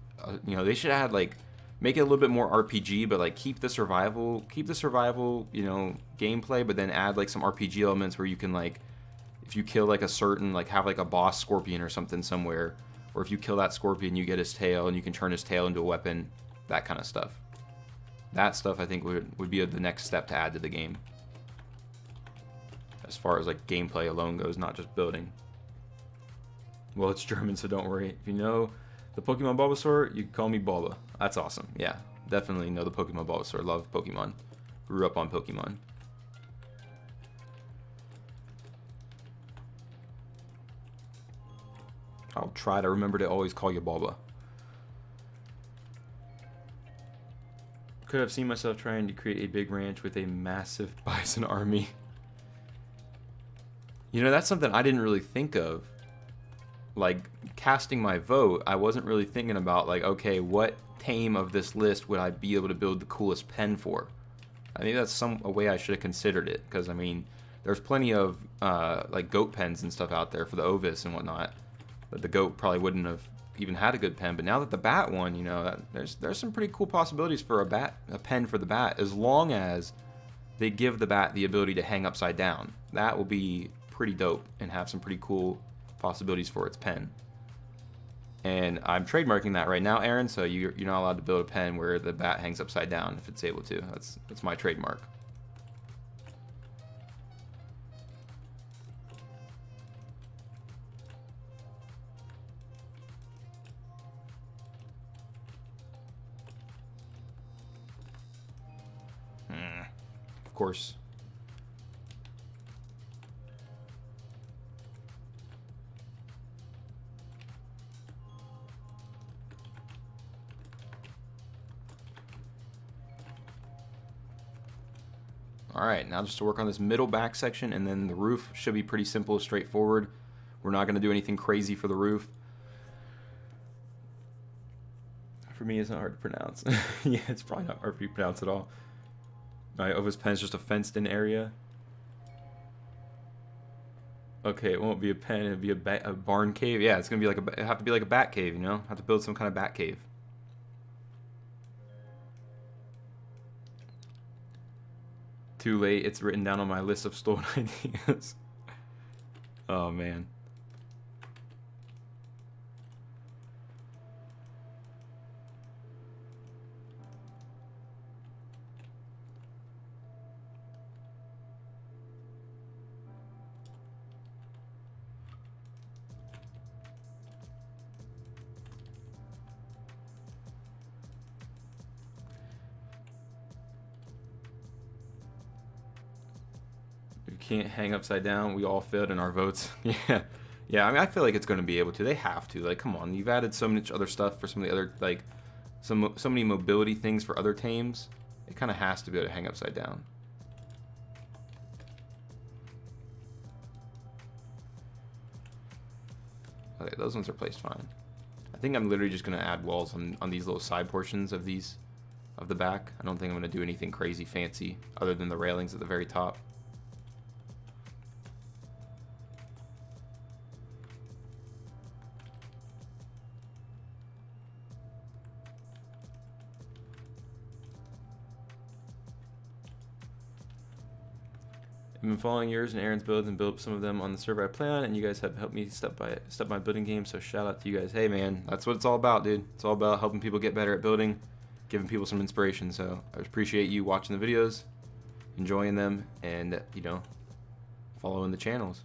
you know, they should add like, make it a little bit more RPG, but like keep the survival, you know, gameplay, but then add like some RPG elements where you can like, if you kill like a certain, like have like a boss scorpion or something somewhere, or if you kill that scorpion, you get his tail and you can turn his tail into a weapon, that kind of stuff. That stuff I think would be the next step to add to the game. As far as like gameplay alone goes, not just building. Well, it's German, so don't worry. If you know the Pokemon Bulbasaur, you can call me Bulba. That's awesome. Yeah, definitely know the Pokemon Bulbasaur. Love Pokemon. Grew up on Pokemon. I'll try to remember to always call you Bulba. Could have seen myself trying to create a big ranch with a massive bison army. You know, that's something I didn't really think of. Like, casting my vote, I wasn't really thinking about, like, okay, what tame of this list would I be able to build the coolest pen for? I think that's a way I should have considered it, because, I mean, there's plenty of, like, goat pens and stuff out there for the Ovis and whatnot, but the goat probably wouldn't have even had a good pen. But now that the bat one, you know, there's some pretty cool possibilities for a pen for the bat, as long as they give the bat the ability to hang upside down. That will be pretty dope and have some pretty cool possibilities for its pen. And I'm trademarking that right now, Aaron, so you're not allowed to build a pen where the bat hangs upside down if it's able to. That's my trademark. Of course. Alright, now just to work on this middle back section, and then the roof should be pretty simple, straightforward. We're not going to do anything crazy for the roof. For me, it's not hard to pronounce. Yeah, it's probably not hard to pronounce at all. Alright, Ova's pen is just a fenced-in area. Okay, it won't be a pen, it'll be a barn cave. Yeah, it's going to be like it'll have to be like a bat cave, you know? Have to build some kind of bat cave. Too late, it's written down on my list of stolen ideas. Oh, man. Can't hang upside down. We all failed in our votes. Yeah, yeah. I mean, I feel like it's going to be able to. They have to. Like, come on. You've added so much other stuff for some of the other, like, so many mobility things for other tames. It kind of has to be able to hang upside down. Okay, those ones are placed fine. I think I'm literally just going to add walls on these little side portions of the back. I don't think I'm going to do anything crazy fancy other than the railings at the very top. I've been following yours and Aaron's builds and built some of them on the server I play on, and you guys have helped me step my building game, so shout out to you guys. Hey man, that's what it's all about, dude. It's all about helping people get better at building, giving people some inspiration, so I appreciate you watching the videos, enjoying them, and, you know, following the channels.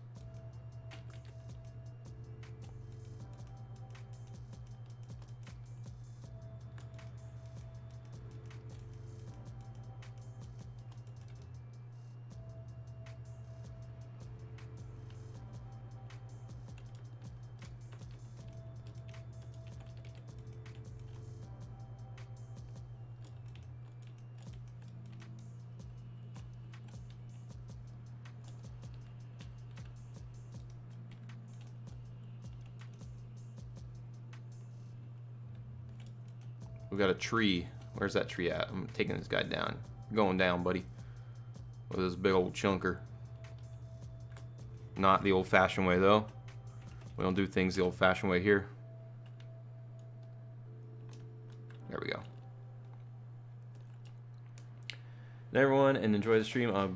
We got a tree. Where's that tree at? I'm taking this guy down. You're going down, buddy. With this big old chunker. Not the old-fashioned way, though. We don't do things the old-fashioned way here. There we go. And everyone, and enjoy the stream.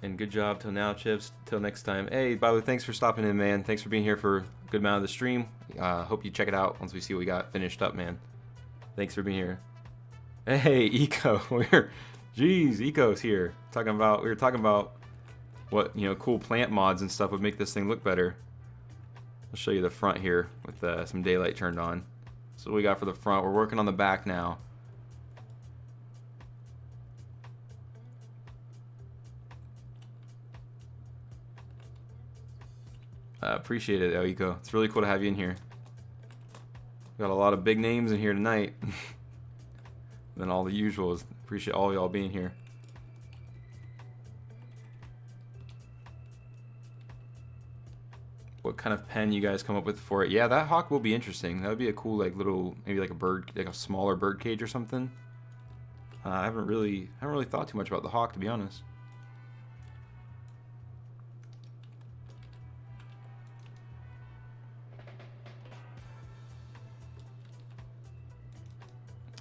And good job till now, Chips. Till next time. Hey, by the way, thanks for stopping in, man. Thanks for being here for a good amount of the stream. Hope you check it out once we see what we got finished up, man. Thanks for being here. Hey, Eco. Jeez, Eco's here. We were talking about what, you know, cool plant mods and stuff would make this thing look better. I'll show you the front here with some daylight turned on. So what we got for the front. We're working on the back now. Appreciate it, Eco. It's really cool to have you in here. Got a lot of big names in here tonight. Then all the usuals. Appreciate all y'all being here. What kind of pen you guys come up with for it? Yeah, that hawk will be interesting. That would be a cool, like, little, maybe like a bird, like a smaller bird cage or something. I haven't really thought too much about the hawk, to be honest.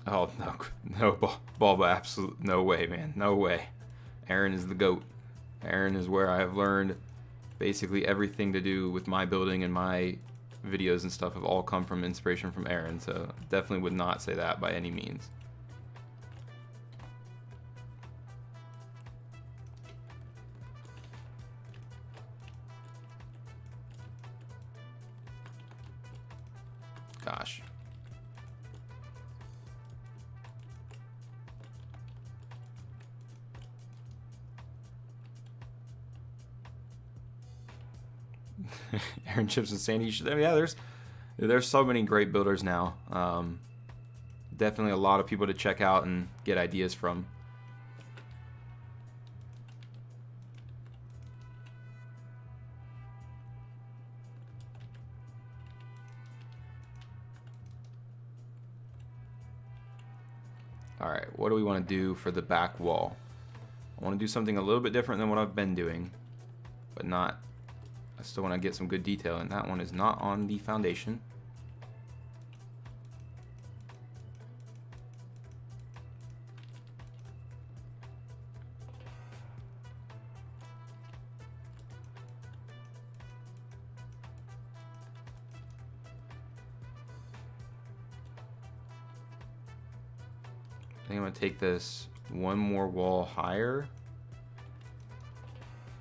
Oh, no, Bulba, absolute, no way, man, no way. Aaron is the GOAT. Aaron is where I have learned basically everything to do with my building, and my videos and stuff have all come from inspiration from Aaron, so definitely would not say that by any means. Gosh. Aaron Chips and Sandy. Yeah, there's so many great builders now. Definitely a lot of people to check out and get ideas from. Alright, what do we want to do for the back wall? I want to do something a little bit different than what I've been doing, but not, I still want to get some good detail, and that one is not on the foundation. I think I'm going to take this one more wall higher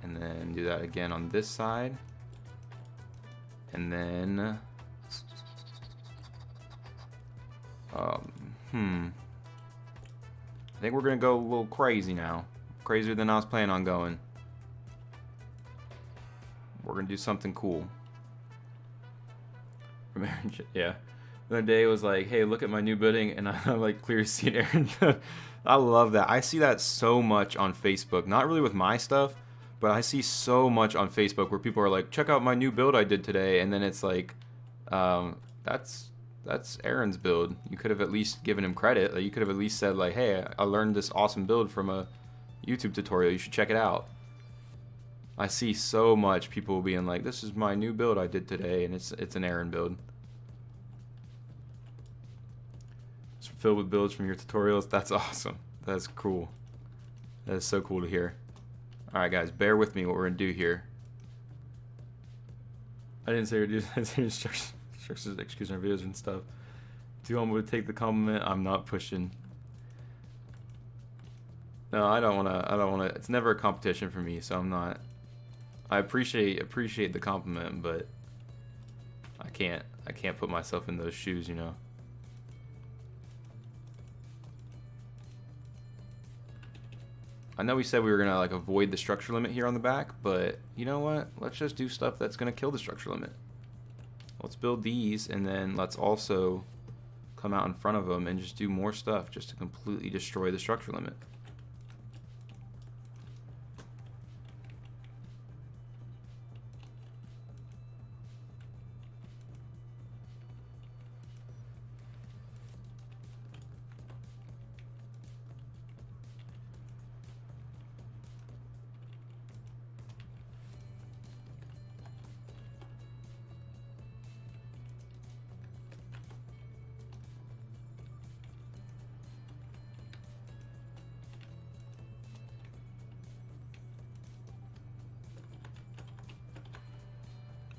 and then do that again on this side, and then I think we're gonna go a little crazy now, crazier than I was planning on going. We're gonna do something cool. Yeah, the other day it was like, hey, look at my new building, and I like clear seeing Aaron. I love that. I see that so much on Facebook. Not really with my stuff, but I see so much on Facebook where people are like, check out my new build I did today, and then it's like, that's Aaron's build. You could have at least given him credit. Like, you could have at least said like, hey, I learned this awesome build from a YouTube tutorial. You should check it out. I see so much people being like, this is my new build I did today, and it's an Aaron build. It's filled with builds from your tutorials. That's awesome. That's cool. That is so cool to hear. Alright guys, bear with me what we're gonna do here. I didn't say we're doing instructions, excuse my videos and stuff. Do you want me to take the compliment? I'm not pushing. No, I don't wanna, it's never a competition for me, so I'm not. I appreciate the compliment, but I can't put myself in those shoes, you know. I know we said we were gonna like avoid the structure limit here on the back, but you know what? Let's just do stuff that's gonna kill the structure limit. Let's build these, and then let's also come out in front of them and just do more stuff just to completely destroy the structure limit.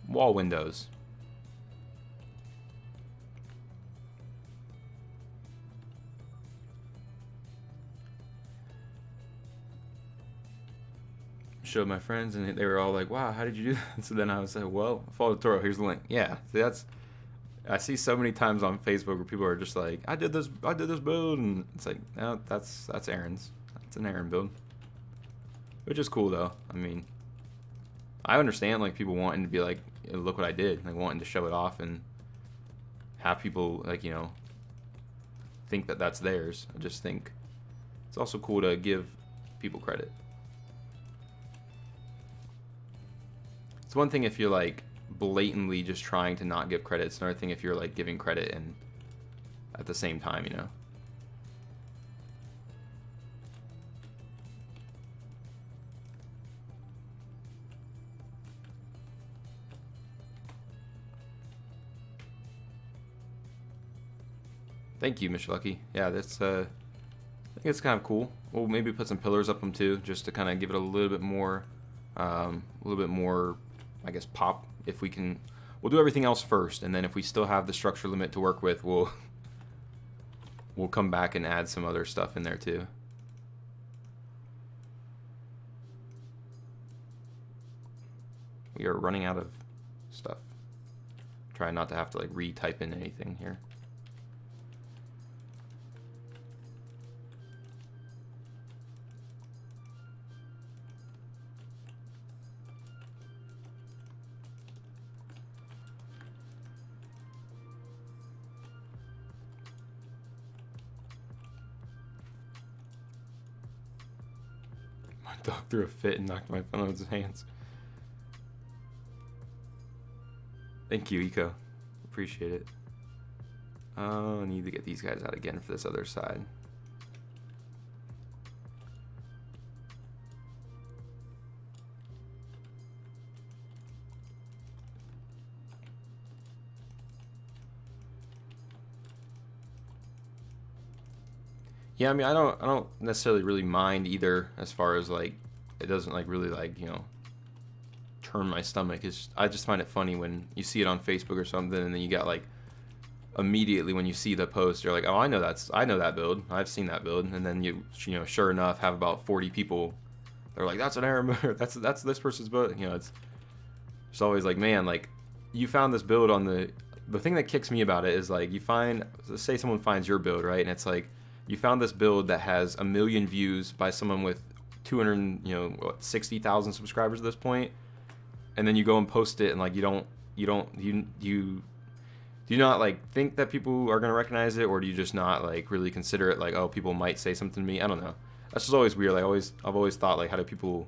Wall windows. Showed my friends, and they were all like, wow, how did you do that? So then I was like, well, follow the tutorial, here's the link. Yeah, see, I see so many times on Facebook where people are just like, I did this build, and it's like, no, that's Aaron's. That's an Aaron build. Which is cool though. I mean, I understand like people wanting to be like, look what I did, like wanting to show it off and have people like, you know, think that that's theirs. I just think it's also cool to give people credit. It's one thing if you're like blatantly just trying to not give credit. It's another thing if you're like giving credit and at the same time, you know. Thank you, Mr. Lucky. Yeah, that's I think it's kind of cool. We'll maybe put some pillars up them too, just to kind of give it a little bit more, I guess, pop. If we can, we'll do everything else first, and then if we still have the structure limit to work with, we'll come back and add some other stuff in there too. We are running out of stuff. Try not to have to like retype in anything here. My dog threw a fit and knocked my phone out of his hands. Thank you, Eco. Appreciate it. I need to get these guys out again for this other side. Yeah, I mean, I don't necessarily really mind either, as far as like, it doesn't like really like, you know, turn my stomach. I just find it funny when you see it on Facebook or something, and then you got like, immediately when you see the post, you're like, oh, I know that build. I've seen that build. And then you know, sure enough, have about 40 people. They're like, that's an error mode. That's this person's build. You know, it's always like, man, like, you found this build on the thing that kicks me about it is like, you find, say someone finds your build, right? And it's like, you found this build that has 1 million views by someone with 200, you know, what, 60,000 subscribers at this point, and then you go and post it, and like, you do you not like think that people are gonna recognize it, or do you just not like really consider it like, oh, people might say something to me? I don't know. That's just always weird. Like, I've always thought, like, how do people,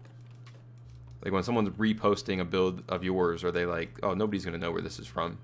like, when someone's reposting a build of yours, are they like, oh, nobody's gonna know where this is from?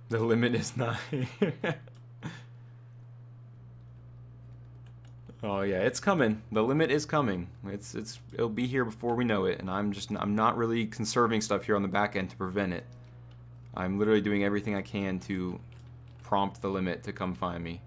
The limit is 9. Oh yeah, it's coming. The limit is coming. It'll be here before we know it, and I'm not really conserving stuff here on the back end to prevent it. I'm literally doing everything I can to prompt the limit to come find me.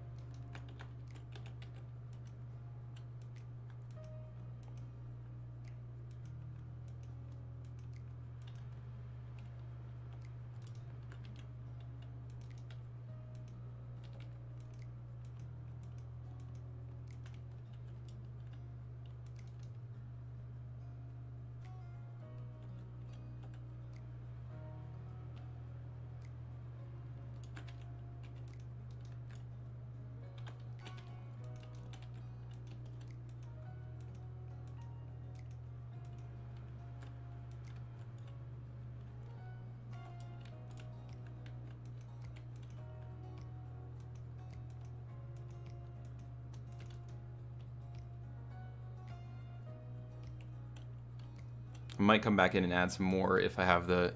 I might come back in and add some more if I have the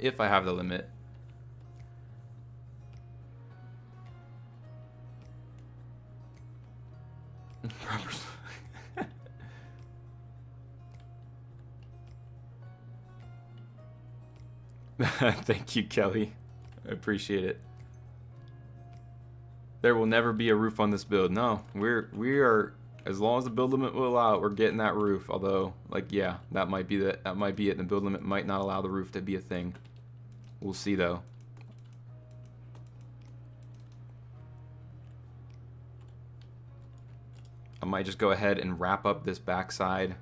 limit. Thank you, Kelly. I appreciate it. There will never be a roof on this build. No, we are, as long as the build limit will allow it, we're getting that roof. Although, like, yeah, that might be it. And the build limit might not allow the roof to be a thing. We'll see though. I might just go ahead and wrap up this backside,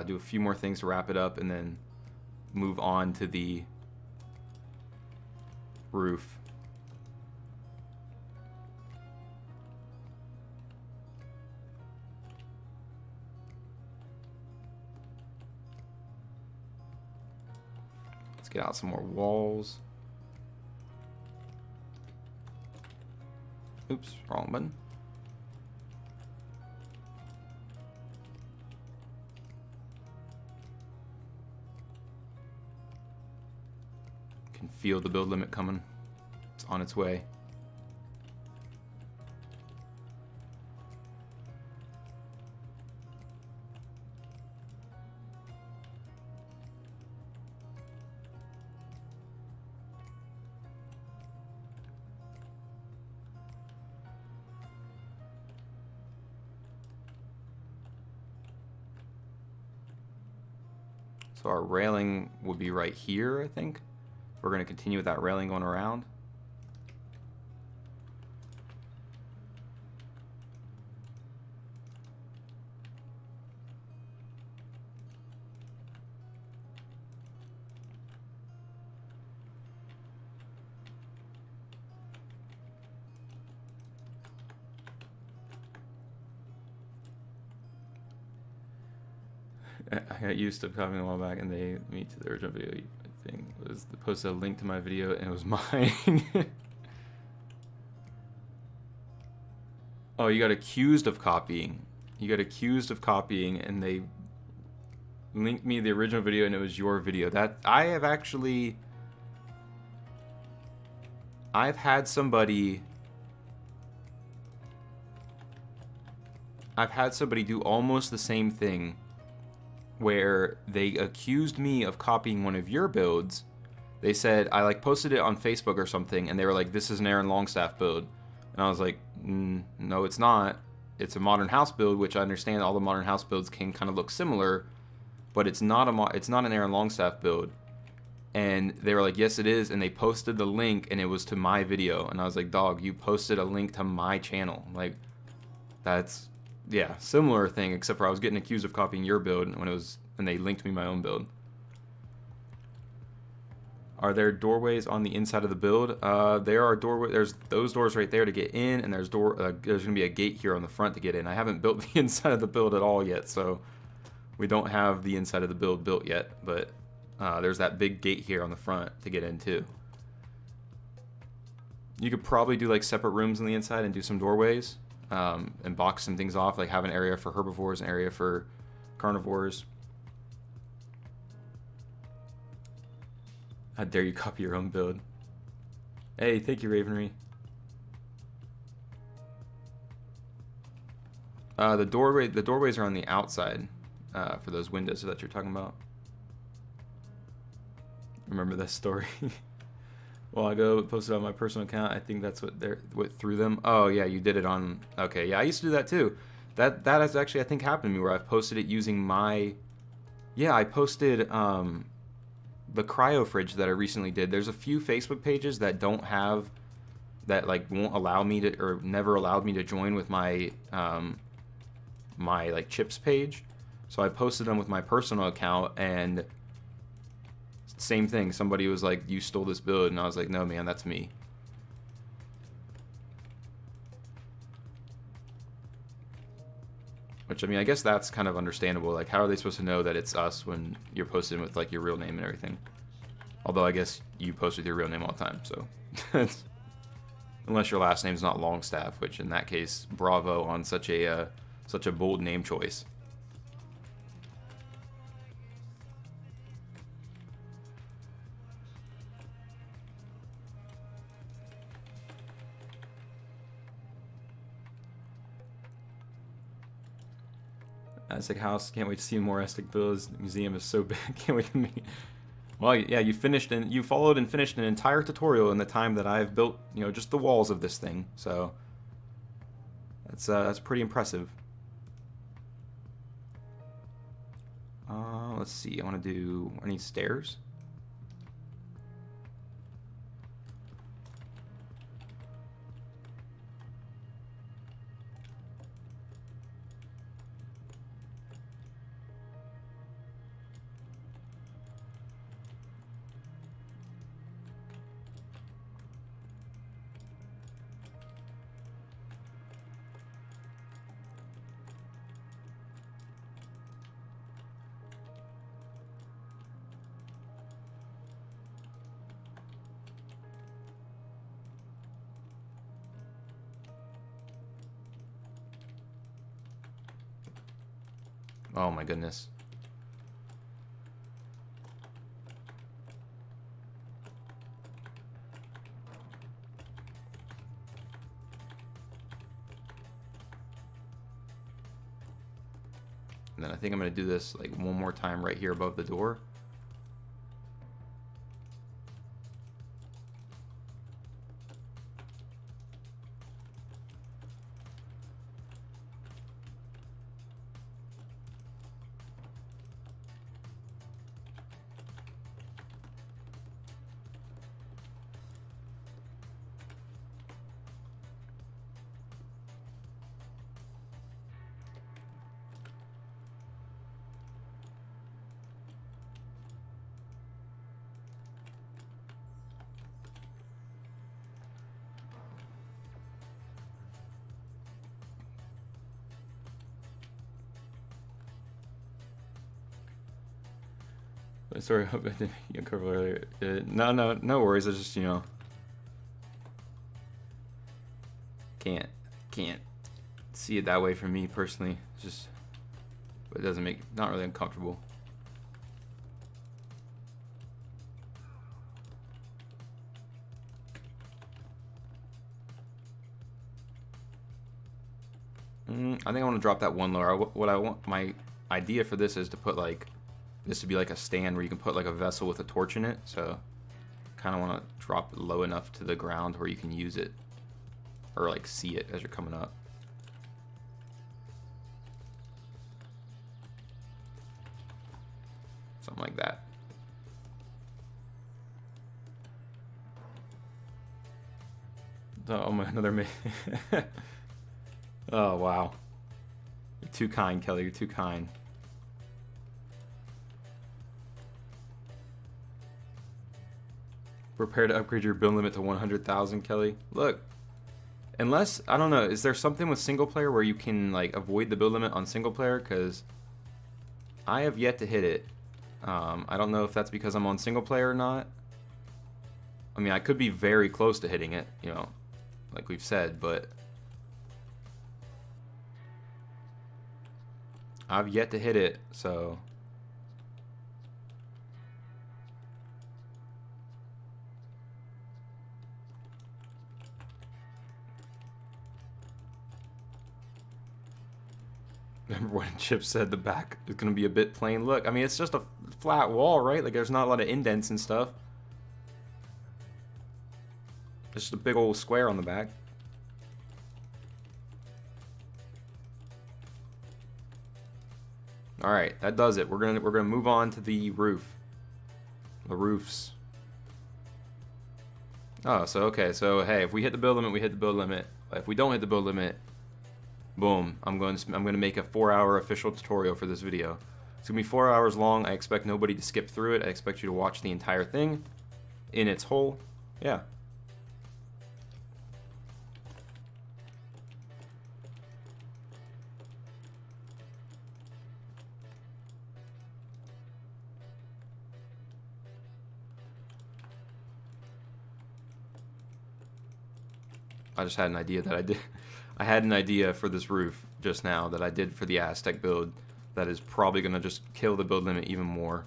do a few more things to wrap it up, and then move on to the roof. Let's get out some more walls. Oops, wrong button. Can feel the build limit coming. It's on its way. So our railing would be right here, I think. We're going to continue with that railing going around. I got used to coming a while back, and they meet to the original video thing. It was they posted a link to my video, and it was mine. Oh, you got accused of copying. You got accused of copying, and they linked me the original video, and it was your video. That I've had somebody do almost the same thing, where they accused me of copying one of your builds. They said I like posted it on Facebook or something, and they were like, "This is an Aaron Longstaff build," and I was like, "No, it's not. It's a modern house build," which I understand all the modern house builds can kind of look similar, but it's not an Aaron Longstaff build. And they were like, "Yes, it is," and they posted the link, and it was to my video, and I was like, "Dog, you posted a link to my channel." Like, that's, yeah, similar thing, except for I was getting accused of copying your build when they linked me my own build. Are there doorways on the inside of the build? There are doorways. There's those doors right there to get in, and there's going to be a gate here on the front to get in. I haven't built the inside of the build at all yet, so we don't have the inside of the build built yet, but there's that big gate here on the front to get in too. You could probably do like separate rooms on the inside and do some doorways, and box some things off, like have an area for herbivores, an area for carnivores. How dare you copy your own build? Hey, thank you, Ravenry. The doorways are on the outside for those windows that you're talking about. Remember this story? Well, I posted on my personal account. I think that's what threw them. Oh yeah, you did it on. Okay, yeah, I used to do that too. That has actually, I think, happened to me where I've posted it using my. Yeah, I posted the cryo fridge that I recently did. There's a few Facebook pages that don't have that, like, won't allow me to, or never allowed me to join with my my like chips page. So I posted them with my personal account, and same thing. Somebody was like, "You stole this build," and I was like, "No, man, that's me." Which, I mean, I guess that's kind of understandable. Like, how are they supposed to know that it's us when you're posting with, like, your real name and everything? Although, I guess you post with your real name all the time, so. Unless your last name's not Longstaff, which, in that case, bravo on such a bold name choice. Aztec House, can't wait to see more Aztec builds. The museum is so big, can't wait to meet. Well, yeah, you followed and finished an entire tutorial in the time that I've built, just the walls of this thing. So that's pretty impressive. Let's see. I need stairs. Oh my goodness. And then I think I'm going to do this like one more time right here above the door. Sorry, I hope I didn't get covered earlier. No worries. I just, can't. see it that way for me personally. It's just, but it doesn't make, not really uncomfortable. I think I want to drop that one lower. What I want, my idea for this is to put like, this would be like a stand where you can put like a vessel with a torch in it. So kind of want to drop it low enough to the ground where you can use it or like see it as you're coming up. Something like that. Oh, another oh, wow. You're too kind, Kelly. You're too kind. Prepare to upgrade your build limit to 100,000, Kelly. Look, unless, I don't know, is there something with single player where you can like avoid the build limit on single player? Because I have yet to hit it. I don't know if that's because I'm on single player or not. I mean, I could be very close to hitting it, you know, like we've said, but I've yet to hit it, so remember when Chip said the back is going to be a bit plain? Look, I mean, it's just a flat wall, right? Like, there's not a lot of indents and stuff. It's just a big old square on the back. All right, that does it. We're gonna move on to the roof. The roofs. Oh, so okay, so hey, if we hit the build limit, we hit the build limit. If we don't hit the build limit, boom, I'm gonna make a 4-hour official tutorial for this video. It's gonna be 4 hours long. I expect nobody to skip through it. I expect you to watch the entire thing in its whole. Yeah. I just had an idea that I did. I had an idea for this roof just now that I did for the Aztec build that is probably going to just kill the build limit even more.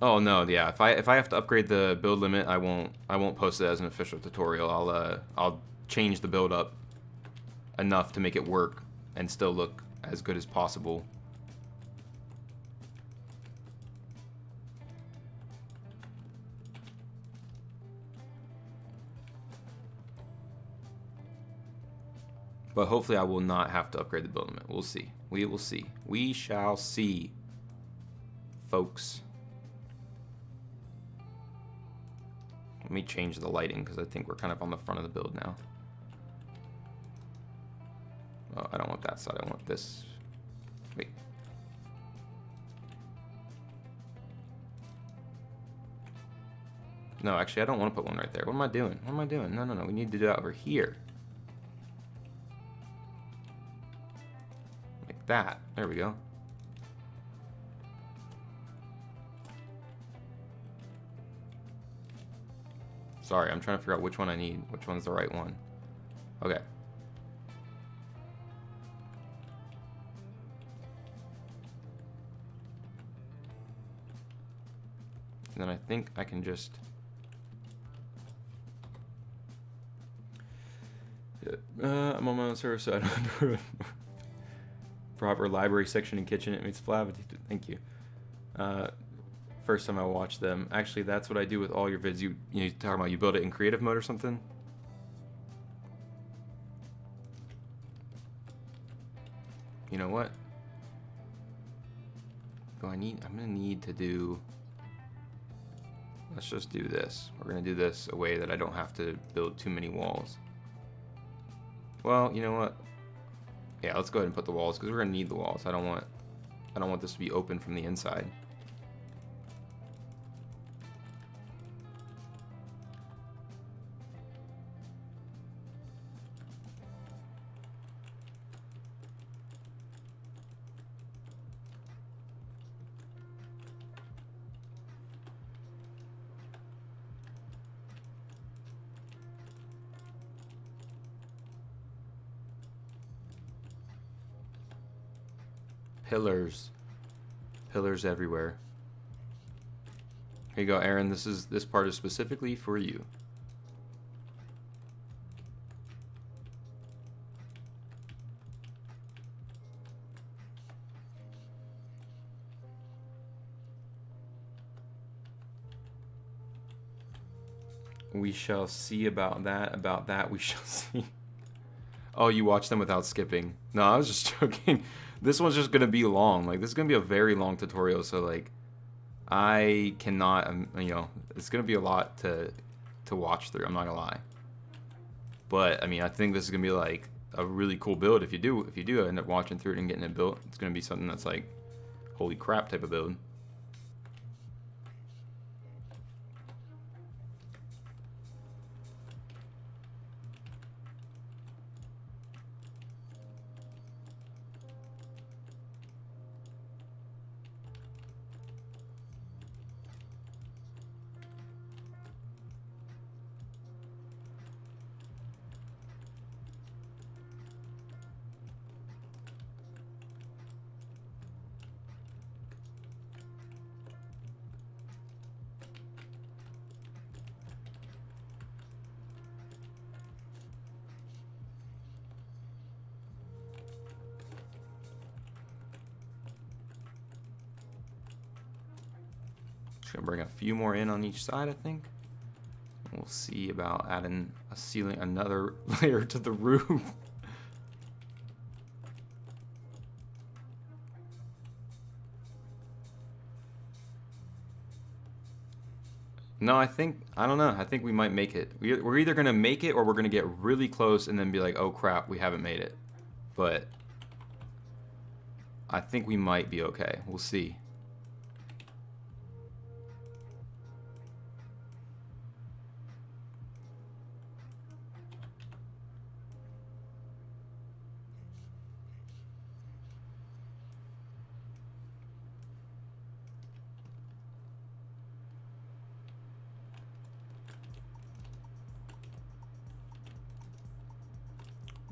Oh no, yeah. If I have to upgrade the build limit, I won't post it as an official tutorial. I'll change the build up enough to make it work and still look as good as possible. But hopefully I will not have to upgrade the build limit. We'll see. We will see. We shall see, folks. Let me change the lighting because I think we're kind of on the front of the build now. Oh, I don't want that side. I want this. Wait. No, actually, I don't want to put one right there. What am I doing? What am I doing? No, no, no. We need to do that over here. Like that. There we go. Sorry, I'm trying to figure out which one I need. Which one's the right one. Okay. And then I think I can just... I'm on my own server, so I don't have proper library section and kitchen. It means Flav. Thank you. First time I watched them. Actually, that's what I do with all your vids. You talking about you build it in creative mode or something? You know what? I'm gonna need to do... Let's just do this. We're gonna do this a way that I don't have to build too many walls. Well, you know what? Yeah, let's go ahead and put the walls because we're gonna need the walls. I don't want this to be open from the inside. pillars. Pillars everywhere. Here you go, Aaron. This part is specifically for you. We shall see about that. About that, we shall see. Oh, you watch them without skipping. No, I was just joking. This one's just gonna be long. Like, this is gonna be a very long tutorial. So, like, I cannot, you know, it's gonna be a lot to watch through. I'm not gonna lie. But I mean, I think this is gonna be like a really cool build. If you do end up watching through it and getting it built, it's gonna be something that's like, holy crap type of build. Gonna bring a few more in on each side, I think. We'll see about adding a ceiling, another layer to the roof. No, I don't know. I think we might make it. We're either gonna make it or we're gonna get really close and then be like, oh crap, we haven't made it. But I think we might be okay. We'll see.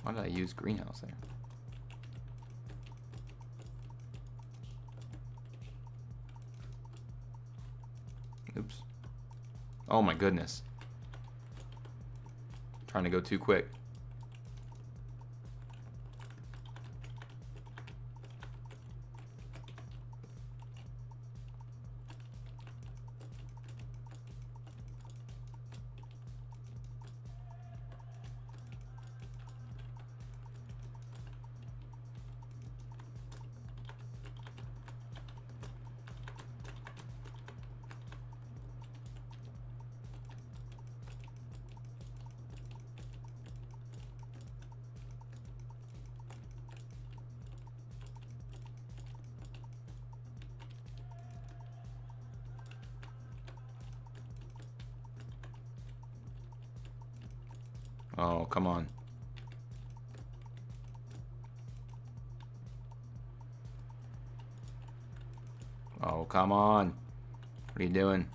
Why did I use greenhouse there? Oops. Oh my goodness. Trying to go too quick. Oh, come on. Oh, come on. What are you doing?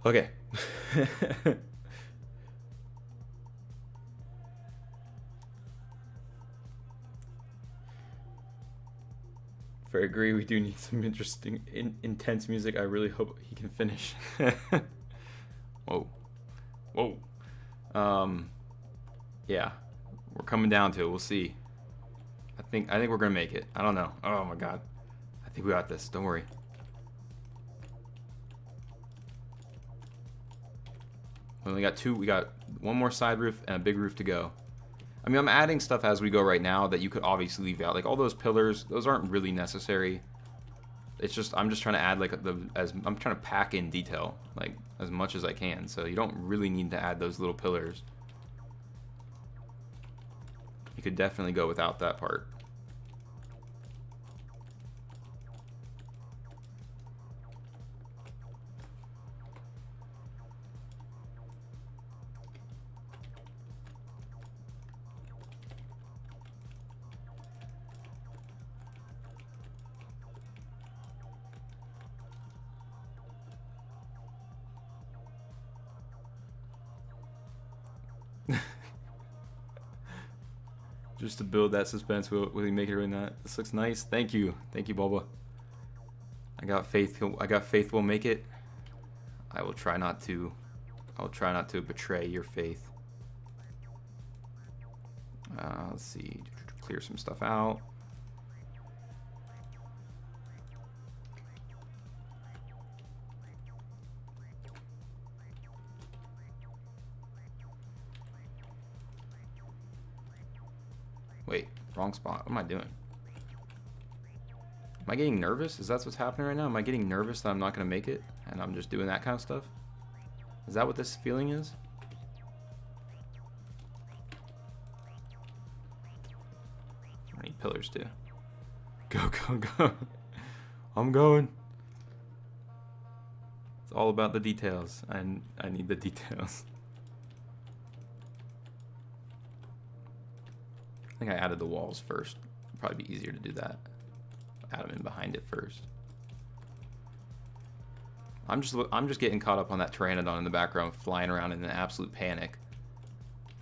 Okay. I agree, we do need some interesting, intense music. I really hope he can finish. Whoa. Whoa. Yeah. We're coming down to it. We'll see. I think we're gonna make it. I don't know. Oh my god. I think we got this. Don't worry. We only got two. We got one more side roof and a big roof to go. I mean, I'm adding stuff as we go right now that you could obviously leave out. Like all those pillars, those aren't really necessary. It's just, I'm just trying to add like I'm trying to pack in detail, like as much as I can. So you don't really need to add those little pillars. You could definitely go without that part. Just to build that suspense, will he make it or not? This looks nice. Thank you, Boba. I got faith. I got faith. We'll make it. I will try not to. I'll try not to betray your faith. Let's see. Clear some stuff out. Wait, wrong spot. What am I doing? Am I getting nervous? Is that what's happening right now? Am I getting nervous that I'm not going to make it? And I'm just doing that kind of stuff? Is that what this feeling is? I need pillars too. Go, go, go. I'm going. It's all about the details. I need the details. I think I added the walls first. It'd probably be easier to do that. Add them in behind it first. I'm just getting caught up on that pteranodon in the background, flying around in an absolute panic.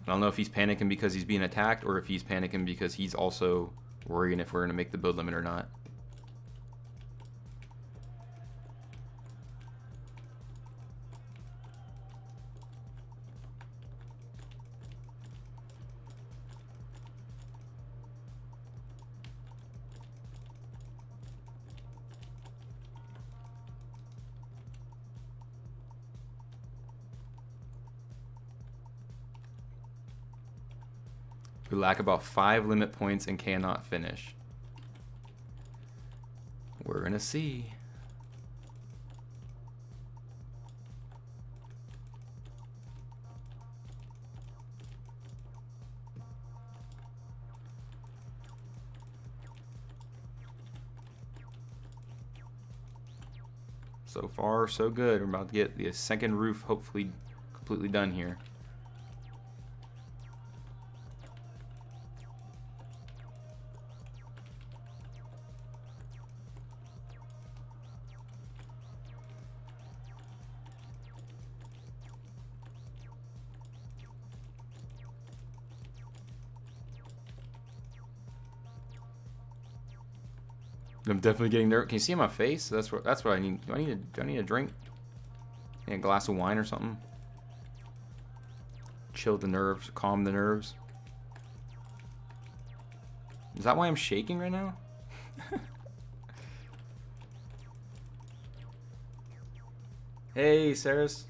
I don't know if he's panicking because he's being attacked, or if he's panicking because he's also worrying if we're gonna make the build limit or not. We lack about 5 limit points and cannot finish. We're gonna see. So far, so good. We're about to get the second roof hopefully completely done here. I'm definitely getting nervous. Can you see my face? That's what I need. Do I need a drink? A glass of wine or something? Chill the nerves, calm the nerves. Is that why I'm shaking right now? Hey, Saris.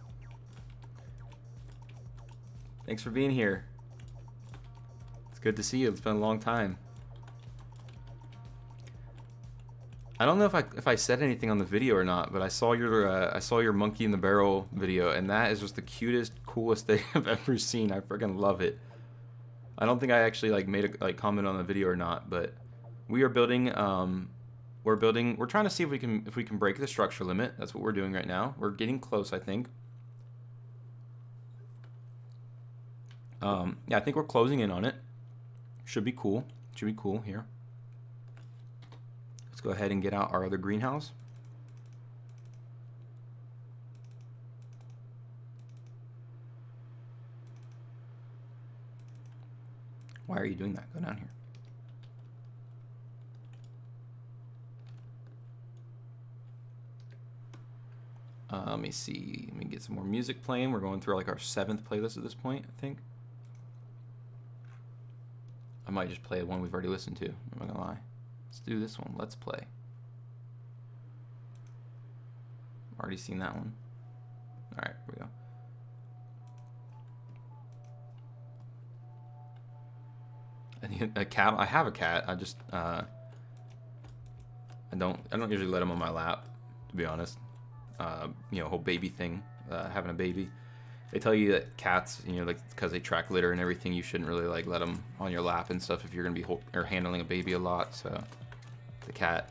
Thanks for being here. It's good to see you. It's been a long time. I don't know if I said anything on the video or not, but I saw your monkey in the barrel video, and that is just the cutest, coolest thing I've ever seen. I freaking love it. I don't think I actually made a comment on the video or not, but we are building. We're trying to see if we can break the structure limit. That's what we're doing right now. We're getting close, I think. Yeah, I think we're closing in on it. Should be cool. Should be cool here. Let's go ahead and get out our other greenhouse. Why are you doing that? Go down here. Let me see. Let me get some more music playing. We're going through our 7th playlist at this point, I think. I might just play one we've already listened to. I'm not gonna lie. Let's do this one. Let's play. Already seen that one. All right, here we go. I need a cat. I have a cat. I just I don't usually let him on my lap, to be honest. Whole baby thing, having a baby. They tell you that cats, because they track litter and everything, you shouldn't really let them on your lap and stuff if you're gonna be handling a baby a lot. So the cat,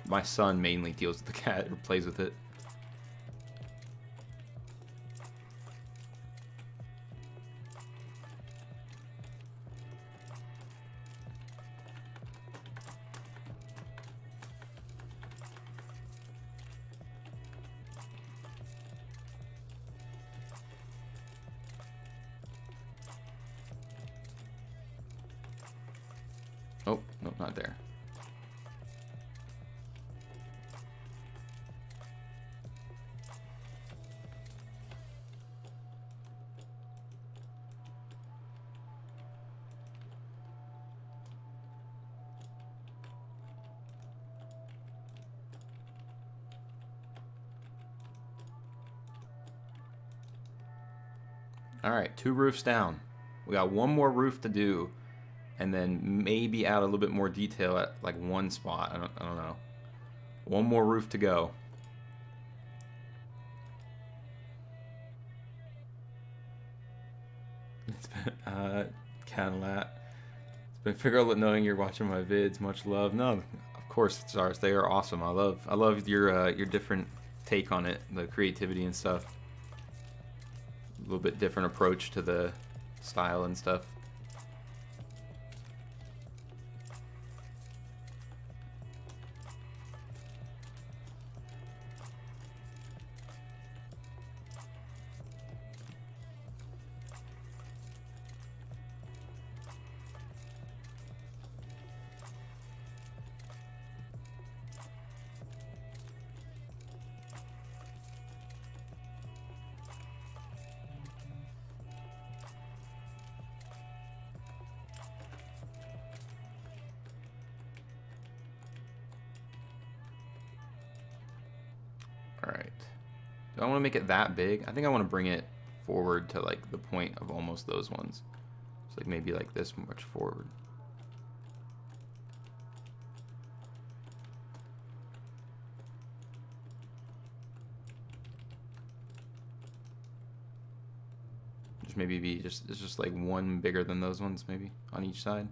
my son mainly deals with the cat or plays with it. not there. Alright, 2 roofs down. We got 1 more roof to do, and then maybe add a little bit more detail at like 1 spot. I don't know. 1 more roof to go. It's been, Cadillac. It's been figured out knowing you're watching my vids. Much love. No, of course, stars. They are awesome. I love your different take on it, the creativity and stuff. A little bit different approach to the style and stuff. Alright. Do I want to make it that big? I think I want to bring it forward to like the point of almost those ones. So like maybe like this much forward. Just maybe be it's just like 1 bigger than those ones maybe on each side.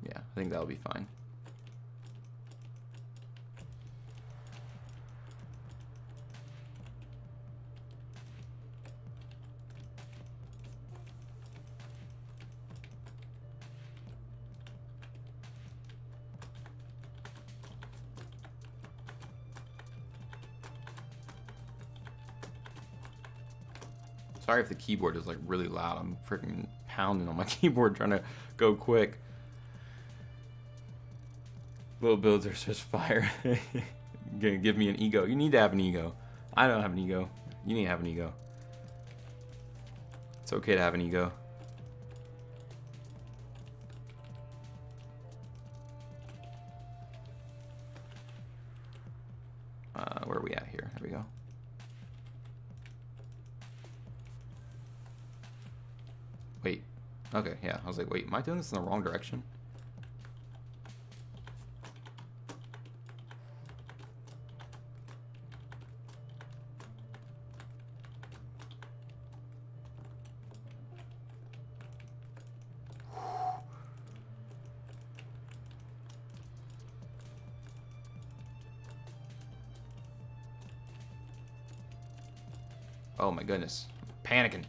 Yeah, I think that'll be fine. Sorry if the keyboard is like really loud. I'm freaking pounding on my keyboard trying to go quick. Little builds are such fire. Gonna give me an ego. You need to have an ego. I don't have an ego. You need to have an ego. It's okay to have an ego. Where are we at here? There we go. Wait. Okay, yeah. I was like, wait, am I doing this in the wrong direction? Oh my goodness. I'm panicking.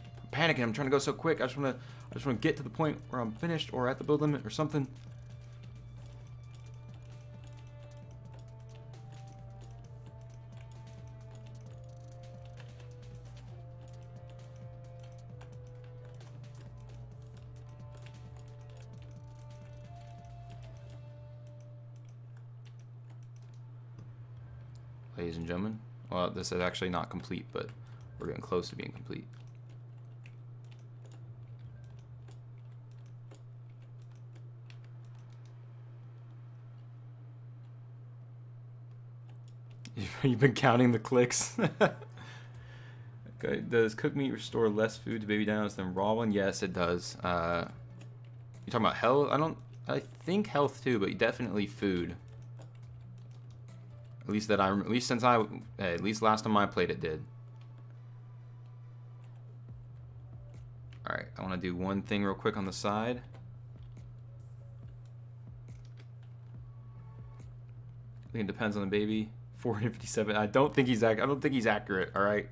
I'm trying to go so quick. I just want to get to the point where I'm finished or at the build limit or something. Ladies and gentlemen, well, this is actually not complete, but we're getting close to being complete. You've been counting the clicks. Okay. Does cooked meat restore less food to baby dinosaurs than raw one? Yes, it does. You talking about health? I think health too, but definitely food. At least at least last time I played it did. Alright, I want to do one thing real quick on the side. I think it depends on the baby. 457. I don't think he's accurate. All right.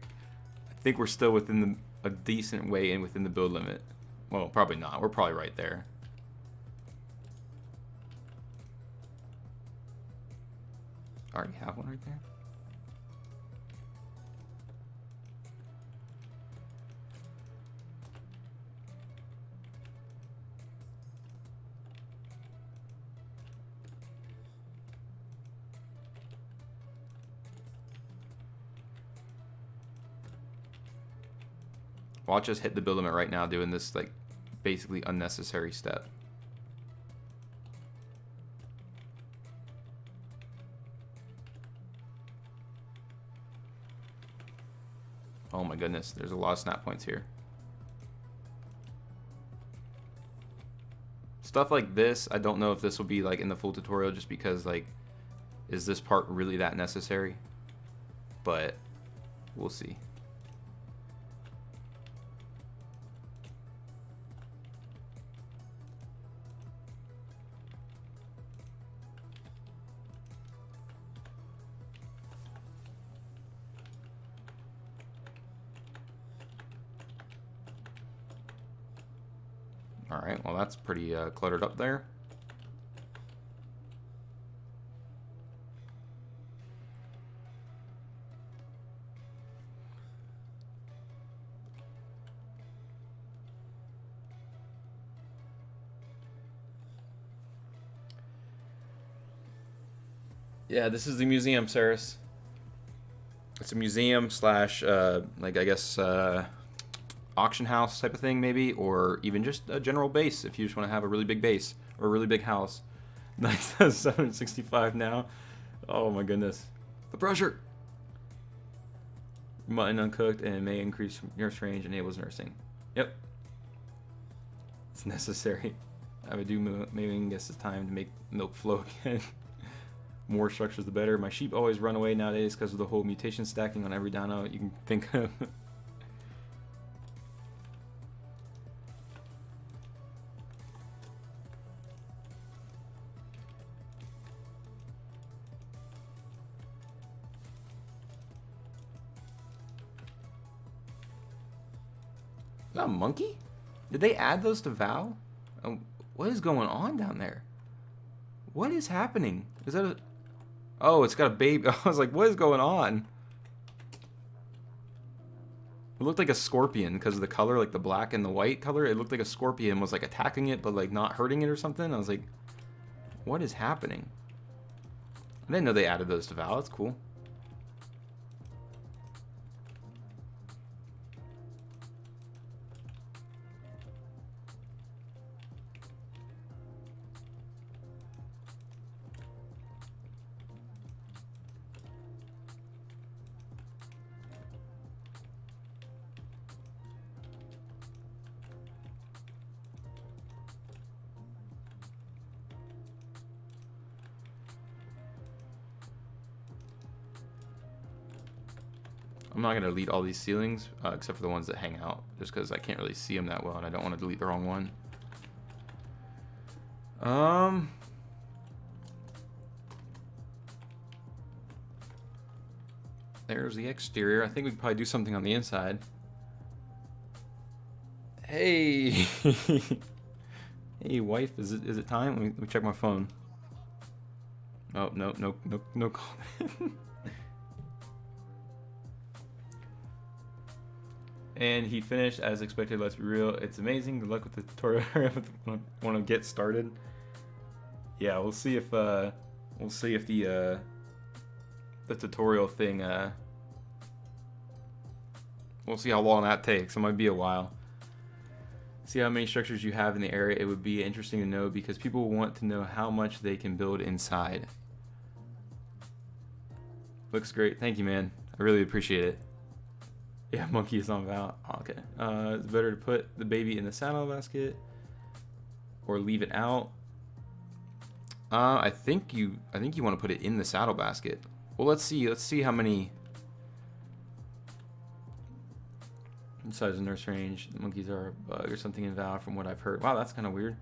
I think we're still within a decent way and within the build limit. Well, probably not. We're probably right there. Already have one right there. Watch us hit the build limit right now doing this like basically unnecessary step. Oh my goodness, there's a lot of snap points here. Stuff like this, I don't know if this will be like in the full tutorial just because like, is this part really that necessary? But we'll see. Alright, well that's pretty cluttered up there. Yeah, this is the museum, Saris. It's a museum slash, like I guess, auction house type of thing maybe, or even just a general base if you just want to have a really big base or a really big house. Nice. 765 now. Oh my goodness. The pressure. Mutton uncooked and may increase nurse range, enables nursing. Yep. It's necessary. I would do maybe guess it's time to make milk flow again. More structures the better. My sheep always run away nowadays because of the whole mutation stacking on every dino you can think of. Is that a monkey? Did they add those to Val? What is going on down there? What is happening? Is that a... Oh, it's got a baby. I was like, what is going on? It looked like a scorpion because of the color, like the black and the white color. It looked like a scorpion was like attacking it, but like not hurting it or something. I was like, what is happening? I didn't know they added those to Val. That's cool. I'm not going to delete all these ceilings, except for the ones that hang out, just because I can't really see them that well, and I don't want to delete the wrong one. There's the exterior. I think we could probably do something on the inside. Hey! Hey, wife, is it time? Let me check my phone. Oh, no comment. And he finished as expected. Let's be real, it's amazing. Good luck with the tutorial. Want to get started? Yeah, we'll see if the tutorial thing. We'll see how long that takes. It might be a while. See how many structures you have in the area. It would be interesting to know because people want to know how much they can build inside. Looks great. Thank you, man. I really appreciate it. Yeah, monkey is on Val. Oh, okay. It's better to put the baby in the saddle basket or leave it out. I think you want to put it in the saddle basket. Well, let's see. Let's see how many. Size of nurse range. The monkeys are a bug or something in Val, from what I've heard. Wow, that's kind of weird.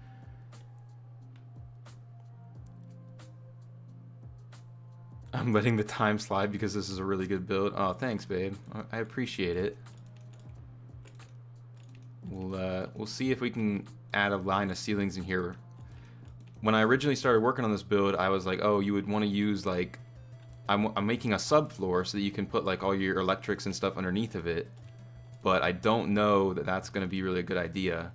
I'm letting the time slide because this is a really good build. Oh, thanks, babe. I appreciate it. We'll see if we can add a line of ceilings in here. When I originally started working on this build, I was like, oh, you would want to use like, I'm making a subfloor so that you can put like all your electrics and stuff underneath of it. But I don't know that that's going to be really a good idea.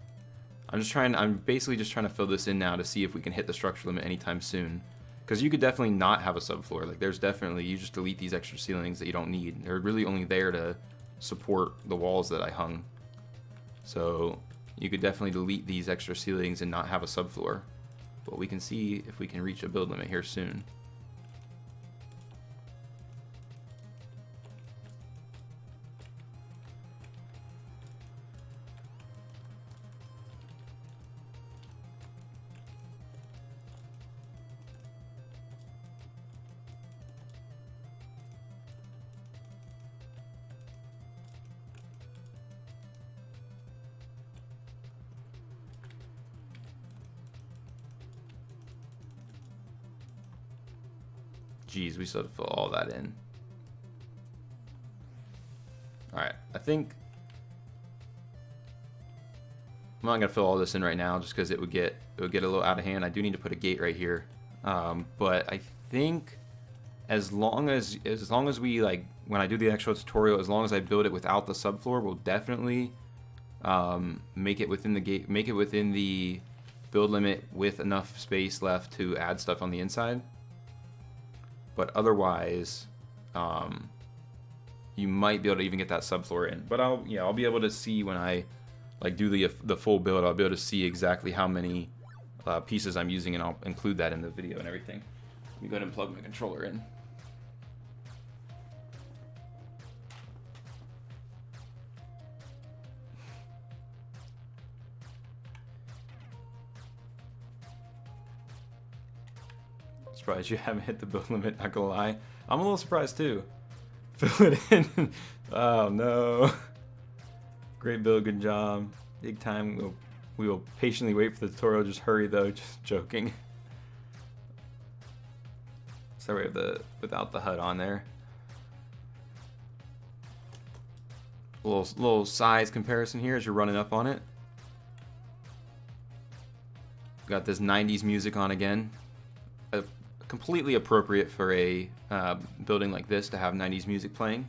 I'm basically just trying to fill this in now to see if we can hit the structure limit anytime soon. Because you could definitely not have a subfloor. Like there's definitely, you just delete these extra ceilings that you don't need. They're really only there to support the walls that I hung. So you could definitely delete these extra ceilings and not have a subfloor. But we can see if we can reach a build limit here soon. Geez, we still have to fill all that in. Alright, I think I'm not gonna fill all this in right now just because it would get a little out of hand. I do need to put a gate right here. But I think as long as we, like, when I do the actual tutorial, as long as I build it without the subfloor, we'll definitely make it within the build limit with enough space left to add stuff on the inside. But otherwise, you might be able to even get that subfloor in. But I'll be able to see when I like do the full build. I'll be able to see exactly how many pieces I'm using, and I'll include that in the video and everything. Let me go ahead and plug my controller in. Surprised you haven't hit the build limit, not gonna lie. I'm a little surprised too. Fill it in. Oh no. Great build, good job. Big time. We will patiently wait for the tutorial. Just hurry though, just joking. So we have without the HUD on there. Little size comparison here as you're running up on it. Got this 90s music on again. Completely appropriate for a building like this to have 90s music playing.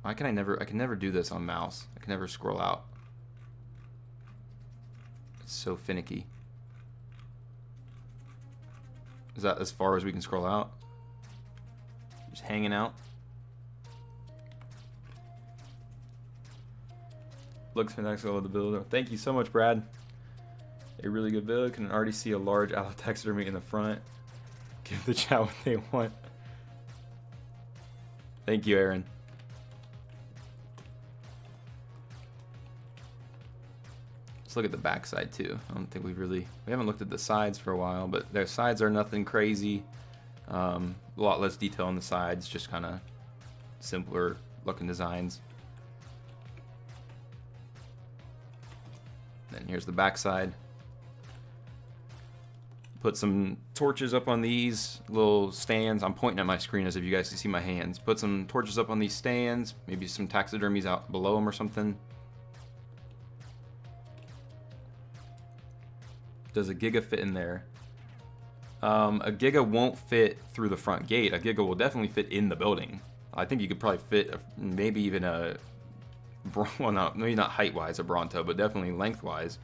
I can never do this on mouse. I can never scroll out. It's so finicky. Is that as far as we can scroll out? Just hanging out. Looks fantastic with the build. Thank you so much, Brad. A really good build. Can already see a large allotaxidermy in the front. Give the chat what they want. Thank you, Aaron. Let's look at the back side too. I don't think we haven't looked at the sides for a while, but their sides are nothing crazy. A lot less detail on the sides, just kind of simpler looking designs. Then here's the back side. Put some torches up on these little stands. I'm pointing at my screen as if you guys can see my hands. Put some torches up on these stands. Maybe some taxidermies out below them or something. Does a Giga fit in there? A Giga won't fit through the front gate. A Giga will definitely fit in the building. I think you could probably fit maybe even a... well, maybe not height-wise a Bronto, but definitely length-wise.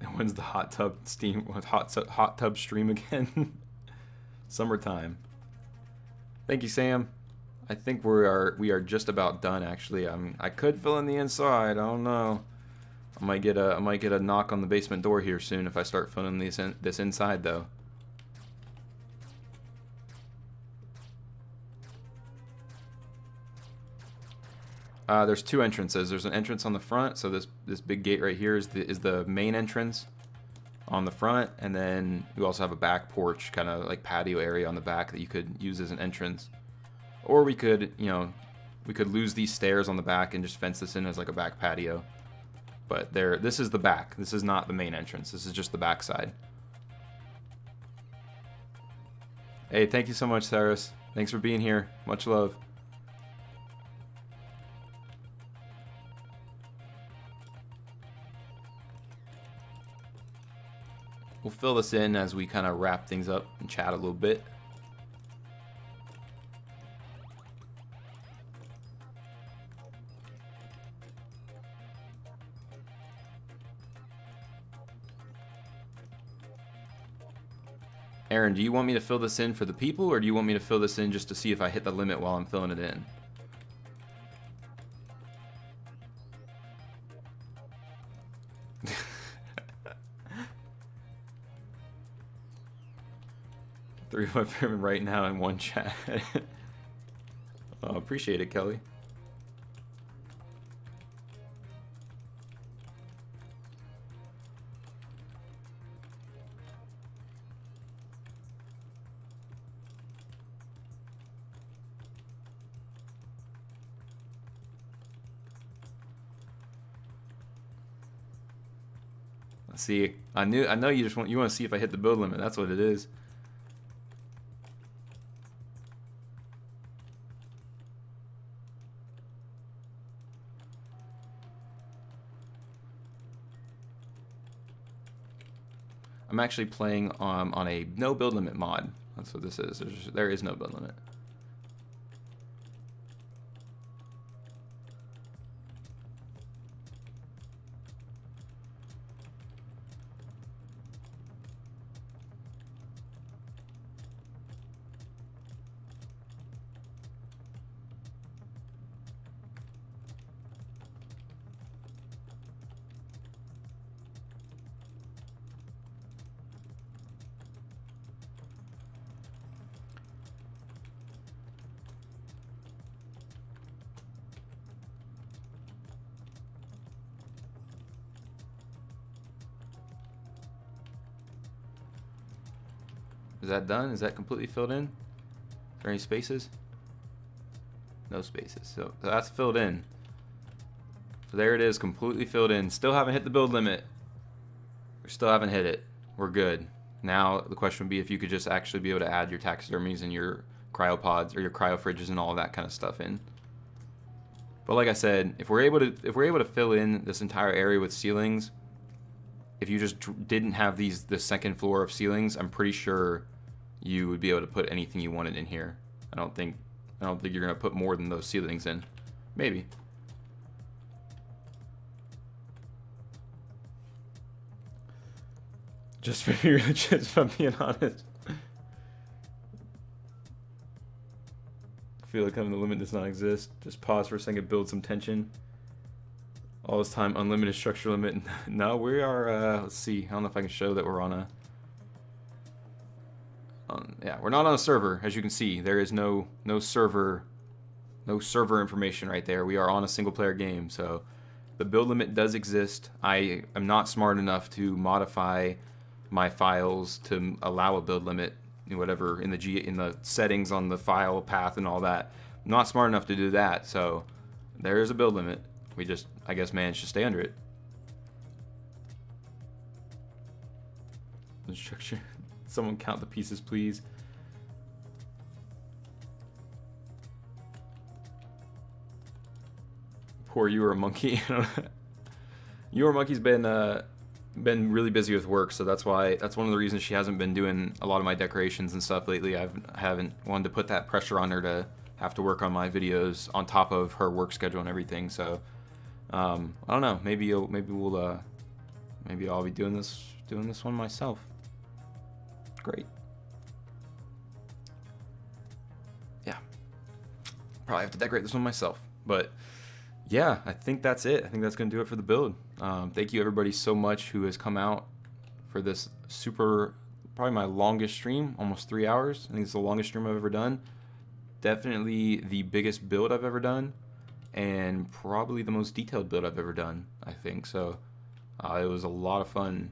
And when's the hot tub stream again? Summertime. Thank you, Sam. I think we are just about done. Actually, I could fill in the inside. I don't know. I might get a knock on the basement door here soon if I start filling this inside though. There's two entrances. There's an entrance on the front, so this big gate right here is the main entrance on the front, and then you also have a back porch, kind of like patio area on the back that you could use as an entrance. Or we could, we could lose these stairs on the back and just fence this in as like a back patio. But this is the back. This is not the main entrance. This is just the back side. Hey, thank you so much, Cyrus. Thanks for being here. Much love. We'll fill this in as we kind of wrap things up and chat a little bit. Aaron, do you want me to fill this in for the people, or do you want me to fill this in just to see if I hit the limit while I'm filling it in? Three of my pyramid right now in one chat. Oh, appreciate it, Kelly. See, I know you want to see if I hit the build limit. That's what it is. I'm actually playing on a no build limit mod. That's what this is. There is no build limit. Is that done? Is that completely filled in? Is there any spaces? No spaces. So that's filled in. So there it is, completely filled in. Still haven't hit the build limit. We still haven't hit it. We're good. Now the question would be if you could just actually be able to add your taxidermies and your cryopods or your cryo fridges and all of that kind of stuff in. But like I said, if we're able to fill in this entire area with ceilings, if you just didn't have the second floor of ceilings, I'm pretty sure you would be able to put anything you wanted in here. I don't think you're gonna put more than those ceilings in. Maybe. Just if I'm being honest. I feel like having the limit does not exist. Just pause for a second, build some tension. All this time, unlimited structure limit. No, we are, let's see. I don't know if I can show that we're on a... yeah, we're not on a server, as you can see. There is no server information right there. We are on a single player game, so the build limit does exist. I am not smart enough to modify my files to allow a build limit, whatever, in the settings on the file path and all that. I'm not smart enough to do that, so there is a build limit. We just, I guess, managed to stay under it. The structure. Someone count the pieces, please. Poor You Are a Monkey. You Are a Monkey's been really busy with work, so that's one of the reasons she hasn't been doing a lot of my decorations and stuff lately. I haven't wanted to put that pressure on her to have to work on my videos on top of her work schedule and everything. So I don't know. Maybe I'll be doing this one myself. Great. Yeah. Probably have to decorate this one myself. But yeah, I think that's it. I think that's going to do it for the build. Thank you everybody so much who has come out for this probably my longest stream, almost 3 hours. I think it's the longest stream I've ever done. Definitely the biggest build I've ever done, and probably the most detailed build I've ever done, I think. So it was a lot of fun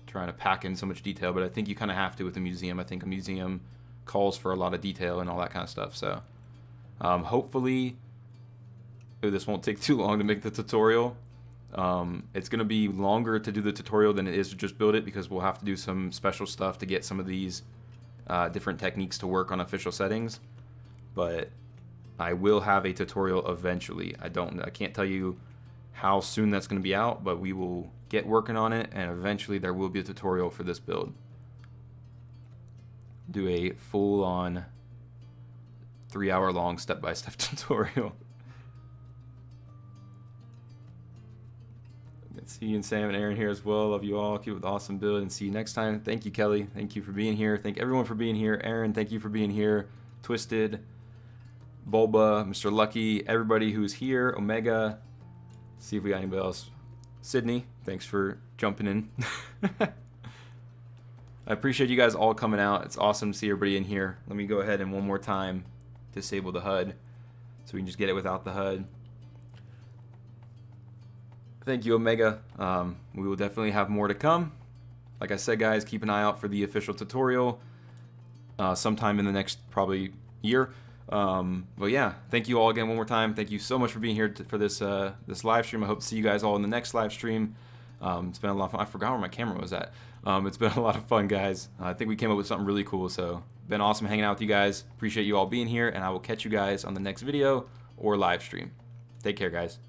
trying to pack in so much detail, but I think you kind of have to with a museum. I think a museum calls for a lot of detail and all that kind of stuff. So hopefully this won't take too long to make the tutorial. It's going to be longer to do the tutorial than it is to just build it, because we'll have to do some special stuff to get some of these different techniques to work on official settings. But I will have a tutorial eventually. I can't tell you how soon that's going to be out, but we will get working on it, and eventually there will be a tutorial for this build. Do a full-on 3-hour-long step-by-step tutorial. See you and Sam and Aaron here as well. Love you all. Keep with the awesome build and see you next time. Thank you, Kelly. Thank you for being here. Thank everyone for being here. Aaron, thank you for being here. Twisted, Bulba, Mr. Lucky, everybody who's here. Omega. See if we got anybody else. Sydney, thanks for jumping in. I appreciate you guys all coming out. It's awesome to see everybody in here. Let me go ahead and one more time disable the HUD so we can just get it without the HUD. Thank you, Omega. We will definitely have more to come. Like I said, guys, keep an eye out for the official tutorial sometime in the next probably year. But yeah, thank you all again one more time. Thank you so much for being here for this this live stream. I hope to see you guys all in the next live stream. It's been a lot of fun. I forgot where my camera was at. It's been a lot of fun, guys. I think we came up with something really cool. So been awesome hanging out with you guys. Appreciate you all being here, and I will catch you guys on the next video or live stream. Take care, guys.